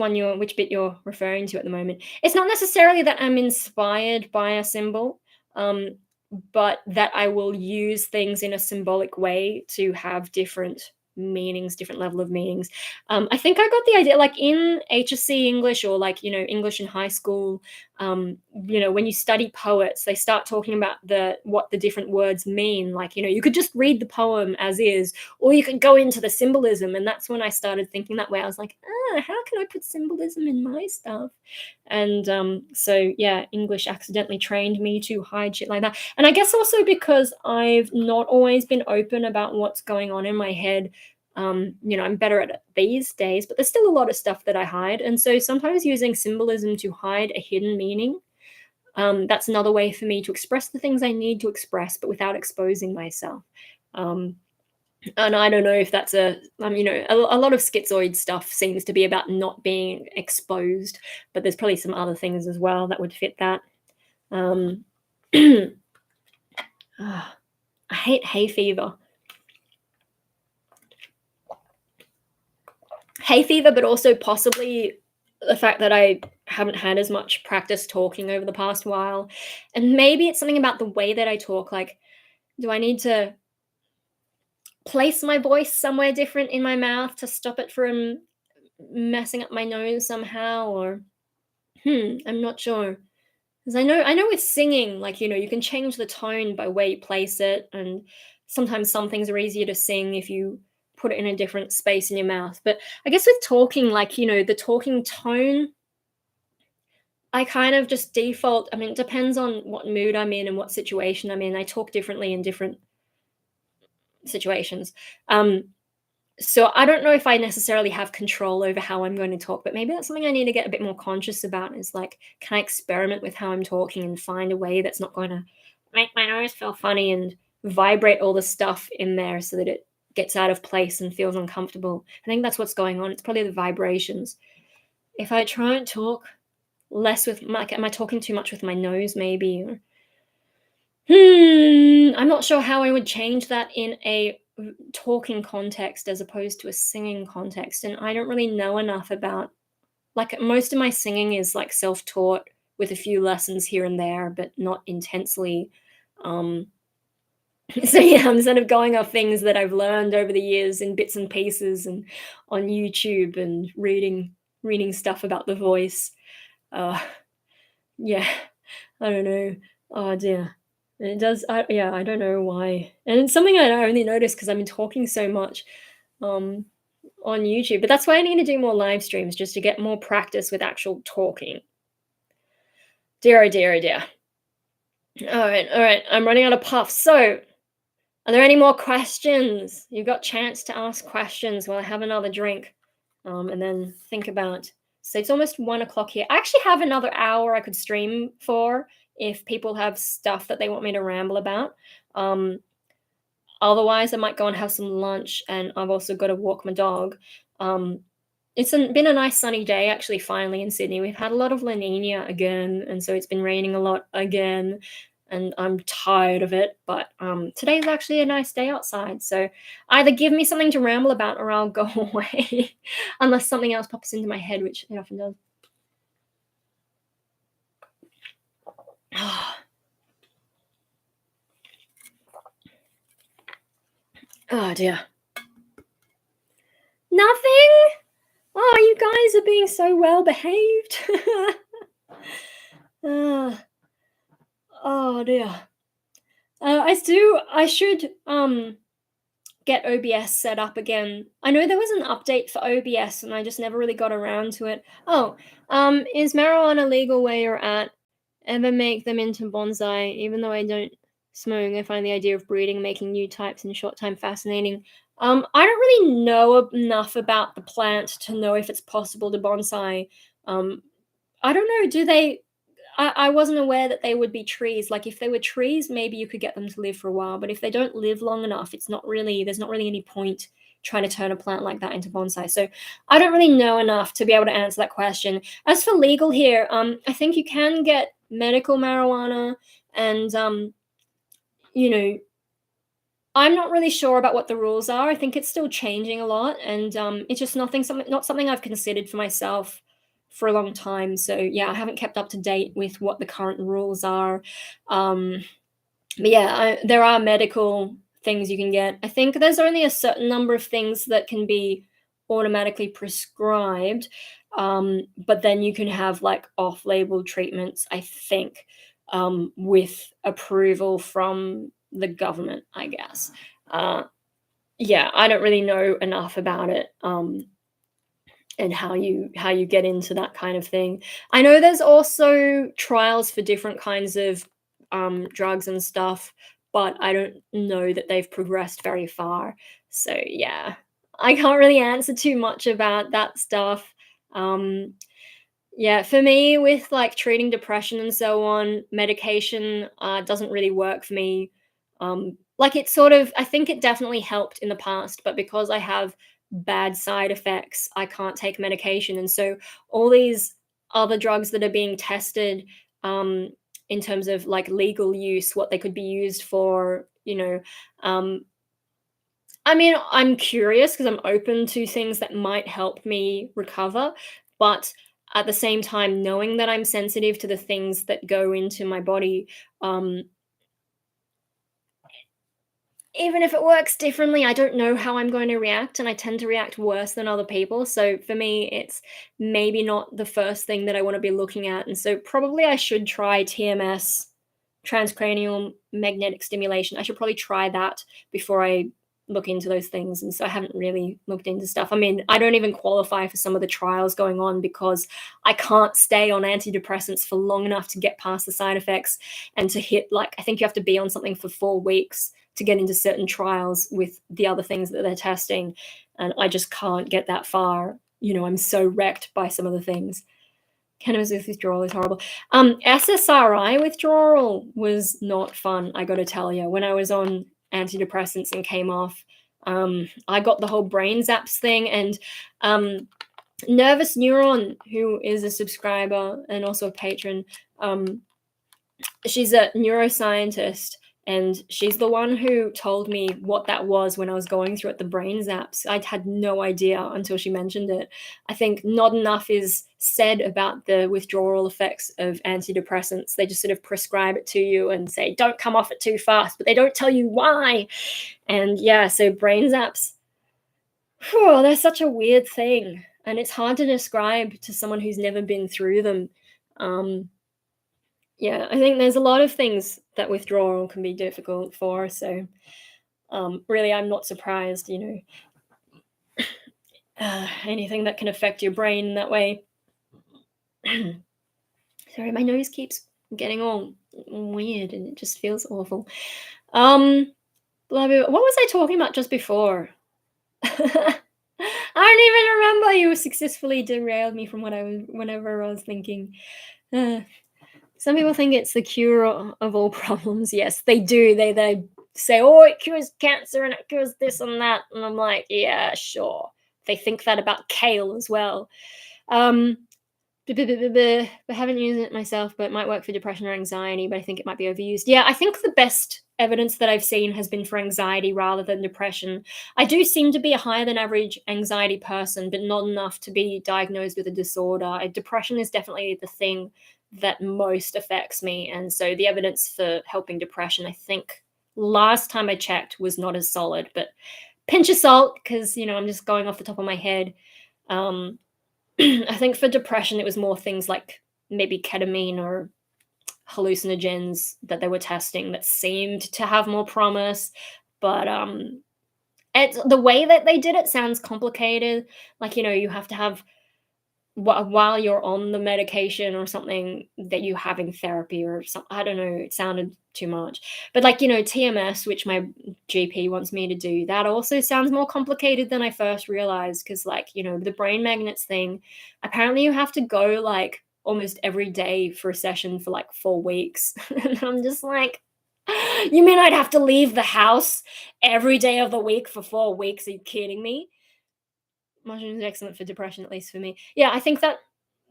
bit you're referring to at the moment. It's not necessarily that I'm inspired by a symbol, but that I will use things in a symbolic way to have different meanings, different level of meanings. I think I got the idea, like in HSC English, or like, you know, English in high school, you know, when you study poets, they start talking about what the different words mean. Like, you know, you could just read the poem as is, or you could go into the symbolism. And that's when I started thinking that way. I was like, how can I put symbolism in my stuff? And so yeah, English accidentally trained me to hide shit like that. And I guess also because I've not always been open about what's going on in my head. You know, I'm better at it these days, but there's still a lot of stuff that I hide. And so sometimes using symbolism to hide a hidden meaning, that's another way for me to express the things I need to express, but without exposing myself. And I don't know if that's you know, a lot of schizoid stuff seems to be about not being exposed, but there's probably some other things as well that would fit that. I hate hay fever. Hay fever, but also possibly the fact that I haven't had as much practice talking over the past while. And maybe it's something about the way that I talk. Like, do I need to place my voice somewhere different in my mouth to stop it from messing up my nose somehow, or I'm not sure. Because I know with singing, like, you can change the tone by where you place it, and sometimes some things are easier to sing if you put it in a different space in your mouth. But I guess with talking, like, the talking tone, I kind of just default. I mean, it depends on what mood I'm in and what situation I'm in. I talk differently in different situations. Um, so I don't know if I necessarily have control over how I'm going to talk, but maybe that's something I need to get a bit more conscious about, is like, can I experiment with how I'm talking and find a way that's not going to make my nose feel funny and vibrate all the stuff in there so that it gets out of place and feels uncomfortable. I think that's what's going on. It's probably the vibrations. If I try and talk less with my, am I talking too much with my nose maybe? Or, I'm not sure how I would change that in a talking context as opposed to a singing context, and I don't really know enough about, like, most of my singing is like self-taught with a few lessons here and there, but not intensely. um so yeah, I'm sort of going off things that I've learned over the years in bits and pieces and on YouTube, and reading stuff about the voice. uh yeah, I don't know. Oh dear. It does. Yeah, I don't know why. And it's something I only noticed because I've been talking so much um, on YouTube. But that's why I need to do more live streams, just to get more practice with actual talking. Dear, oh dear, oh dear. All right. I'm running out of puff. So, are there any more questions? You've got chance to ask questions while I have another drink, and then think about. So it's almost 1 o'clock here. I actually have another hour I could stream for if people have stuff that they want me to ramble about. Um, Otherwise, I might go and have some lunch, and I've also got to walk my dog. Um, been a nice sunny day, actually, finally, in Sydney. We've had a lot of La Nina again, and so it's been raining a lot again, and I'm tired of it. But today's actually a nice day outside, so either give me something to ramble about or I'll go away, unless something else pops into my head, which it often does. Oh dear. Nothing? Oh, you guys are being so well behaved. Oh dear. I should get OBS set up again. I know there was an update for OBS and I just never really got around to it. Oh, is marijuana legal where you're at? Ever make them into bonsai? Even though I don't smoke, I find the idea of breeding, making new types in short time fascinating. I don't really know enough about the plant to know if it's possible to bonsai. I don't know, do they I wasn't aware that they would be trees. Like, if they were trees, maybe you could get them to live for a while, but if they don't live long enough, there's not really any point trying to turn a plant like that into bonsai. So I don't really know enough to be able to answer that question. As for legal here, I think you can get medical marijuana, and you know, I'm not really sure about what the rules are. I think it's still changing a lot, and it's just not something I've considered for myself for a long time. So yeah, I haven't kept up to date with what the current rules are. But yeah, there are medical things you can get. I think there's only a certain number of things that can be automatically prescribed, but then you can have like off-label treatments, I think, with approval from the government, I guess. Yeah, I don't really know enough about it, and how you get into that kind of thing. I know there's also trials for different kinds of drugs and stuff, but I don't know that they've progressed very far. So yeah, I can't really answer too much about that stuff. Um, yeah, for me, with like treating depression and so on, medication doesn't really work for me. Like, it sort of, I think it definitely helped in the past, but because I have bad side effects, I can't take medication. And so all these other drugs that are being tested, in terms of like legal use, what they could be used for, I mean, I'm curious because I'm open to things that might help me recover, but at the same time, knowing that I'm sensitive to the things that go into my body, um, even if it works differently, I don't know how I'm going to react, and I tend to react worse than other people. So for me, it's maybe not the first thing that I want to be looking at. And so probably I should try TMS, transcranial magnetic stimulation. I should probably try that before I look into those things. And so I haven't really looked into stuff. I mean, I don't even qualify for some of the trials going on because I can't stay on antidepressants for long enough to get past the side effects and to hit, like, I think you have to be on something for 4 weeks to get into certain trials with the other things that they're testing. And I just can't get that far. I'm so wrecked by some of the things. Cannabis withdrawal is horrible. SSRI withdrawal was not fun, I got to tell you. When I was on antidepressants and came off, I got the whole brain zaps thing. And Nervous Neuron, who is a subscriber and also a patron, she's a neuroscientist, and she's the one who told me what that was when I was going through it, the brain zaps. I had no idea until she mentioned it. I think not enough is said about the withdrawal effects of antidepressants. They just sort of prescribe it to you and say, don't come off it too fast, but they don't tell you why. And yeah, so brain zaps, they're such a weird thing. And it's hard to describe to someone who's never been through them. Yeah, I think there's a lot of things that withdrawal can be difficult for. So really, I'm not surprised, anything that can affect your brain in that way. Sorry, my nose keeps getting all weird and it just feels awful. Blah, blah, what was I talking about just before? I don't even remember. You successfully derailed me from whenever I was thinking. Some people think it's the cure of all problems. Yes, they do. They say, oh, it cures cancer and it cures this and that. And I'm like, yeah, sure. They think that about kale as well. I haven't used it myself, but it might work for depression or anxiety, but I think it might be overused. Yeah, I think the best evidence that I've seen has been for anxiety rather than depression. I do seem to be a higher than average anxiety person, but not enough to be diagnosed with a disorder. Depression is definitely the thing that most affects me. And so the evidence for helping depression, I think last time I checked, was not as solid, but pinch of salt, because, I'm just going off the top of my head. I think for depression, it was more things like maybe ketamine or hallucinogens that they were testing that seemed to have more promise. But the way that they did it sounds complicated. Like, you have to have, while you're on the medication or something, that you having therapy or something. I don't know. It sounded too much. But like, TMS, which my GP wants me to do, that also sounds more complicated than I first realized. Because like, the brain magnets thing, apparently you have to go like almost every day for a session for like 4 weeks. And I'm just like, you mean I'd have to leave the house every day of the week for 4 weeks? Are you kidding me? Mushrooms is excellent for depression, at least for me. Yeah, I think that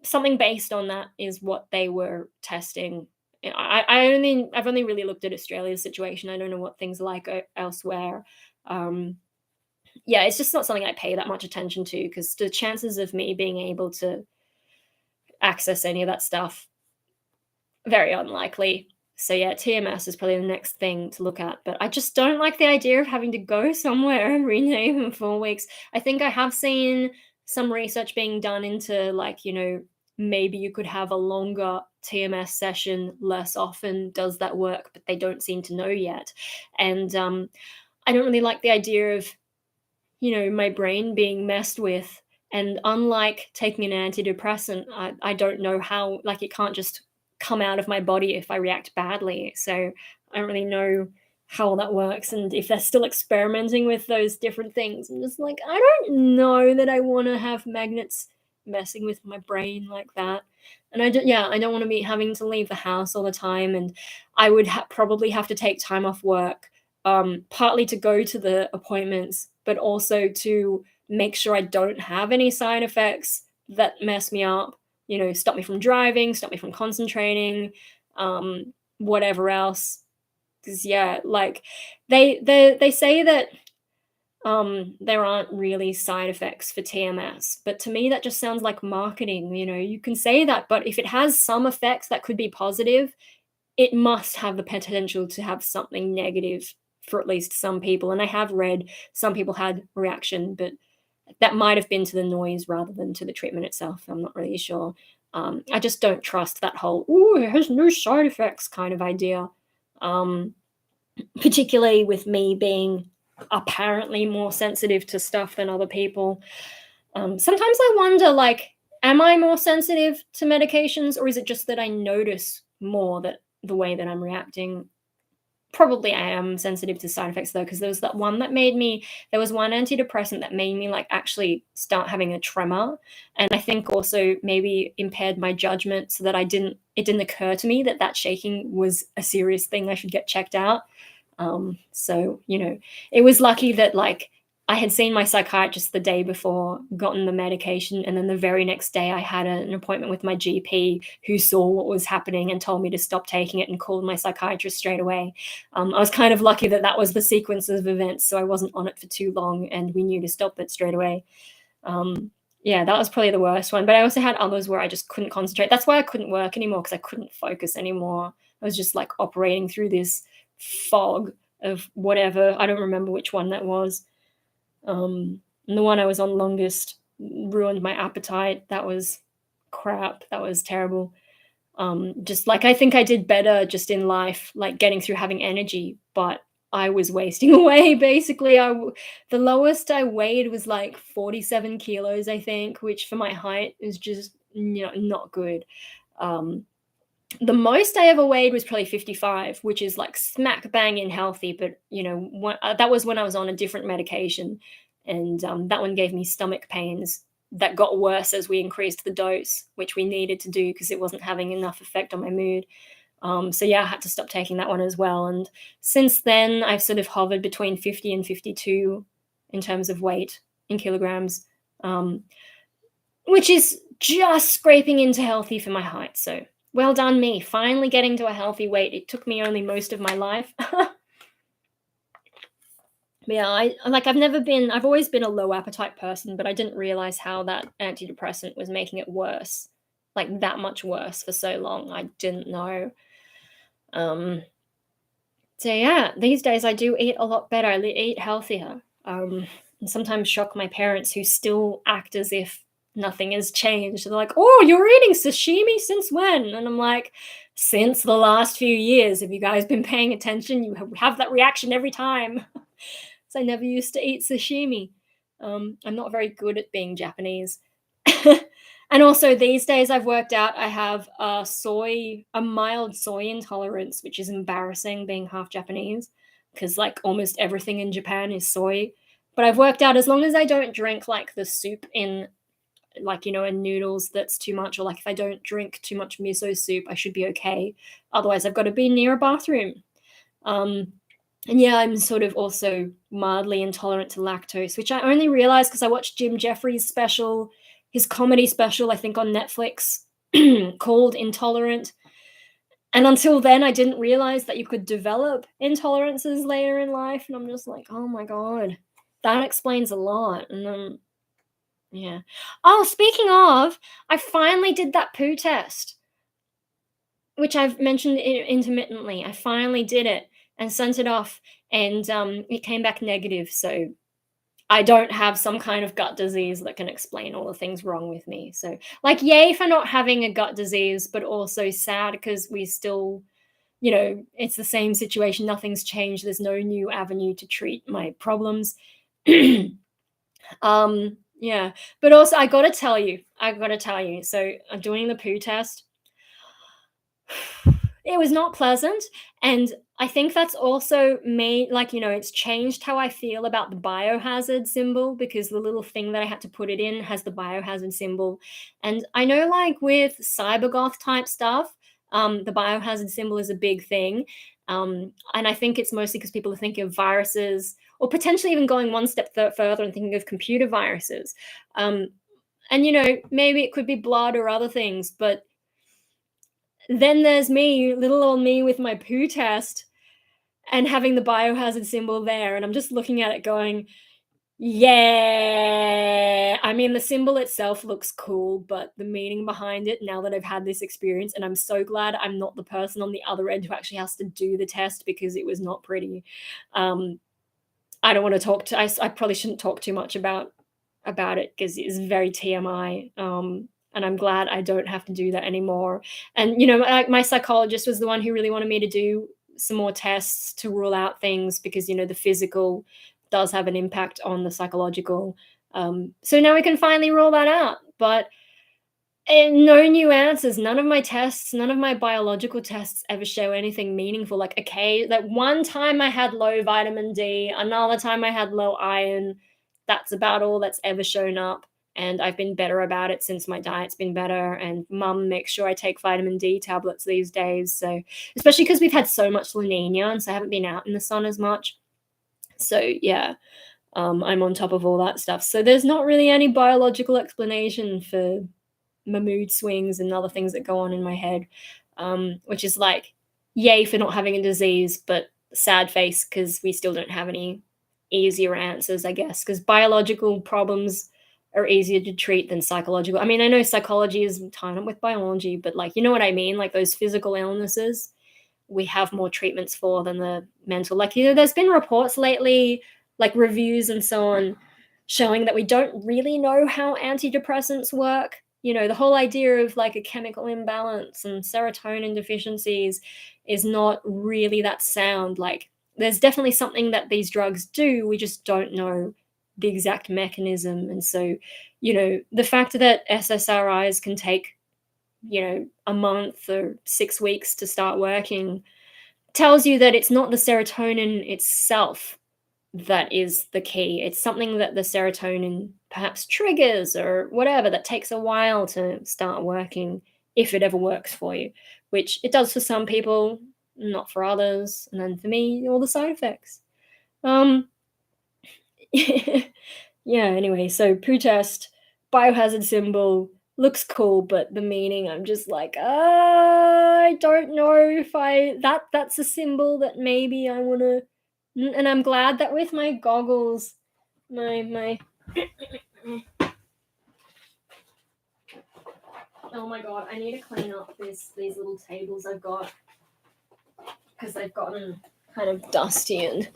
something based on that is what they were testing. I've only really looked at Australia's situation. I don't know what things are like elsewhere. Yeah, it's just not something I pay that much attention to, because the chances of me being able to access any of that stuff, very unlikely. So yeah, TMS is probably the next thing to look at. But I just don't like the idea of having to go somewhere and rename in 4 weeks. I think I have seen some research being done into like, maybe you could have a longer TMS session less often. Does that work? But they don't seem to know yet. And I don't really like the idea of, my brain being messed with. And unlike taking an antidepressant, I don't know how, like, it can't just come out of my body if I react badly. So I don't really know how all that works, and if they're still experimenting with those different things. I'm just like, I don't know that I want to have magnets messing with my brain like that. And I don't want to be having to leave the house all the time, and I would probably have to take time off work, partly to go to the appointments, but also to make sure I don't have any side effects that mess me up. Stop me from driving, stop me from concentrating, whatever else. Because like they say that there aren't really side effects for TMS, but to me that just sounds like marketing. You can say that, but if it has some effects that could be positive, it must have the potential to have something negative for at least some people. And I have read some people had reaction, but that might have been to the noise rather than to the treatment itself. I'm not really sure. I just don't trust that whole, "oh, it has no side effects" kind of idea. Particularly with me being apparently more sensitive to stuff than other people. Sometimes I wonder, like, am I more sensitive to medications, or is it just that I notice more that the way that I'm reacting? Probably I am sensitive to side effects though, because there was that one that made me, there was one antidepressant that made me like actually start having a tremor. And I think also maybe impaired my judgment so that it didn't occur to me that that shaking was a serious thing I should get checked out. So, it was lucky that like I had seen my psychiatrist the day before, gotten the medication, and then the very next day I had an appointment with my GP who saw what was happening and told me to stop taking it and called my psychiatrist straight away. I was kind of lucky that that was the sequence of events, so I wasn't on it for too long and we knew to stop it straight away. Yeah, that was probably the worst one, but I also had others where I just couldn't concentrate. That's why I couldn't work anymore, because I couldn't focus anymore. I was just like operating through this fog of whatever. I don't remember which one that was. And the one I was on longest ruined my appetite. That was crap. That was terrible. Just like I think I did better just in life, like getting through having energy, but I was wasting away basically. The lowest I weighed was like 47 kilos, I think, which for my height is just not good. The most I ever weighed was probably 55, which is like smack bang in healthy. But that was when I was on a different medication, and that one gave me stomach pains that got worse as we increased the dose, which we needed to do because it wasn't having enough effect on my mood. So yeah, I had to stop taking that one as well. And since then, I've sort of hovered between 50 and 52 in terms of weight in kilograms, which is just scraping into healthy for my height. So well done me, finally getting to a healthy weight. It took me only most of my life. Yeah, I've always been a low appetite person, but I didn't realize how that antidepressant was making it worse, like that much worse for so long. I didn't know. So yeah, these days I do eat a lot better. I eat healthier. And sometimes shock my parents, who still act as if nothing has changed. They're like, "Oh, you're eating sashimi since when?" And I'm like, "Since the last few years. Have you guys been paying attention? You have that reaction every time." So I never used to eat sashimi. I'm not very good at being Japanese. And also these days I've worked out I have a mild soy intolerance, which is embarrassing being half Japanese, because like almost everything in Japan is soy. But I've worked out as long as I don't drink like the soup in like, in noodles that's too much, or like if I don't drink too much miso soup, I should be okay. Otherwise I've got to be near a bathroom. And yeah, I'm sort of also mildly intolerant to lactose, which I only realized because I watched Jim Jeffries' special, his comedy special, I think on Netflix, called Intolerant. And until then, I didn't realize that you could develop intolerances later in life. And I'm just like, oh my God, that explains a lot. And yeah. Oh, speaking of, I finally did that poo test, which I've mentioned intermittently. I finally did it and sent it off, and it came back negative. So I don't have some kind of gut disease that can explain all the things wrong with me. So, like, yay for not having a gut disease, but also sad because we still, it's the same situation. Nothing's changed. There's no new avenue to treat my problems. Yeah, but also I gotta tell you. So I'm doing the poo test. It was not pleasant, and I think that's also made, like, it's changed how I feel about the biohazard symbol, because the little thing that I had to put it in has the biohazard symbol. And I know, like, with cybergoth type stuff, the biohazard symbol is a big thing. And I think it's mostly because people are thinking of viruses, or potentially even going one step further and thinking of computer viruses. And, maybe it could be blood or other things, but then there's me, little old me, with my poo test and having the biohazard symbol there. And I'm just looking at it going, Yeah, I mean, the symbol itself looks cool, but the meaning behind it, now that I've had this experience, and I'm so glad I'm not the person on the other end who actually has to do the test because it was not pretty. Um, I don't wanna talk to I probably shouldn't talk too much about it because it's very TMI, and I'm glad I don't have to do that anymore. And, like, my psychologist was the one who really wanted me to do some more tests to rule out things because, the physical does have an impact on the psychological. So now we can finally rule that out, but no new answers. None of my tests, none of my biological tests ever show anything meaningful. Like, okay, that one time I had low vitamin D, another time I had low iron. That's about all that's ever shown up. And I've been better about it since my diet's been better. And mum makes sure I take vitamin D tablets these days. So, especially because we've had so much La Nina, and so I haven't been out in the sun as much. So, yeah, I'm on top of all that stuff. So, there's not really any biological explanation for my mood swings and other things that go on in my head, which is like, yay for not having a disease, but sad face because we still don't have any easier answers, I guess, because biological problems are easier to treat than psychological. I mean, I know psychology is tied up with biology, but like, you know what I mean? Like those physical illnesses, we have more treatments for than the mental. Like, there's been reports lately, like reviews and so on, showing that we don't really know how antidepressants work. The whole idea of like a chemical imbalance and serotonin deficiencies is not really that sound. Like, there's definitely something that these drugs do. We just don't know the exact mechanism. And so, the fact that SSRIs can take, a month or 6 weeks to start working tells you that it's not the serotonin itself that is the key. It's something that the serotonin perhaps triggers or whatever that takes a while to start working, if it ever works for you, which it does for some people, not for others. And then for me, all the side effects. Um, yeah, anyway, so poo test, biohazard symbol, looks cool, but the meaning, I'm just like, I don't know if that's a symbol that maybe I wanna. And I'm glad that with my goggles, my oh my god, I need to clean up these little tables I've got because they've gotten kind of dusty, and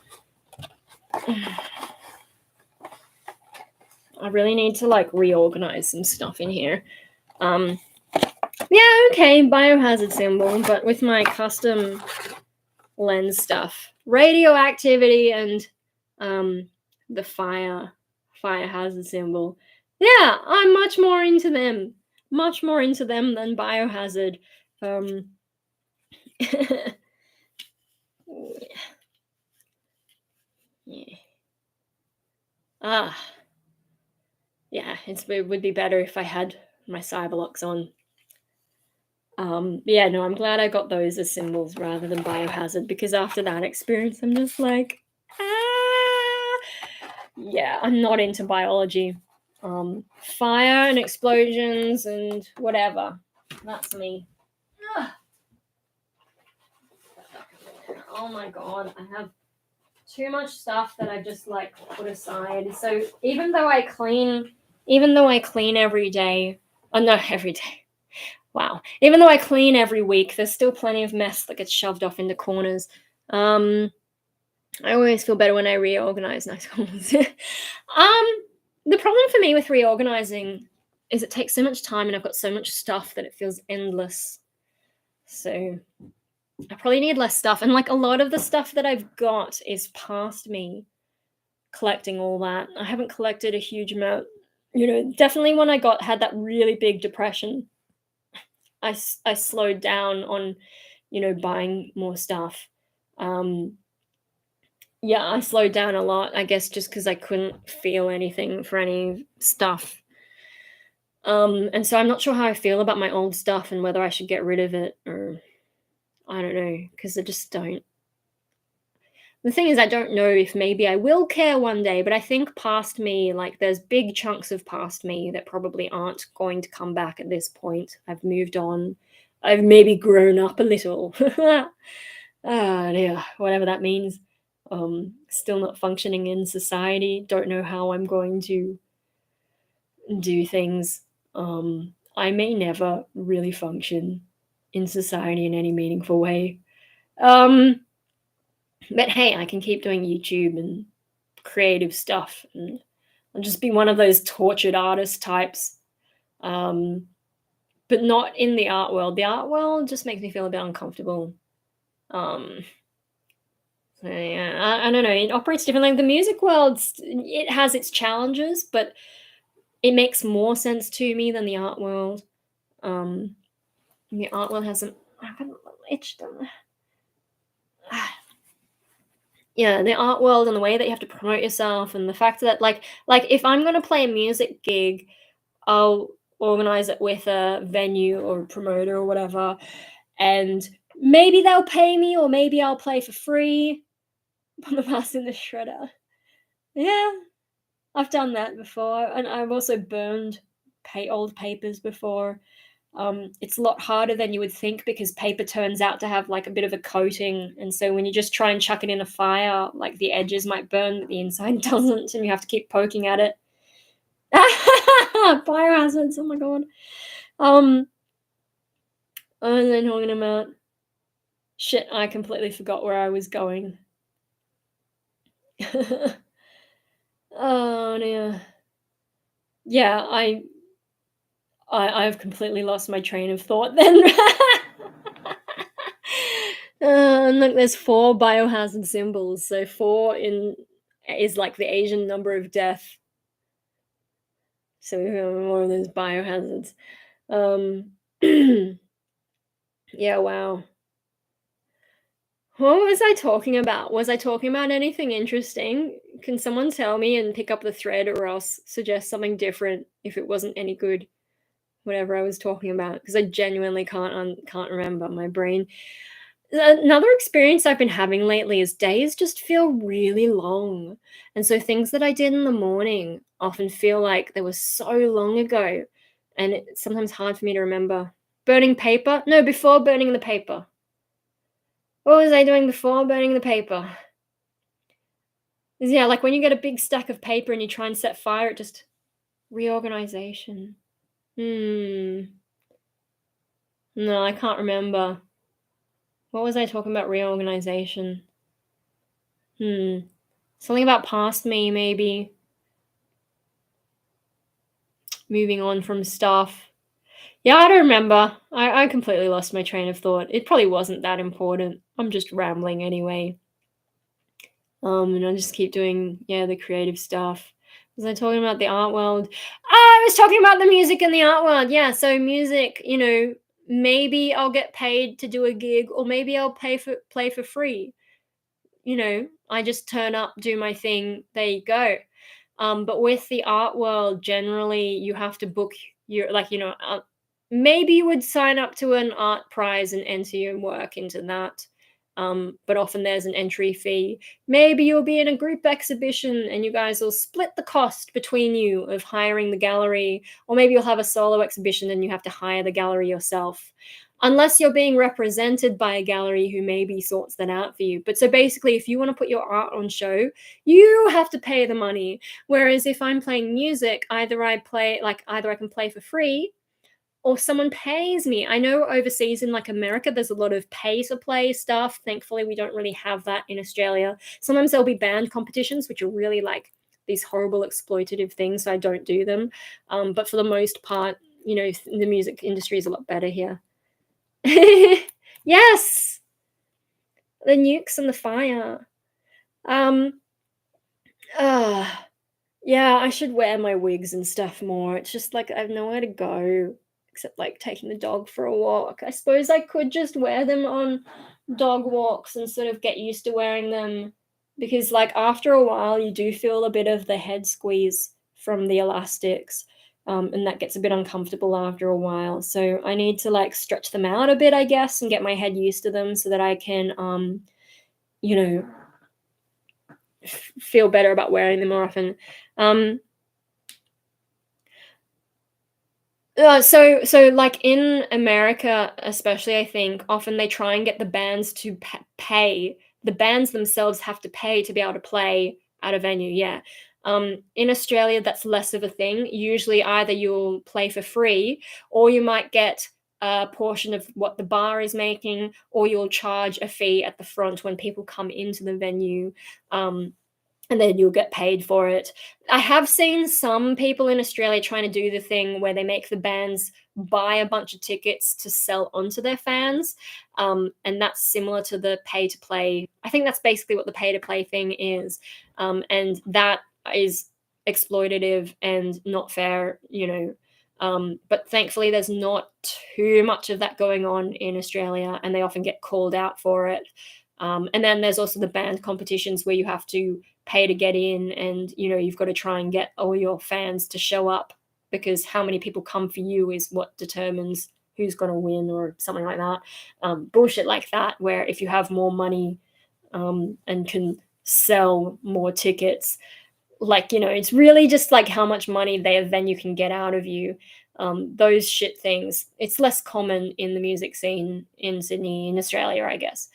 I really need to like reorganize some stuff in here. Yeah, okay, biohazard symbol, but with my custom lens stuff, radioactivity and the fire hazard symbol. Yeah, I'm much more into them than biohazard. Yeah. Yeah, it would be better if I had my Cyberlocks on. Yeah, no, I'm glad I got those as symbols rather than biohazard, because after that experience, I'm just like, yeah, I'm not into biology. Fire and explosions and whatever. That's me. Oh my god, I have too much stuff that I just like put aside. So even though I clean every day, oh no, every day. Wow. Even though I clean every week, there's still plenty of mess that gets shoved off into corners. I always feel better when I reorganize nice corners. The problem for me with reorganizing is it takes so much time and I've got so much stuff that it feels endless. So I probably need less stuff. And like a lot of the stuff that I've got is past me collecting all that. I haven't collected a huge amount. Definitely when I had that really big depression, I slowed down on, buying more stuff. Yeah, I slowed down a lot, I guess, just because I couldn't feel anything for any stuff. And so I'm not sure how I feel about my old stuff and whether I should get rid of it, or I don't know, because I just don't. The thing is, I don't know if maybe I will care one day, but I think past me, like there's big chunks of past me that probably aren't going to come back at this point. I've moved on. I've maybe grown up a little. Yeah, whatever that means. Still not functioning in society, don't know how I'm going to do things. I may never really function in society in any meaningful way. But hey, I can keep doing YouTube and creative stuff, and I'll just be one of those tortured artist types. But not in the art world. The art world just makes me feel a bit uncomfortable. So yeah, I don't know. It operates differently. The music world, it has its challenges, but it makes more sense to me than the art world. The art world has an. I've got a little itch done. Yeah, the art world and the way that you have to promote yourself, and the fact that like if I'm gonna play a music gig, I'll organize it with a venue or a promoter or whatever, and maybe they'll pay me, or maybe I'll play for free. Put the pass in the shredder. Yeah, I've done that before, and I've also burned old papers before. It's a lot harder than you would think, because paper turns out to have like a bit of a coating, and so when you just try and chuck it in a fire, like the edges might burn, but the inside doesn't, and you have to keep poking at it. Biohazards, oh my god. And then talking about shit, I completely forgot where I was going. Oh dear. Yeah, I've completely lost my train of thought then. And look, there's 4 biohazard symbols. So 4 is like the Asian number of death. So we have more of those biohazards. Yeah, wow. What was I talking about? Was I talking about anything interesting? Can someone tell me and pick up the thread, or else suggest something different if it wasn't any good? Whatever I was talking about, because I genuinely can't remember. My brain. Another experience I've been having lately is days just feel really long, and so things that I did in the morning often feel like they were so long ago, and it's sometimes hard for me to remember. Burning paper? No, before burning the paper. What was I doing before burning the paper? Yeah, like when you get a big stack of paper and you try and set fire, it just reorganization. No, I can't remember. What was I talking about? Reorganization. Something about past me, maybe. Moving on from stuff. Yeah, I don't remember. I completely lost my train of thought. It probably wasn't that important. I'm just rambling anyway. And I just keep doing, yeah, the creative stuff. Was I talking about the art world? I was talking about the music and the art world. Yeah, so music, maybe I'll get paid to do a gig, or maybe I'll play for free. I just turn up, do my thing, there you go. But with the art world, generally, you have to book your, maybe you would sign up to an art prize and enter your work into that. But often there's an entry fee. Maybe you'll be in a group exhibition and you guys will split the cost between you of hiring the gallery, or maybe you'll have a solo exhibition and you have to hire the gallery yourself. Unless you're being represented by a gallery who maybe sorts that out for you. But so basically, if you want to put your art on show, you have to pay the money. Whereas if I'm playing music, either I can play for free, or someone pays me. I know overseas in like America, there's a lot of pay to play stuff. Thankfully, we don't really have that in Australia. Sometimes there'll be band competitions, which are really like these horrible exploitative things. So I don't do them. But for the most part, the music industry is a lot better here. Yes, the nukes and the fire. Yeah, I should wear my wigs and stuff more. It's just like I have nowhere to go except like taking the dog for a walk. I suppose I could just wear them on dog walks and sort of get used to wearing them, because like after a while you do feel a bit of the head squeeze from the elastics. And that gets a bit uncomfortable after a while. So I need to like stretch them out a bit, I guess, and get my head used to them so that I can, feel better about wearing them more often. So like in America, especially, I think often they try and get the bands to pay the bands themselves have to pay to be able to play at a venue. Yeah. In Australia, that's less of a thing. Usually, either you'll play for free, or you might get a portion of what the bar is making, or you'll charge a fee at the front when people come into the venue. And then you'll get paid for it. I have seen some people in Australia trying to do the thing where they make the bands buy a bunch of tickets to sell onto their fans. And that's similar to the pay to play. I think that's basically what the pay to play thing is. And that is exploitative and not fair, but thankfully there's not too much of that going on in Australia, and they often get called out for it. And then there's also the band competitions where you have to pay to get in, and you've got to try and get all your fans to show up, because how many people come for you is what determines who's going to win, or something like that. Bullshit like that, where if you have more money and can sell more tickets, it's really just like how much money their venue can get out of you. Those shit things, it's less common in the music scene in Sydney, in Australia, I guess.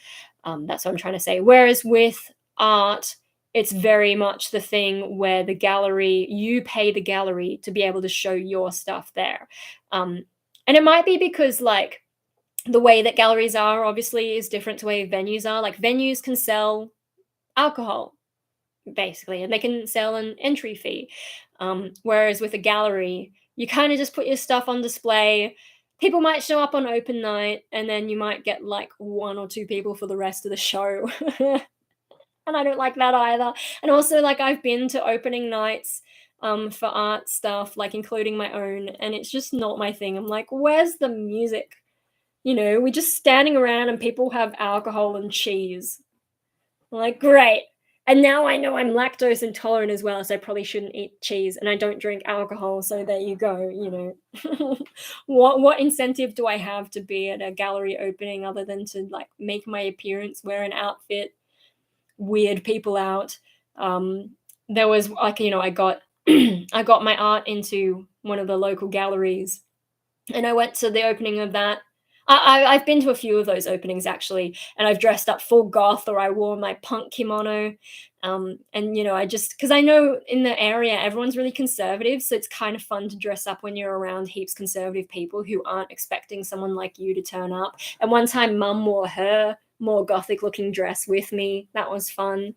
That's what I'm trying to say. Whereas with art, it's very much the thing where you pay the gallery to be able to show your stuff there. And it might be because the way that galleries are obviously is different to the way venues are. Like venues can sell alcohol, basically, and they can sell an entry fee. Whereas with a gallery, you kind of just put your stuff on display. People might show up on open night, and then you might get one or two people for the rest of the show. And I don't like that either. And also, I've been to opening nights for art stuff, including my own, and it's just not my thing. I'm like, where's the music? We're just standing around and people have alcohol and cheese. I'm like, great. And now I know I'm lactose intolerant as well, so I probably shouldn't eat cheese, and I don't drink alcohol, so there you go. What incentive do I have to be at a gallery opening other than to make my appearance, wear an outfit, weird people out? There was I got I got my art into one of the local galleries, and I went to the opening of that. I've been to a few of those openings actually, and I've dressed up full goth, or I wore my punk kimono. And I just, because I know in the area everyone's really conservative, so it's kind of fun to dress up when you're around heaps conservative people who aren't expecting someone like you to turn up. And one time Mum wore her more gothic looking dress with me. That was fun.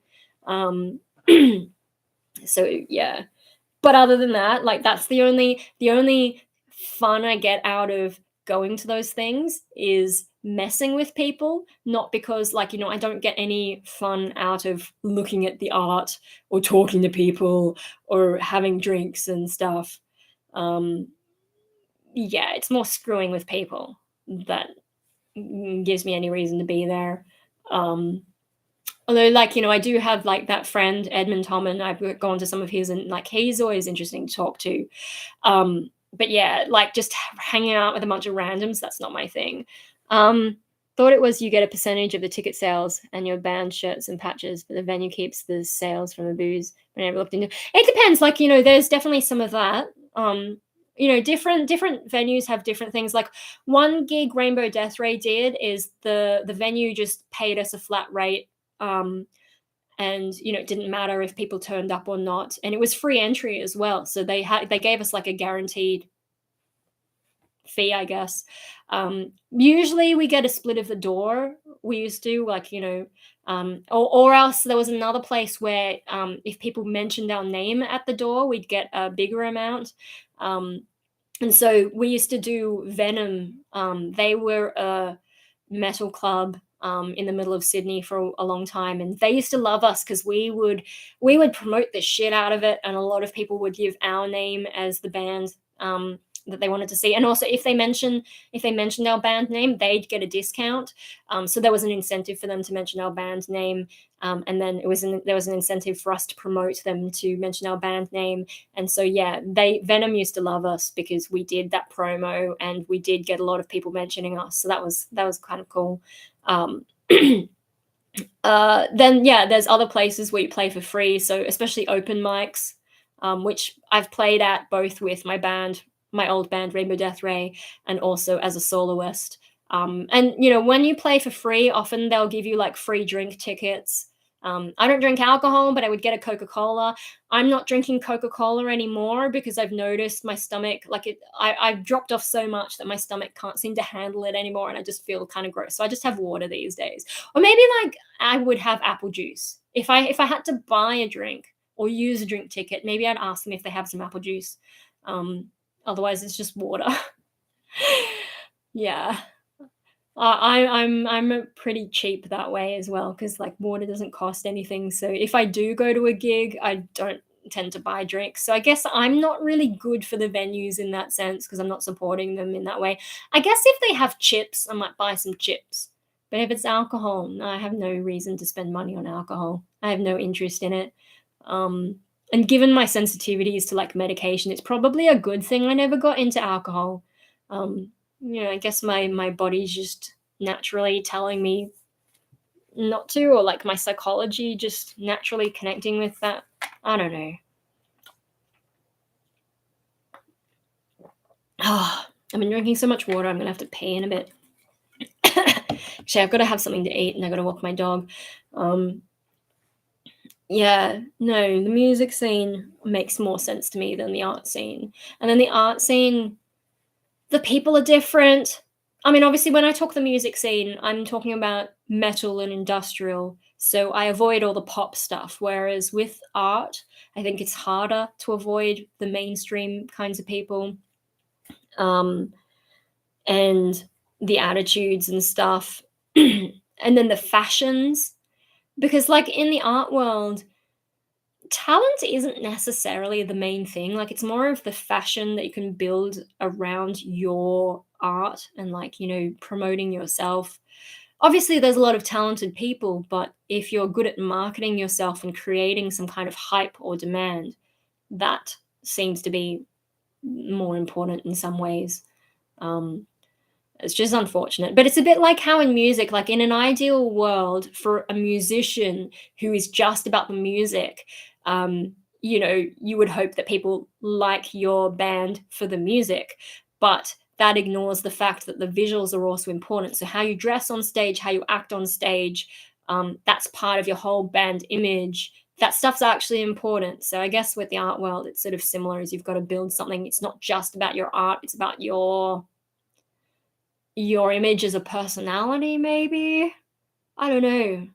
So yeah, but other than that, that's the only fun I get out of going to those things is messing with people, not because I don't get any fun out of looking at the art or talking to people or having drinks and stuff. Yeah, it's more screwing with people that gives me any reason to be there. Although, I do have that friend Edmund Tommen. I've gone to some of his, and he's always interesting to talk to. But yeah, just hanging out with a bunch of randoms, that's not my thing. Thought it was you get a percentage of the ticket sales and your band shirts and patches, but the venue keeps the sales from the booze. I never looked into it. Depends. There's definitely some of that. Different venues have different things. One gig Rainbow Death Ray did is the venue just paid us a flat rate. And it didn't matter if people turned up or not, and it was free entry as well, so they gave us a guaranteed fee, I guess. Usually we get a split of the door. We used to or else there was another place where if people mentioned our name at the door, we'd get a bigger amount. And so we used to do Venom. They were a metal club in the middle of Sydney for a long time, and they used to love us because we would promote the shit out of it, and a lot of people would give our name as the band that they wanted to see. And also if they mentioned our band name, they'd get a discount. So there was an incentive for them to mention our band name, and then there was an incentive for us to promote them to mention our band name. And so yeah, Venom used to love us because we did that promo, and we did get a lot of people mentioning us, so that was kind of cool. Then yeah, there's other places where you play for free, so especially open mics, which I've played at both with my old band Rainbow Death Ray, and also as a soloist. And when you play for free, often they'll give you like free drink tickets. I don't drink alcohol, but I would get a Coca-Cola. I'm not drinking Coca-Cola anymore because I've noticed my stomach, like I've dropped off so much that my stomach can't seem to handle it anymore, and I just feel kind of gross. So I just have water these days. Or maybe like I would have apple juice. If I had to buy a drink or use a drink ticket, maybe I'd ask them if they have some apple juice. Um, Otherwise, it's just water. Yeah. I'm pretty cheap that way as well, because like water doesn't cost anything. So if I do go to a gig, I don't tend to buy drinks. So I guess I'm not really good for the venues in that sense, because I'm not supporting them in that way. I guess if they have chips, I might buy some chips. But if it's alcohol, no, I have no reason to spend money on alcohol. I have no interest in it. Um, and given my sensitivities to like medication, it's probably a good thing I never got into alcohol. Um, I guess my body's just naturally telling me not to, or like my psychology just naturally connecting with that. I don't know. Oh, I've been drinking so much water, I'm gonna have to pee in a bit. Actually, I've got to have something to eat, and I've got to walk my dog. Yeah, no, the music scene makes more sense to me than the art scene. And then the art scene, the people are different. I mean, obviously, when I talk the music scene, I'm talking about metal and industrial. So I avoid all the pop stuff. Whereas with art, I think it's harder to avoid the mainstream kinds of people, um, and the attitudes and stuff. And then the fashions. Because, like, in the art world, talent isn't necessarily the main thing. Like, it's more of the fashion that you can build around your art and, like, promoting yourself. Obviously, there's a lot of talented people, but if you're good at marketing yourself and creating some kind of hype or demand, that seems to be more important in some ways. Um, it's just unfortunate. But it's a bit like how in music, like in an ideal world for a musician who is just about the music, you would hope that people like your band for the music. But that ignores the fact that the visuals are also important. So how you dress on stage, how you act on stage, that's part of your whole band image. That stuff's actually important. So I guess with the art world, it's sort of similar, as you've got to build something. It's not just about your art, it's about your image as a personality, maybe? I don't know.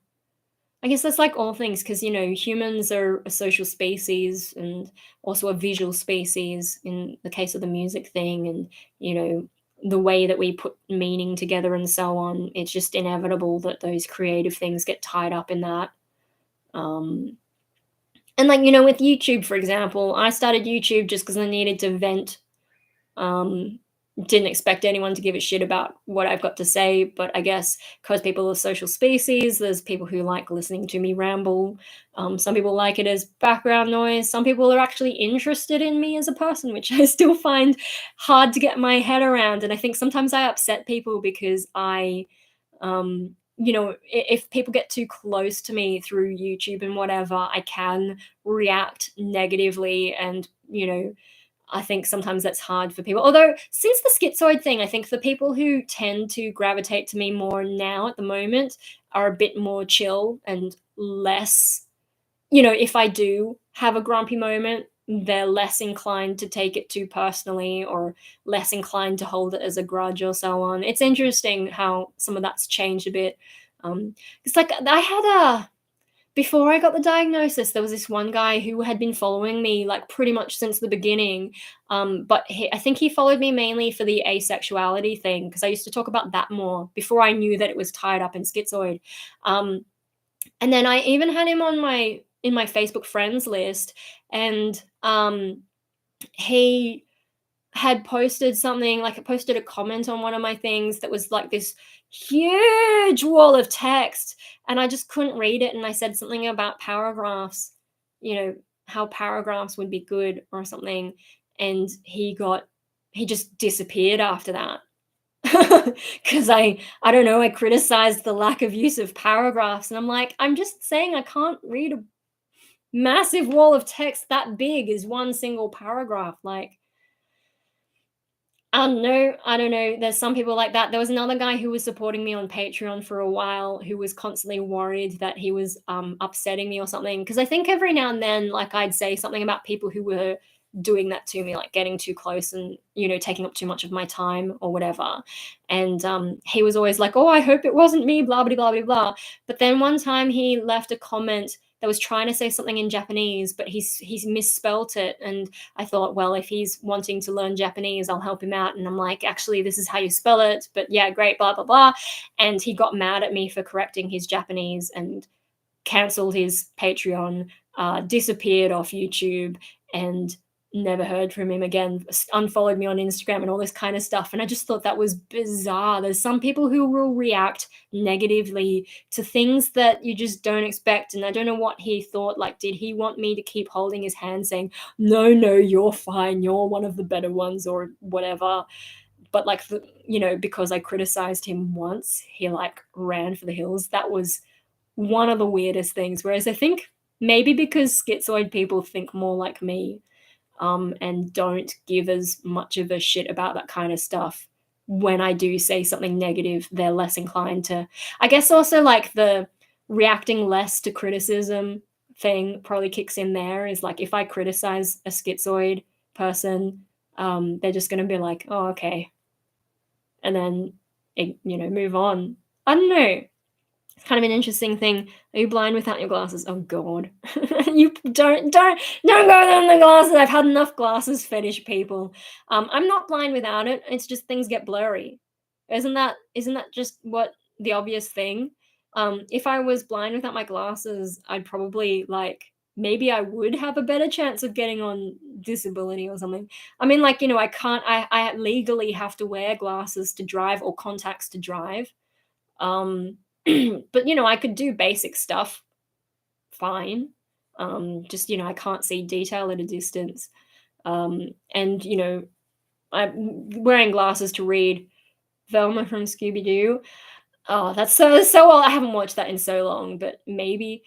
I guess that's like all things, because humans are a social species and also a visual species in the case of the music thing, and the way that we put meaning together and so on. It's just inevitable that those creative things get tied up in that. And like with YouTube, for example, I started YouTube just because I needed to vent. Um, didn't expect anyone to give a shit about what I've got to say, but I guess because people are social species, there's people who like listening to me ramble. Some people like it as background noise. Some people are actually interested in me as a person, which I still find hard to get my head around. And I think sometimes I upset people because if people get too close to me through YouTube and whatever, I can react negatively, and I think sometimes that's hard for people. Although since the schizoid thing, I think the people who tend to gravitate to me more now at the moment are a bit more chill and less, if I do have a grumpy moment, they're less inclined to take it too personally, or less inclined to hold it as a grudge or so on. It's interesting how some of that's changed a bit. It's like I had before I got the diagnosis, there was this one guy who had been following me like pretty much since the beginning. But I think he followed me mainly for the asexuality thing, because I used to talk about that more before I knew that it was tied up in schizoid. And then I even had him on in my Facebook friends list, and he had posted something, like I posted a comment on one of my things that was like this huge wall of text, and I just couldn't read it, and I said something about paragraphs, how paragraphs would be good or something, and he just disappeared after that. Because I don't know, I criticized the lack of use of paragraphs, and I'm like, I'm just saying I can't read a massive wall of text that big as one single paragraph. Like, No, I don't know. There's some people like that. There was another guy who was supporting me on Patreon for a while who was constantly worried that he was upsetting me or something. Because I think every now and then, like, I'd say something about people who were doing that to me, like getting too close and, taking up too much of my time or whatever. And he was always like, "Oh, I hope it wasn't me, blah, blah, blah, blah, blah." But then one time he left a comment that was trying to say something in Japanese, but he's misspelt it. And I thought, well, if he's wanting to learn Japanese, I'll help him out. And I'm like, actually, this is how you spell it. But yeah, great, blah, blah, blah. And he got mad at me for correcting his Japanese and canceled his Patreon, disappeared off YouTube, and never heard from him again, unfollowed me on Instagram and all this kind of stuff. And I just thought that was bizarre. There's some people who will react negatively to things that you just don't expect. And I don't know what he thought. Like, did he want me to keep holding his hand saying, no, no, you're fine, you're one of the better ones, or whatever? But like, because I criticized him once, he like ran for the hills. That was one of the weirdest things. Whereas I think maybe because schizoid people think more like me, and don't give as much of a shit about that kind of stuff. When I do say something negative, they're less inclined to. I guess also like the reacting less to criticism thing probably kicks in there. Is like if I criticize a schizoid person, they're just going to be like, oh, okay. And then, move on. I don't know. It's kind of an interesting thing. Are you blind without your glasses? Oh god. You don't go on the glasses. I've had enough glasses fetish people. I'm not blind without it. It's just things get blurry. Isn't that just what the obvious thing? If I was blind without my glasses, I'd probably maybe I would have a better chance of getting on disability or something. I mean, I legally have to wear glasses to drive or contacts to drive. But I could do basic stuff fine. Just I can't see detail at a distance. And I'm wearing glasses to read Velma from Scooby Doo. Oh, that's so old. I haven't watched that in so long, but maybe.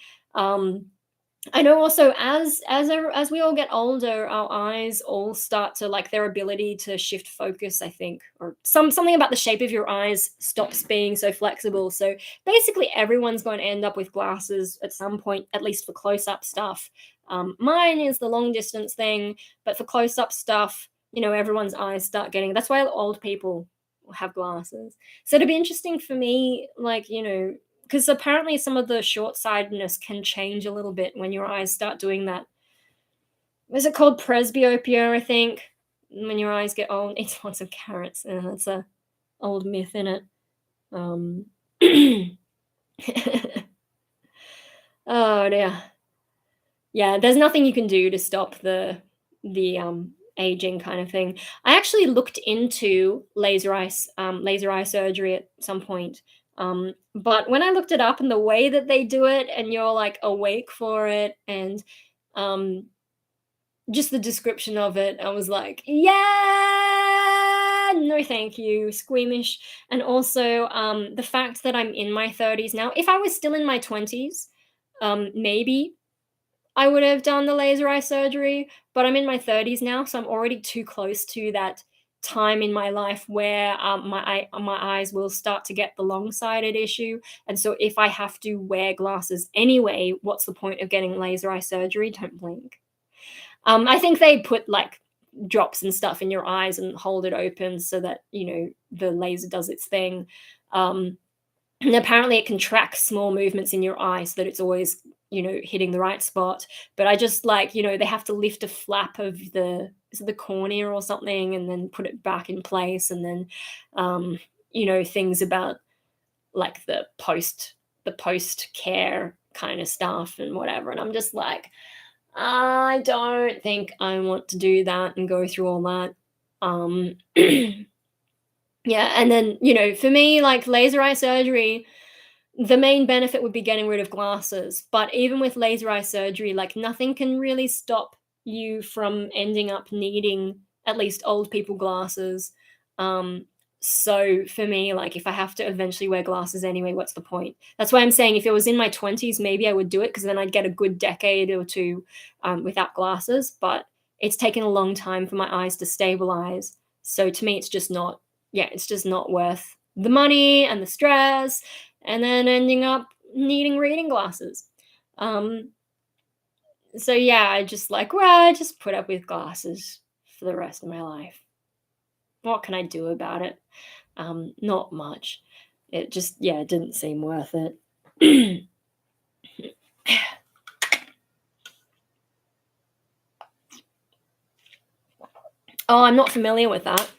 I know also as we all get older, our eyes all start to like their ability to shift focus, I think, or something about the shape of your eyes stops being so flexible. So basically everyone's going to end up with glasses at some point, at least for close-up stuff. Mine is the long distance thing, but for close-up stuff, everyone's eyes start getting. That's why old people have glasses. So it'd be interesting for me, because apparently some of the short-sightedness can change a little bit when your eyes start doing that. Is it called presbyopia, I think? When your eyes get old, it's lots of carrots. That's a old myth in it. Oh dear. Yeah, there's nothing you can do to stop the aging kind of thing. I actually looked into laser eye surgery at some point. But when I looked it up and the way that they do it, and you're like awake for it, and just the description of it, I was like, yeah, no, thank you, squeamish. And also, the fact that I'm in my 30s now. If I was still in my 20s, maybe I would have done the laser eye surgery, but I'm in my 30s now, so I'm already too close to that time in my life where my eyes will start to get the long-sighted issue. And so if I have to wear glasses anyway, what's the point of getting laser eye surgery? Don't blink. I think they put like drops and stuff in your eyes and hold it open so that the laser does its thing. And apparently it can track small movements in your eye so that it's always hitting the right spot. But I just they have to lift a flap of the cornea or something and then put it back in place. And then things about like the post care kind of stuff and whatever. And I'm just like, I don't think I want to do that and go through all that. Yeah, and then for me, like laser eye surgery, the main benefit would be getting rid of glasses. But even with laser eye surgery, like nothing can really stop you from ending up needing at least old people glasses. So for me, like if I have to eventually wear glasses anyway, what's the point? That's why I'm saying if it was in my 20s, maybe I would do it because then I'd get a good decade or two without glasses. But it's taken a long time for my eyes to stabilize. So to me, it's just not, yeah, it's just not worth the money and the stress, and then ending up needing reading glasses. Um, so yeah, I just like, well, I just put up with glasses for the rest of my life. What can I do about it? Not much. It just, yeah, it didn't seem worth it. Oh, I'm not familiar with that.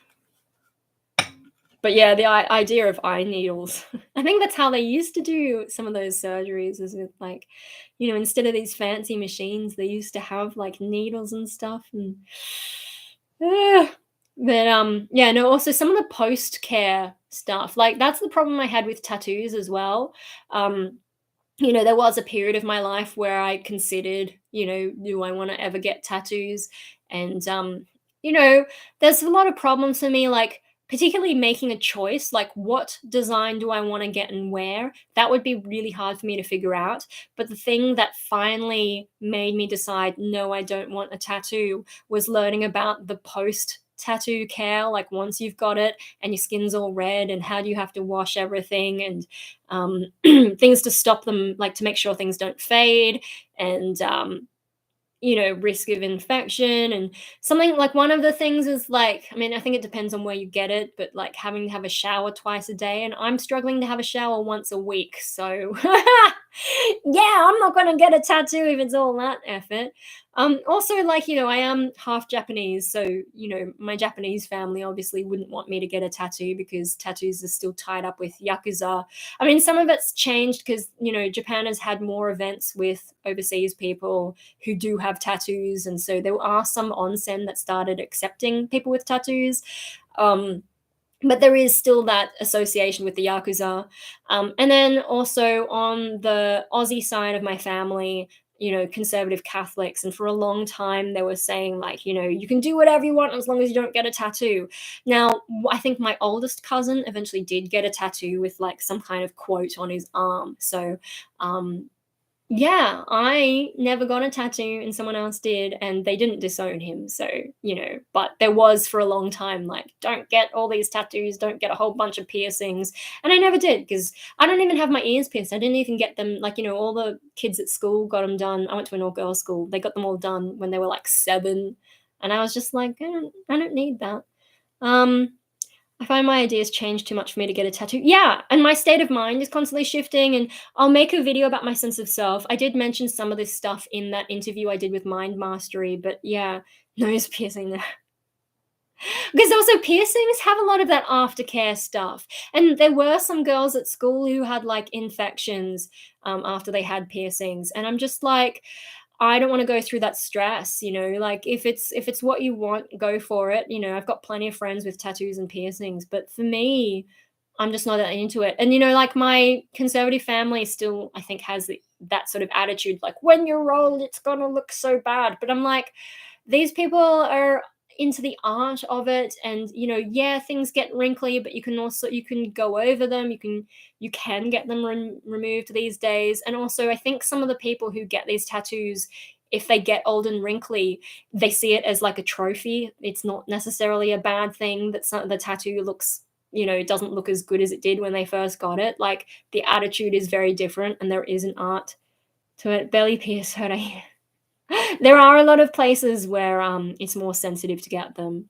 But yeah, the idea of eye needles. I think that's how they used to do some of those surgeries, is with like, instead of these fancy machines, they used to have like needles and stuff. And Ugh. But yeah, no, also some of the post care stuff, like that's the problem I had with tattoos as well. Um, there was a period of my life where I considered, do I want to ever get tattoos? And there's a lot of problems for me, like particularly making a choice, like what design do I want to get and wear? That would be really hard for me to figure out. But the thing that finally made me decide, no, I don't want a tattoo, was learning about the post tattoo care, like once you've got it and your skin's all red, and how do you have to wash everything, and things to stop them, like to make sure things don't fade, and risk of infection. And something like, one of the things is like, I mean, I think it depends on where you get it, but like having to have a shower twice a day, and I'm struggling to have a shower once a week. So yeah, I'm not going to get a tattoo if it's all that effort. Also, like, I am half Japanese, so my Japanese family obviously wouldn't want me to get a tattoo, because tattoos are still tied up with yakuza. I mean, some of it's changed because Japan has had more events with overseas people who do have tattoos, and so there are some onsen that started accepting people with tattoos. But there is still that association with the yakuza. And then also on the Aussie side of my family, conservative Catholics, and for a long time they were saying like, you can do whatever you want as long as you don't get a tattoo. Now, I think my oldest cousin eventually did get a tattoo with like some kind of quote on his arm. So yeah, I never got a tattoo and someone else did, and they didn't disown him. So, but there was for a long time like, don't get all these tattoos, don't get a whole bunch of piercings. And I never did, because I don't even have my ears pierced. I didn't even get them, like, all the kids at school got them done. I went to an all-girls school. They got them all done when they were like 7. And I was just like, I don't need that. I find my ideas change too much for me to get a tattoo. Yeah, and my state of mind is constantly shifting, and I'll make a video about my sense of self. I did mention some of this stuff in that interview I did with Mind Mastery, but yeah, nose piercing there. Because also piercings have a lot of that aftercare stuff. And there were some girls at school who had like infections after they had piercings. And I'm just like, I don't want to go through that stress, like if it's what you want, go for it. I've got plenty of friends with tattoos and piercings, but for me, I'm just not that into it. And like my conservative family still, I think, has that sort of attitude, like when you're old, it's gonna look so bad. But I'm like, these people are into the art of it, and yeah, things get wrinkly, but you can go over them, you can get them removed these days. And also, I think some of the people who get these tattoos, if they get old and wrinkly, they see it as like a trophy. It's not necessarily a bad thing that the tattoo looks, doesn't look as good as it did when they first got it. Like, the attitude is very different, and there is an art to it. Belly pierce hurt. There are a lot of places where it's more sensitive to get them.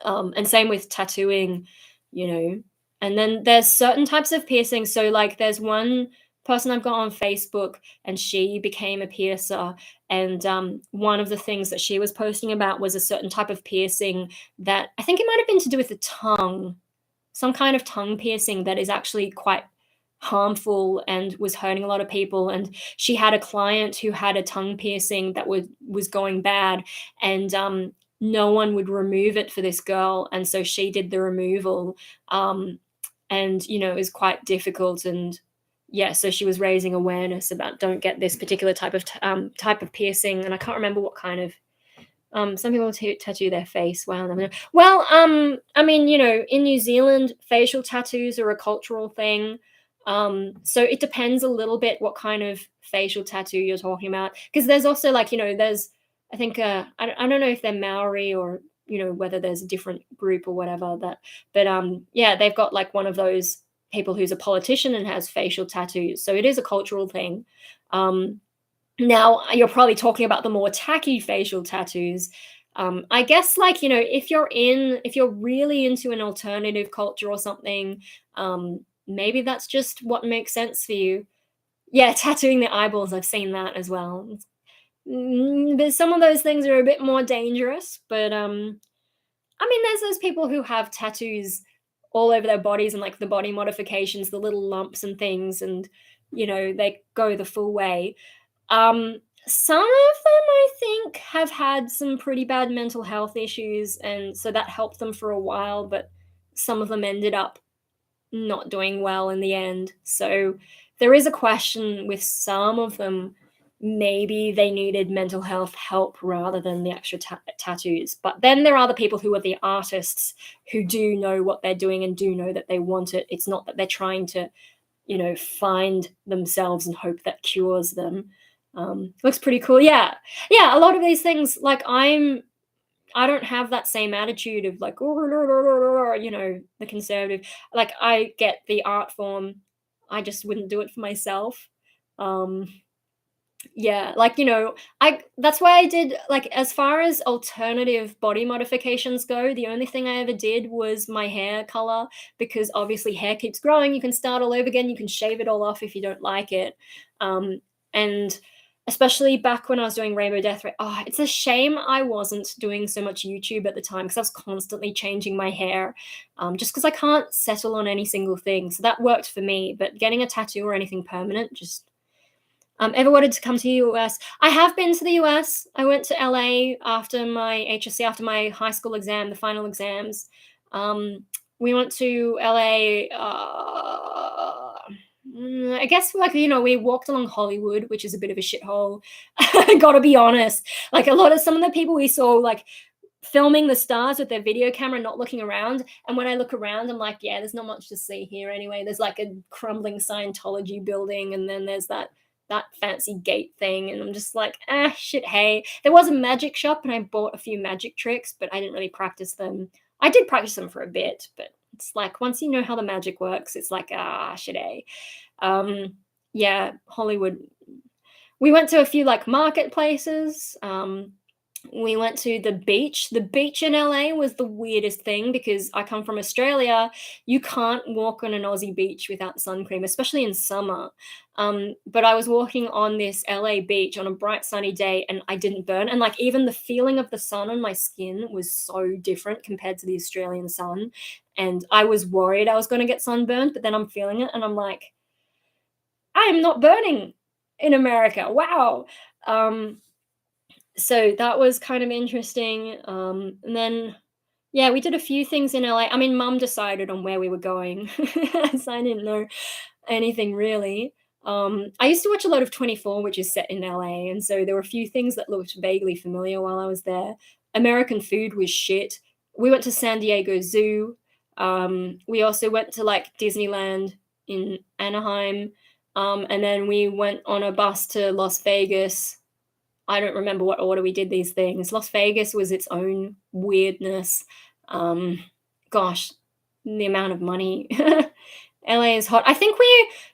And same with tattooing, you know. And then there's certain types of piercings. So like there's one person I've got on Facebook, and she became a piercer, and one of the things that she was posting about was a certain type of piercing that I think it might have been to do with the tongue, some kind of tongue piercing that is actually quite harmful and was hurting a lot of people. And she had a client who had a tongue piercing that was going bad, and no one would remove it for this girl, and so she did the removal. And it was quite difficult, and yeah, so she was raising awareness about don't get this particular type of piercing. And I can't remember what kind of. Some people tattoo their face. Wow. Well, I mean, in New Zealand, facial tattoos are a cultural thing. So it depends a little bit what kind of facial tattoo you're talking about. Because there's also like, there's, I think, I don't know if they're Maori or whether there's a different group or whatever that. But yeah, they've got like one of those people who's a politician and has facial tattoos. So it is a cultural thing. Now you're probably talking about the more tacky facial tattoos. I guess like, if you're really into an alternative culture or something, maybe that's just what makes sense for you. Yeah, tattooing the eyeballs, I've seen that as well. But some of those things are a bit more dangerous, but I mean, there's those people who have tattoos all over their bodies and like the body modifications, the little lumps and things, and they go the full way. Some of them, I think, have had some pretty bad mental health issues, and so that helped them for a while, but some of them ended up not doing well in the end. So there is a question with some of them. Maybe they needed mental health help rather than the extra tattoos. But then there are the people who are the artists who do know what they're doing and do know that they want it. It's not that they're trying to, find themselves and hope that cures them. Looks pretty cool. Yeah. Yeah, a lot of these things, like I don't have that same attitude of like, the conservative. Like, I get the art form. I just wouldn't do it for myself. Yeah, like, that's why I did, like, as far as alternative body modifications go, the only thing I ever did was my hair color, because obviously hair keeps growing. You can start all over again. You can shave it all off if you don't like it. And especially back when I was doing Rainbow Death Ray, it's a shame I wasn't doing so much YouTube at the time, because I was constantly changing my hair, just because I can't settle on any single thing. So that worked for me, but getting a tattoo or anything permanent, just ever wanted to come to the US? I have been to the US. I went to LA after my HSC, after my high school exam, the final exams. We went to LA. I guess, like, we walked along Hollywood, which is a bit of a shithole. I gotta be honest. Like, some of the people we saw, like, filming the stars with their video camera, not looking around. And when I look around, I'm like, yeah, there's not much to see here anyway. There's like a crumbling Scientology building, and then there's that fancy gate thing, and I'm just like, shit, hey. There was a magic shop, and I bought a few magic tricks, but I didn't really practice them. I did practice them for a bit, but it's like, once you know how the magic works, it's like, shit, hey. Yeah, Hollywood. We went to a few like marketplaces. We went to the beach. The beach in LA was the weirdest thing, because I come from Australia. You can't walk on an Aussie beach without sun cream, especially in summer. But I was walking on this LA beach on a bright sunny day, and I didn't burn. And like, even the feeling of the sun on my skin was so different compared to the Australian sun. And I was worried I was going to get sunburned, but then I'm feeling it and I'm like, I am not burning in America. Wow. So that was kind of interesting. And then, yeah, we did a few things in LA. I mean, Mum decided on where we were going, as I didn't know anything really. I used to watch a lot of 24, which is set in LA, and so there were a few things that looked vaguely familiar while I was there. American food was shit. We went to San Diego Zoo. We also went to like Disneyland in Anaheim. And then we went on a bus to Las Vegas. I don't remember what order we did these things. Las Vegas was its own weirdness. Gosh, the amount of money. LA is hot. I think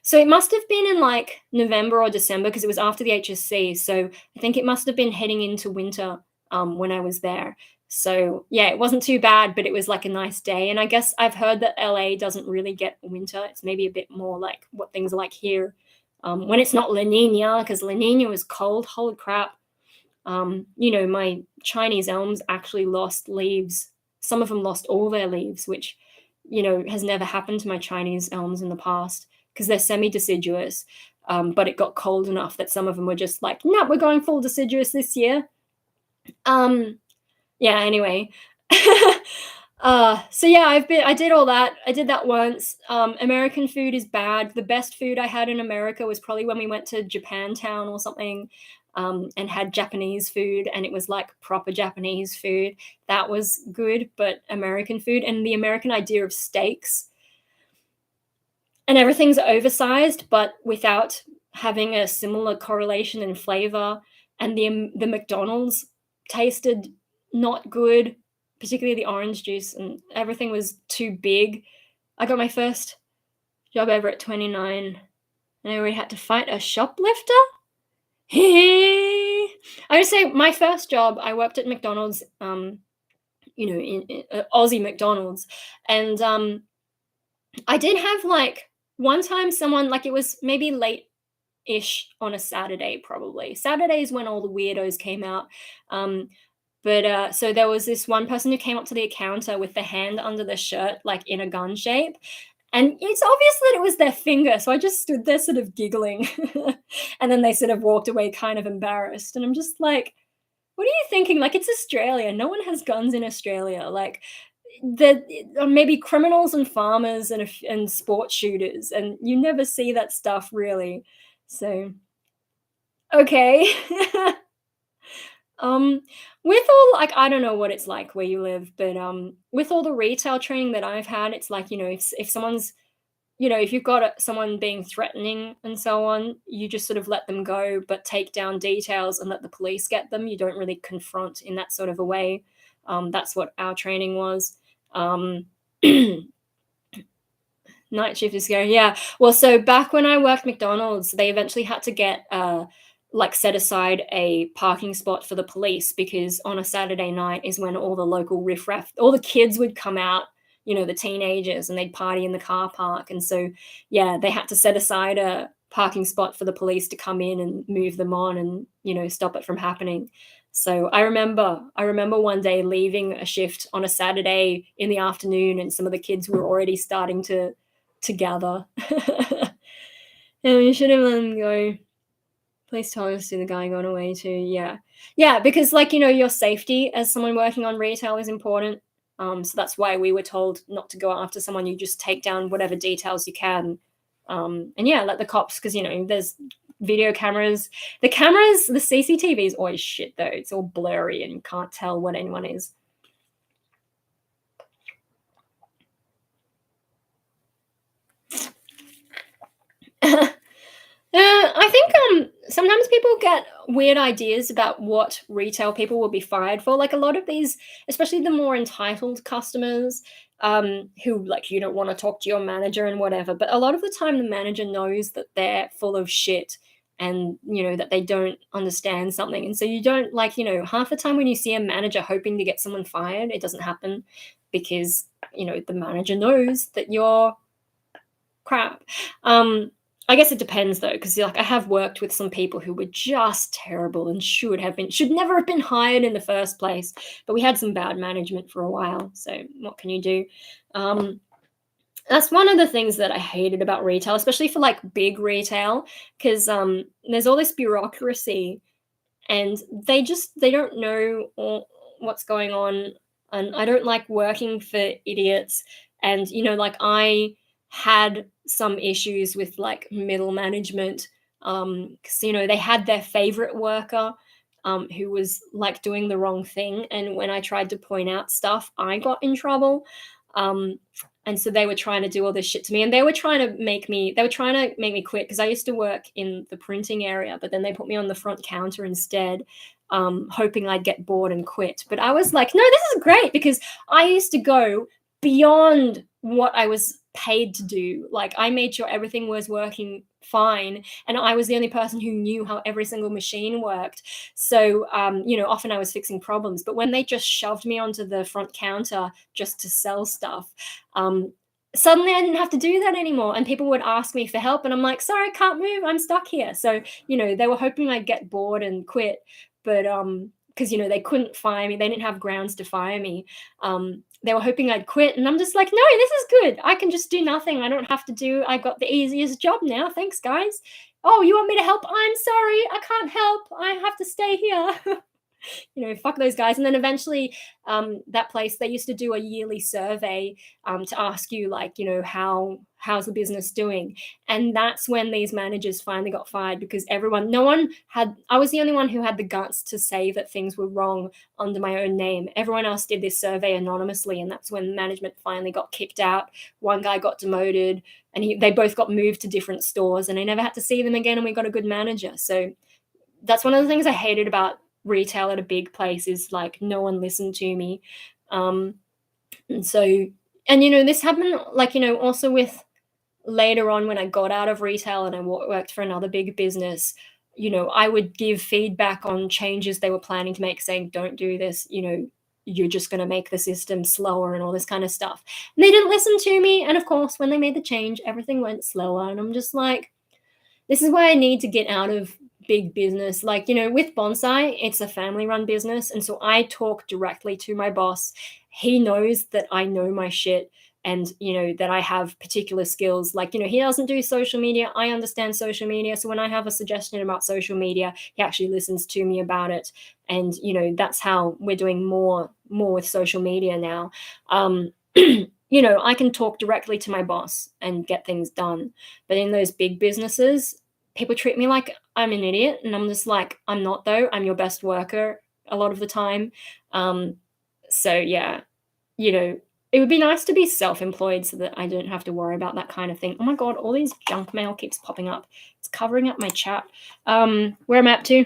so it must have been in like November or December, because it was after the HSC. So I think it must have been heading into winter when I was there. So yeah, it wasn't too bad, but it was like a nice day. And I guess I've heard that LA doesn't really get winter. It's maybe a bit more like what things are like here. When it's not La Nina, because La Nina was cold. Holy crap. My Chinese elms actually lost leaves. Some of them lost all their leaves, which, has never happened to my Chinese elms in the past, because they're semi-deciduous. But it got cold enough that some of them were just like, no, we're going full deciduous this year. Yeah, anyway. So yeah, I did all that. I did that once. American food is bad. The best food I had in America was probably when we went to Japantown or something, and had Japanese food, and it was like proper Japanese food. That was good. But American food, and the American idea of steaks, and everything's oversized, but without having a similar correlation in flavor. And the McDonald's tasted not good, particularly the orange juice, and everything was too big. I got my first job ever at 29, and I already had to fight a shoplifter. I would say my first job, I worked at McDonald's, in Aussie McDonald's, and I did have like one time someone, like, it was maybe late-ish on a Saturday, probably. Saturdays when all the weirdos came out. But so there was this one person who came up to the counter with the hand under the shirt, like in a gun shape. And it's obvious that it was their finger. So I just stood there sort of giggling. And then they sort of walked away kind of embarrassed. And I'm just like, what are you thinking? Like, it's Australia. No one has guns in Australia. Like, maybe criminals and farmers and sports shooters. And you never see that stuff really. So, okay. With all, like, I don't know what it's like where you live, but with all the retail training that I've had, it's like, if someone's, if you've got someone being threatening and so on, you just sort of let them go, but take down details and let the police get them. You don't really confront in that sort of a way. That's what our training was. Night shift is going, yeah. Well, so back when I worked McDonald's, they eventually had to get set aside a parking spot for the police, because on a Saturday night is when all the local riffraff, all the kids would come out, the teenagers, and they'd party in the car park. And so, yeah, they had to set aside a parking spot for the police to come in and move them on and, stop it from happening. So I remember one day leaving a shift on a Saturday in the afternoon, and some of the kids were already starting to gather. And we should have let them go. Please tell us who the guy got away to. Yeah, because, like, your safety as someone working on retail is important. So that's why we were told not to go after someone. You just take down whatever details you can. And yeah, let the cops, because, there's video cameras. The CCTV is always shit, though. It's all blurry and you can't tell what anyone is. I think sometimes people get weird ideas about what retail people will be fired for. Like, a lot of these, especially the more entitled customers, who, like, you don't want to talk to your manager and whatever, but a lot of the time the manager knows that they're full of shit and, that they don't understand something. And so you don't, like, half the time when you see a manager hoping to get someone fired, it doesn't happen, because, the manager knows that you're crap. I guess it depends, though, because, like, I have worked with some people who were just terrible and should never have been hired in the first place. But we had some bad management for a while. So what can you do? That's one of the things that I hated about retail, especially for, like, big retail, because there's all this bureaucracy, and they don't know what's going on. And I don't like working for idiots. And, like, I had some issues with, like, middle management, because, they had their favorite worker who was, like, doing the wrong thing, and when I tried to point out stuff, I got in trouble. And so they were trying to do all this shit to me, and they were trying to make me quit, because I used to work in the printing area, but then they put me on the front counter instead, hoping I'd get bored and quit. But I was like, no, this is great, because I used to go beyond what I was paid to do. Like, I made sure everything was working fine, and I was the only person who knew how every single machine worked. So often I was fixing problems, but when they just shoved me onto the front counter just to sell stuff, suddenly I didn't have to do that anymore, and people would ask me for help, and I'm like, sorry, I can't move, I'm stuck here. So they were hoping I'd get bored and quit, but because they couldn't fire me, they didn't have grounds to fire me. They were hoping I'd quit, and I'm just like, no, this is good. I can just do nothing. I got the easiest job now. Thanks, guys. Oh, you want me to help? I'm sorry, I can't help. I have to stay here. Fuck those guys. And then eventually that place, they used to do a yearly survey to ask you, like, how's the business doing? And that's when these managers finally got fired, because I was the only one who had the guts to say that things were wrong under my own name. Everyone else did this survey anonymously, and that's when management finally got kicked out. One guy got demoted, and they both got moved to different stores, and I never had to see them again, and we got a good manager. So that's one of the things I hated about retail at a big place, is, like, no one listened to me. And so, and this happened, like, also with later on when I got out of retail and I worked for another big business. I would give feedback on changes they were planning to make, saying, don't do this, you're just going to make the system slower and all this kind of stuff. And they didn't listen to me. And of course, when they made the change, everything went slower. And I'm just like, this is why I need to get out of big business. Like, with Bonsai, it's a family run business. And so I talk directly to my boss. He knows that I know my shit and, that I have particular skills. Like, he doesn't do social media. I understand social media. So when I have a suggestion about social media, he actually listens to me about it. And, that's how we're doing more with social media now. I can talk directly to my boss and get things done. But in those big businesses, people treat me like I'm an idiot. And I'm just like, I'm not, though. I'm your best worker a lot of the time. So yeah, it would be nice to be self-employed so that I don't have to worry about that kind of thing. Oh my God, all these junk mail keeps popping up. It's covering up my chat. Where am I up to?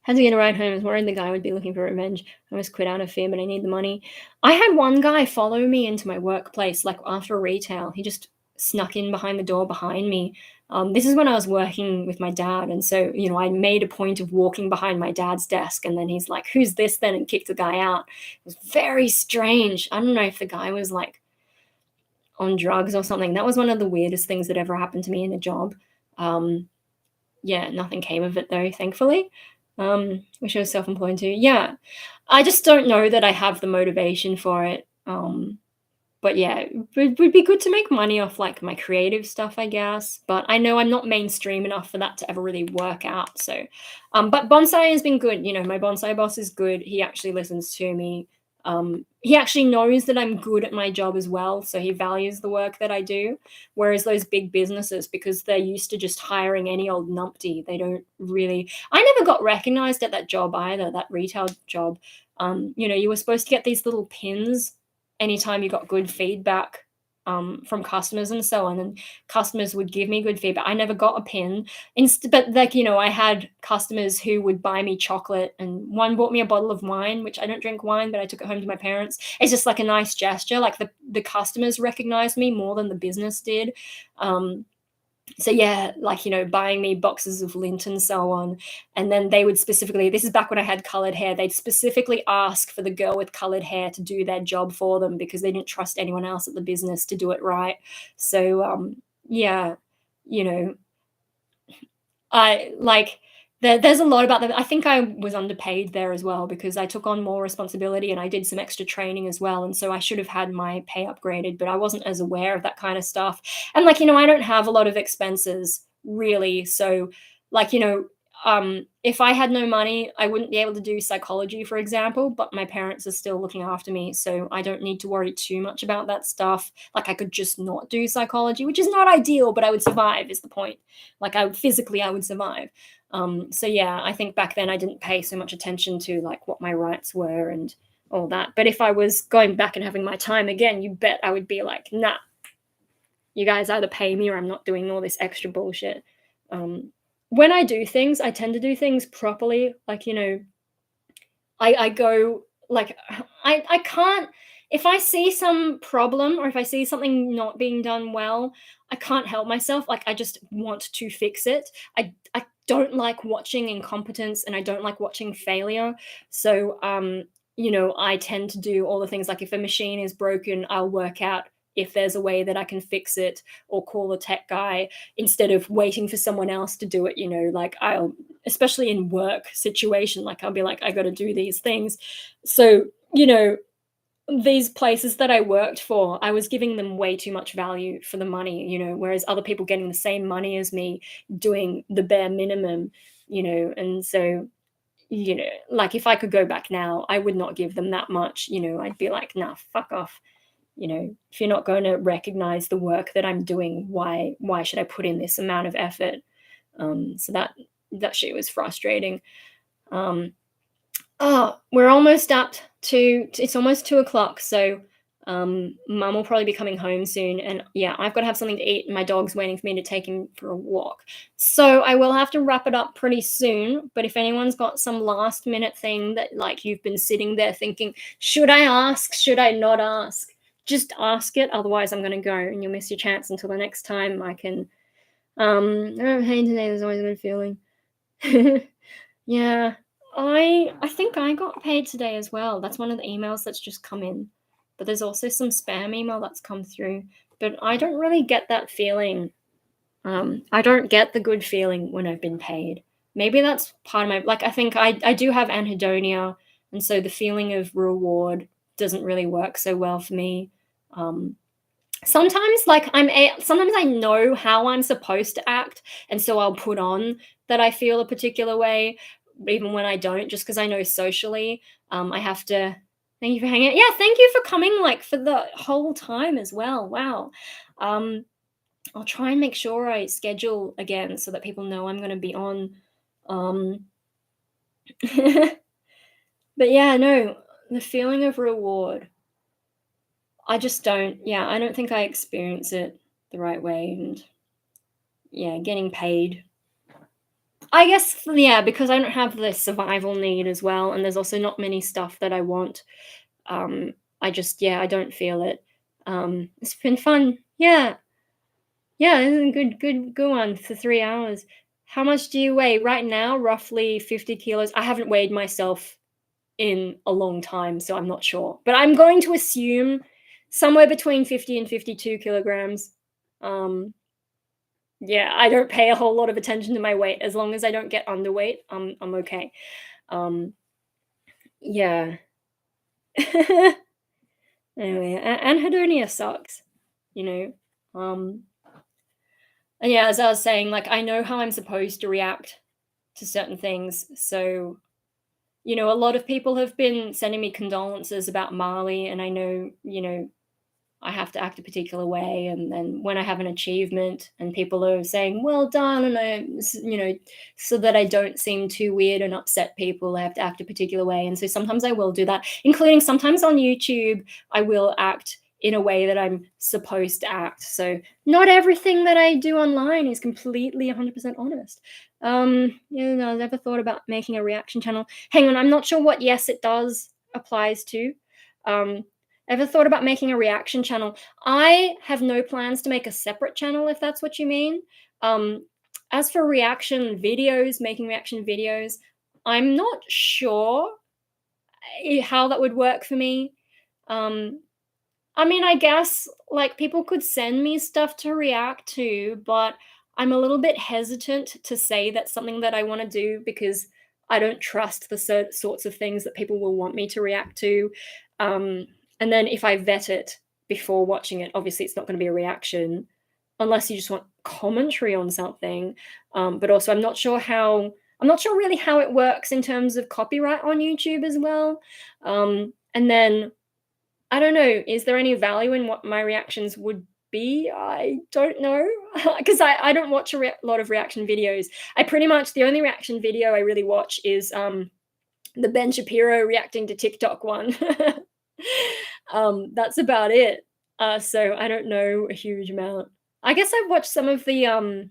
Had to get a ride home. I was worried the guy would be looking for revenge. I almost quit out of fear, but I need the money. I had one guy follow me into my workplace, like after retail. He just snuck in behind the door behind me. This is when I was working with my dad. And so, I made a point of walking behind my dad's desk. And then he's like, who's this then? And kicked the guy out. It was very strange. I don't know if the guy was like on drugs or something. That was one of the weirdest things that ever happened to me in a job. Yeah, nothing came of it though, thankfully. Wish I was self-employed too. Yeah, I just don't know that I have the motivation for it. But yeah, it would be good to make money off like my creative stuff, I guess. But I know I'm not mainstream enough for that to ever really work out. So, but bonsai has been good. My bonsai boss is good. He actually listens to me. He actually knows that I'm good at my job as well. So he values the work that I do. Whereas those big businesses, because they're used to just hiring any old numpty, they don't really. I never got recognized at that job either, that retail job. You were supposed to get these little pins anytime you got good feedback from customers and so on, and customers would give me good feedback. I never got a pin. But like, I had customers who would buy me chocolate, and one bought me a bottle of wine, which I don't drink wine, but I took it home to my parents. It's just like a nice gesture. Like the customers recognized me more than the business did. So yeah, like, buying me boxes of lint and so on. And then they would specifically, this is back when I had colored hair, they'd specifically ask for the girl with colored hair to do their job for them because they didn't trust anyone else at the business to do it right. So yeah, I like there's a lot about that. I think I was underpaid there as well because I took on more responsibility and I did some extra training as well. And so I should have had my pay upgraded, but I wasn't as aware of that kind of stuff. And like, I don't have a lot of expenses really. So like, if I had no money, I wouldn't be able to do psychology, for example, but my parents are still looking after me. So I don't need to worry too much about that stuff. Like I could just not do psychology, which is not ideal, but I would survive is the point. Like I would survive. So yeah, I think back then I didn't pay so much attention to like what my rights were and all that. But if I was going back and having my time again, you bet I would be like, nah, you guys either pay me or I'm not doing all this extra bullshit. When I do things, I tend to do things properly. Like, I go like I can't, if I see some problem or if I see something not being done well, I can't help myself. Like I just want to fix it. I don't like watching incompetence and I don't like watching failure. So I tend to do all the things like if a machine is broken, I'll work out if there's a way that I can fix it or call a tech guy instead of waiting for someone else to do it. Like I'll, especially in work situation, like I'll be like, I got to do these things. So, these places that I worked for, I was giving them way too much value for the money, whereas other people getting the same money as me doing the bare minimum, and so, like if I could go back now, I would not give them that much, I'd be like, nah, fuck off. If you're not going to recognize the work that I'm doing, why should I put in this amount of effort? So that shit was frustrating. We're almost up to, it's almost 2:00. So Mum will probably be coming home soon, and yeah, I've got to have something to eat, and my dog's waiting for me to take him for a walk. So I will have to wrap it up pretty soon, but if anyone's got some last minute thing that like you've been sitting there thinking, should I ask, should I not ask? Just ask it, otherwise I'm going to go and you'll miss your chance until the next time I can. Hey, today there's always a good feeling. Yeah, I think I got paid today as well. That's one of the emails that's just come in. But there's also some spam email that's come through. But I don't really get that feeling. I don't get the good feeling when I've been paid. Maybe that's part of my, like, I think I do have anhedonia, and so the feeling of reward doesn't really work so well for me. Sometimes like sometimes I know how I'm supposed to act, and so I'll put on that I feel a particular way, even when I don't, just because I know socially, I have to. Thank you for hanging out. Yeah, thank you for coming, like, for the whole time as well. Wow. I'll try and make sure I schedule again so that people know I'm going to be on. Um, but yeah, no, the feeling of reward. I just don't. Yeah, I don't think I experience it the right way, and yeah, getting paid. I guess, yeah, because I don't have the survival need as well, and there's also not many stuff that I want. I just, yeah, I don't feel it. It's been fun. Yeah. Yeah, this is a good one for 3 hours. How much do you weigh? Right now, roughly 50 kilos. I haven't weighed myself in a long time, so I'm not sure. But I'm going to assume somewhere between 50 and 52 kilograms. Um, yeah, I don't pay a whole lot of attention to my weight. As long as I don't get underweight, I'm okay. Um, yeah. Anyway, anhedonia sucks, you know. And yeah, as I was saying, like, I know how I'm supposed to react to certain things. So, a lot of people have been sending me condolences about Mali, and I know, I have to act a particular way. And then when I have an achievement and people are saying, well done, and so that I don't seem too weird and upset people, I have to act a particular way. And so sometimes I will do that, including sometimes on YouTube, I will act in a way that I'm supposed to act. So not everything that I do online is completely 100% honest. I never thought about making a reaction channel. Hang on, I'm not sure what yes it does applies to. Ever thought about making a reaction channel? I have no plans to make a separate channel, if that's what you mean. As for making reaction videos, I'm not sure how that would work for me. I mean, I guess, like, people could send me stuff to react to, but I'm a little bit hesitant to say that's something that I want to do because I don't trust the sorts of things that people will want me to react to. And then if I vet it before watching it, obviously it's not going to be a reaction unless you just want commentary on something. But also, I'm not sure really how it works in terms of copyright on YouTube as well. And then I don't know, is there any value in what my reactions would be? I don't know, because I don't watch a lot of reaction videos. The only reaction video I really watch is the Ben Shapiro reacting to TikTok one. That's about it. So I don't know a huge amount. I guess I've watched some of the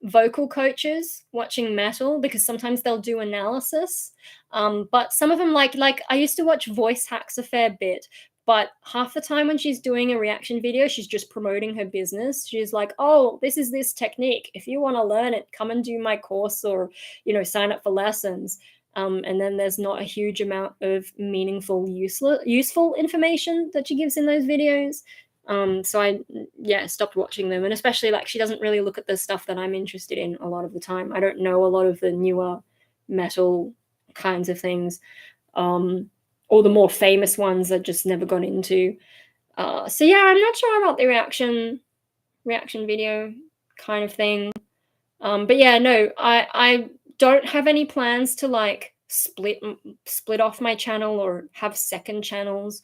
vocal coaches watching metal because sometimes they'll do analysis. But some of them, like I used to watch Voice Hacks a fair bit, but half the time when she's doing a reaction video, she's just promoting her business. She's like, oh, this is this technique. If you want to learn it, come and do my course or, sign up for lessons. And then there's not a huge amount of meaningful, useful information that she gives in those videos. So I stopped watching them. And especially, like, she doesn't really look at the stuff that I'm interested in a lot of the time. I don't know a lot of the newer metal kinds of things. Or the more famous ones I just never got into. So yeah, I'm not sure about the reaction video kind of thing. But yeah, no, I don't have any plans to like split off my channel or have second channels.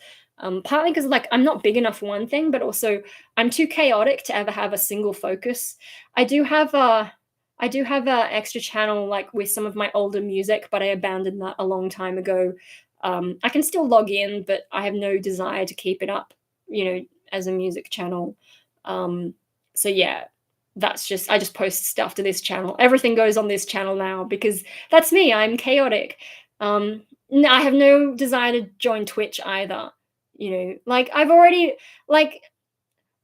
Partly because, like, I'm not big enough for one thing, but also I'm too chaotic to ever have a single focus. I do have a extra channel, like, with some of my older music, but I abandoned that a long time ago. I can still log in, but I have no desire to keep it up as a music channel. So yeah, I just post stuff to this channel. Everything goes on this channel now because that's me. I'm chaotic. I have no desire to join Twitch either. Like I've already like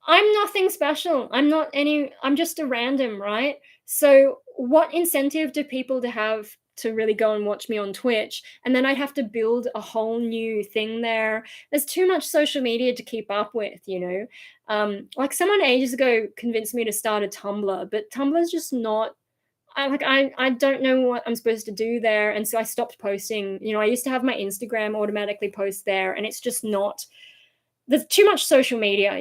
I'm nothing special. I'm just a random, right? So what incentive do people to have to really go and watch me on Twitch? And then I'd have to build a whole new thing there. There's too much social media to keep up with. Like someone ages ago convinced me to start a Tumblr, but Tumblr's just not I don't know what I'm supposed to do there. And so I stopped posting. I used to have my Instagram automatically post there, and it's just not there's too much social media.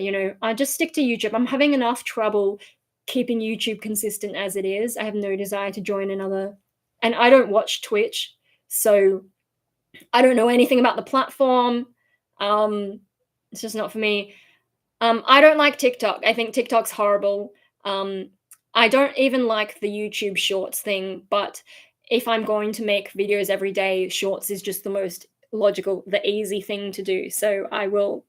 I just stick to YouTube. I'm having enough trouble keeping YouTube consistent as it is. I have no desire to join another, and I don't watch Twitch, so I don't know anything about the platform. It's just not for me. I don't like TikTok. I think TikTok's horrible. I don't even like the YouTube Shorts thing, but if I'm going to make videos every day, Shorts is just the most logical, the easy thing to do. So I will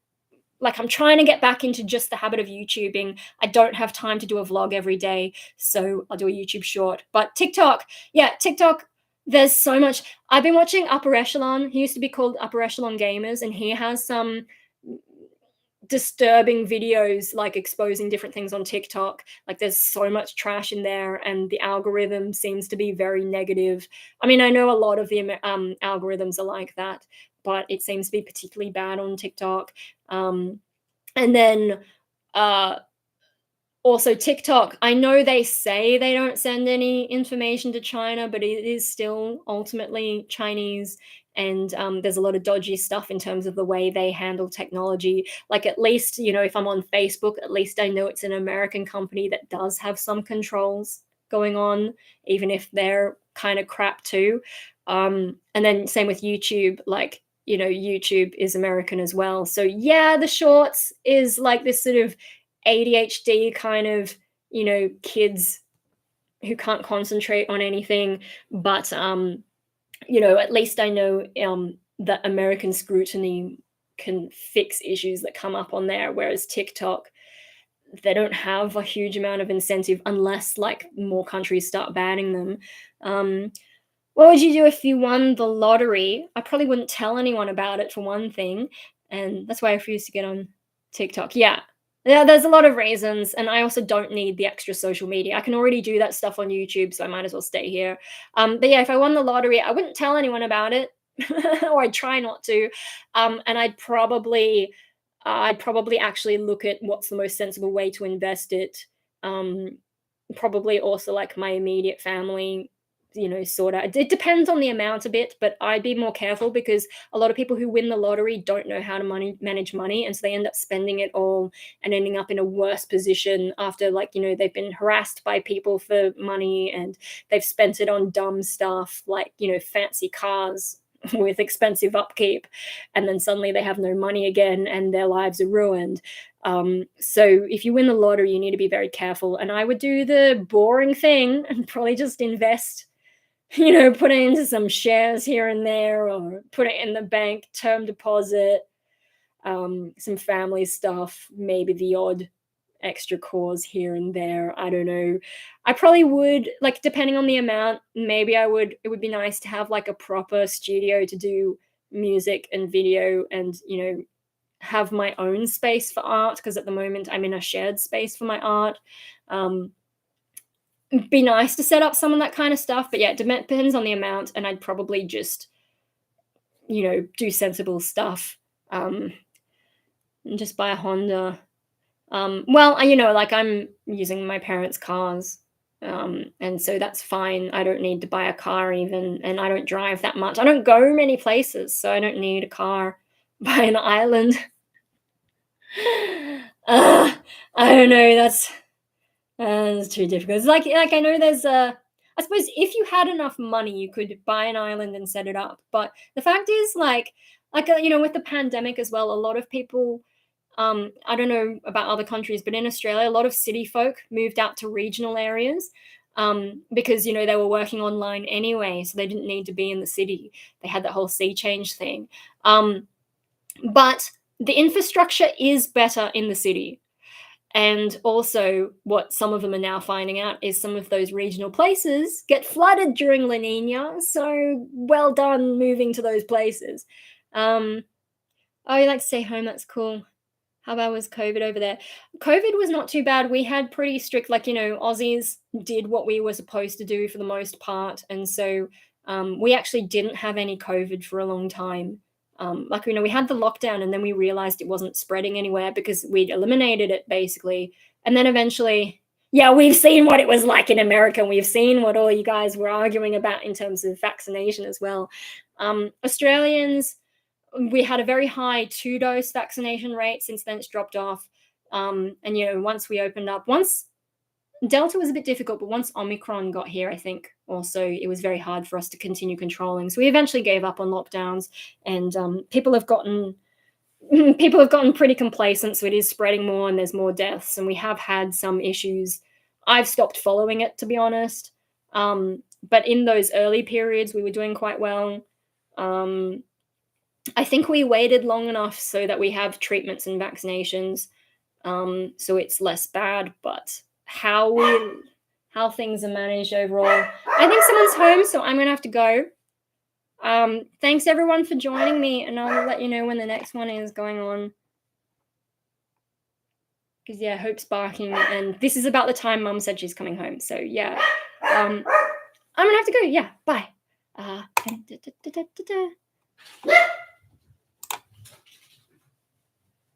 I'm trying to get back into just the habit of YouTubing. I don't have time to do a vlog every day, so I'll do a YouTube short. But TikTok, there's so much. I've been watching Upper Echelon. He used to be called Upper Echelon Gamers, and he has some disturbing videos exposing different things on TikTok. There's so much trash in there, and the algorithm seems to be very negative. I mean, I know a lot of the algorithms are like that, but it seems to be particularly bad on TikTok. And then also TikTok, I know they say they don't send any information to China, but it is still ultimately Chinese. And there's a lot of dodgy stuff in terms of the way they handle technology. At least, if I'm on Facebook, at least I know it's an American company that does have some controls going on, even if they're kind of crap too. And then same with YouTube, YouTube is American as well. So yeah, the Shorts is this sort of ADHD kind of, kids who can't concentrate on anything. But at least I know that American scrutiny can fix issues that come up on there, whereas TikTok, they don't have a huge amount of incentive unless more countries start banning them. What would you do if you won the lottery? I probably wouldn't tell anyone about it, for one thing, and that's why I refuse to get on TikTok. Yeah, there's a lot of reasons, and I also don't need the extra social media. I can already do that stuff on YouTube, so I might as well stay here. But yeah, if I won the lottery, I wouldn't tell anyone about it, or I'd try not to, and I'd probably actually look at what's the most sensible way to invest it. Probably also my immediate family, sort of. It depends on the amount a bit, but I'd be more careful because a lot of people who win the lottery don't know how to manage money, and so they end up spending it all and ending up in a worse position after they've been harassed by people for money, and they've spent it on dumb stuff fancy cars with expensive upkeep, and then suddenly they have no money again and their lives are ruined. So if you win the lottery, you need to be very careful, and I would do the boring thing and probably just invest, put it into some shares here and there, or put it in the bank, term deposit, some family stuff, maybe the odd extra cause here and there. I don't know. I probably would, depending on the amount, maybe it would be nice to have a proper studio to do music and video and, have my own space for art, because at the moment I'm in a shared space for my art. Be nice to set up some of that kind of stuff, but yeah, it depends on the amount, and I'd probably just, do sensible stuff, and just buy a Honda. Well, I'm using my parents' cars, and so that's fine. I don't need to buy a car even, and I don't drive that much. I don't go many places, so I don't need a car. Buy an island. I don't know. That's too difficult. It's I know there's I suppose if you had enough money, you could buy an island and set it up. But the fact is, with the pandemic as well, a lot of people. I don't know about other countries, but in Australia, a lot of city folk moved out to regional areas because, they were working online anyway, so they didn't need to be in the city. They had that whole sea change thing. But the infrastructure is better in the city. And also, what some of them are now finding out is some of those regional places get flooded during La Nina. So well done moving to those places. Oh, you like to stay home? That's cool. How bad was COVID over there? COVID was not too bad. We had pretty strict, like, Aussies did what we were supposed to do for the most part. And so we actually didn't have any COVID for a long time. We had the lockdown and then we realized it wasn't spreading anywhere because we'd eliminated it basically. And then eventually, yeah, we've seen what it was like in America. And we've seen what all you guys were arguing about in terms of vaccination as well. Australians, we had a very high 2-dose vaccination rate. Since then, it's dropped off. And once we opened up, once Delta was a bit difficult, but once Omicron got here, I think also it was very hard for us to continue controlling. So we eventually gave up on lockdowns, and people have gotten pretty complacent. So it is spreading more, and there's more deaths, and we have had some issues. I've stopped following it, to be honest. But in those early periods, we were doing quite well. I think we waited long enough so that we have treatments and vaccinations, so it's less bad. But how things are managed overall, I think someone's home, so I'm gonna have to go. Thanks everyone for joining me, and I'll let you know when the next one is going on. Because yeah, Hope's barking, and this is about the time Mum said she's coming home. So yeah, I'm gonna have to go. Yeah, bye.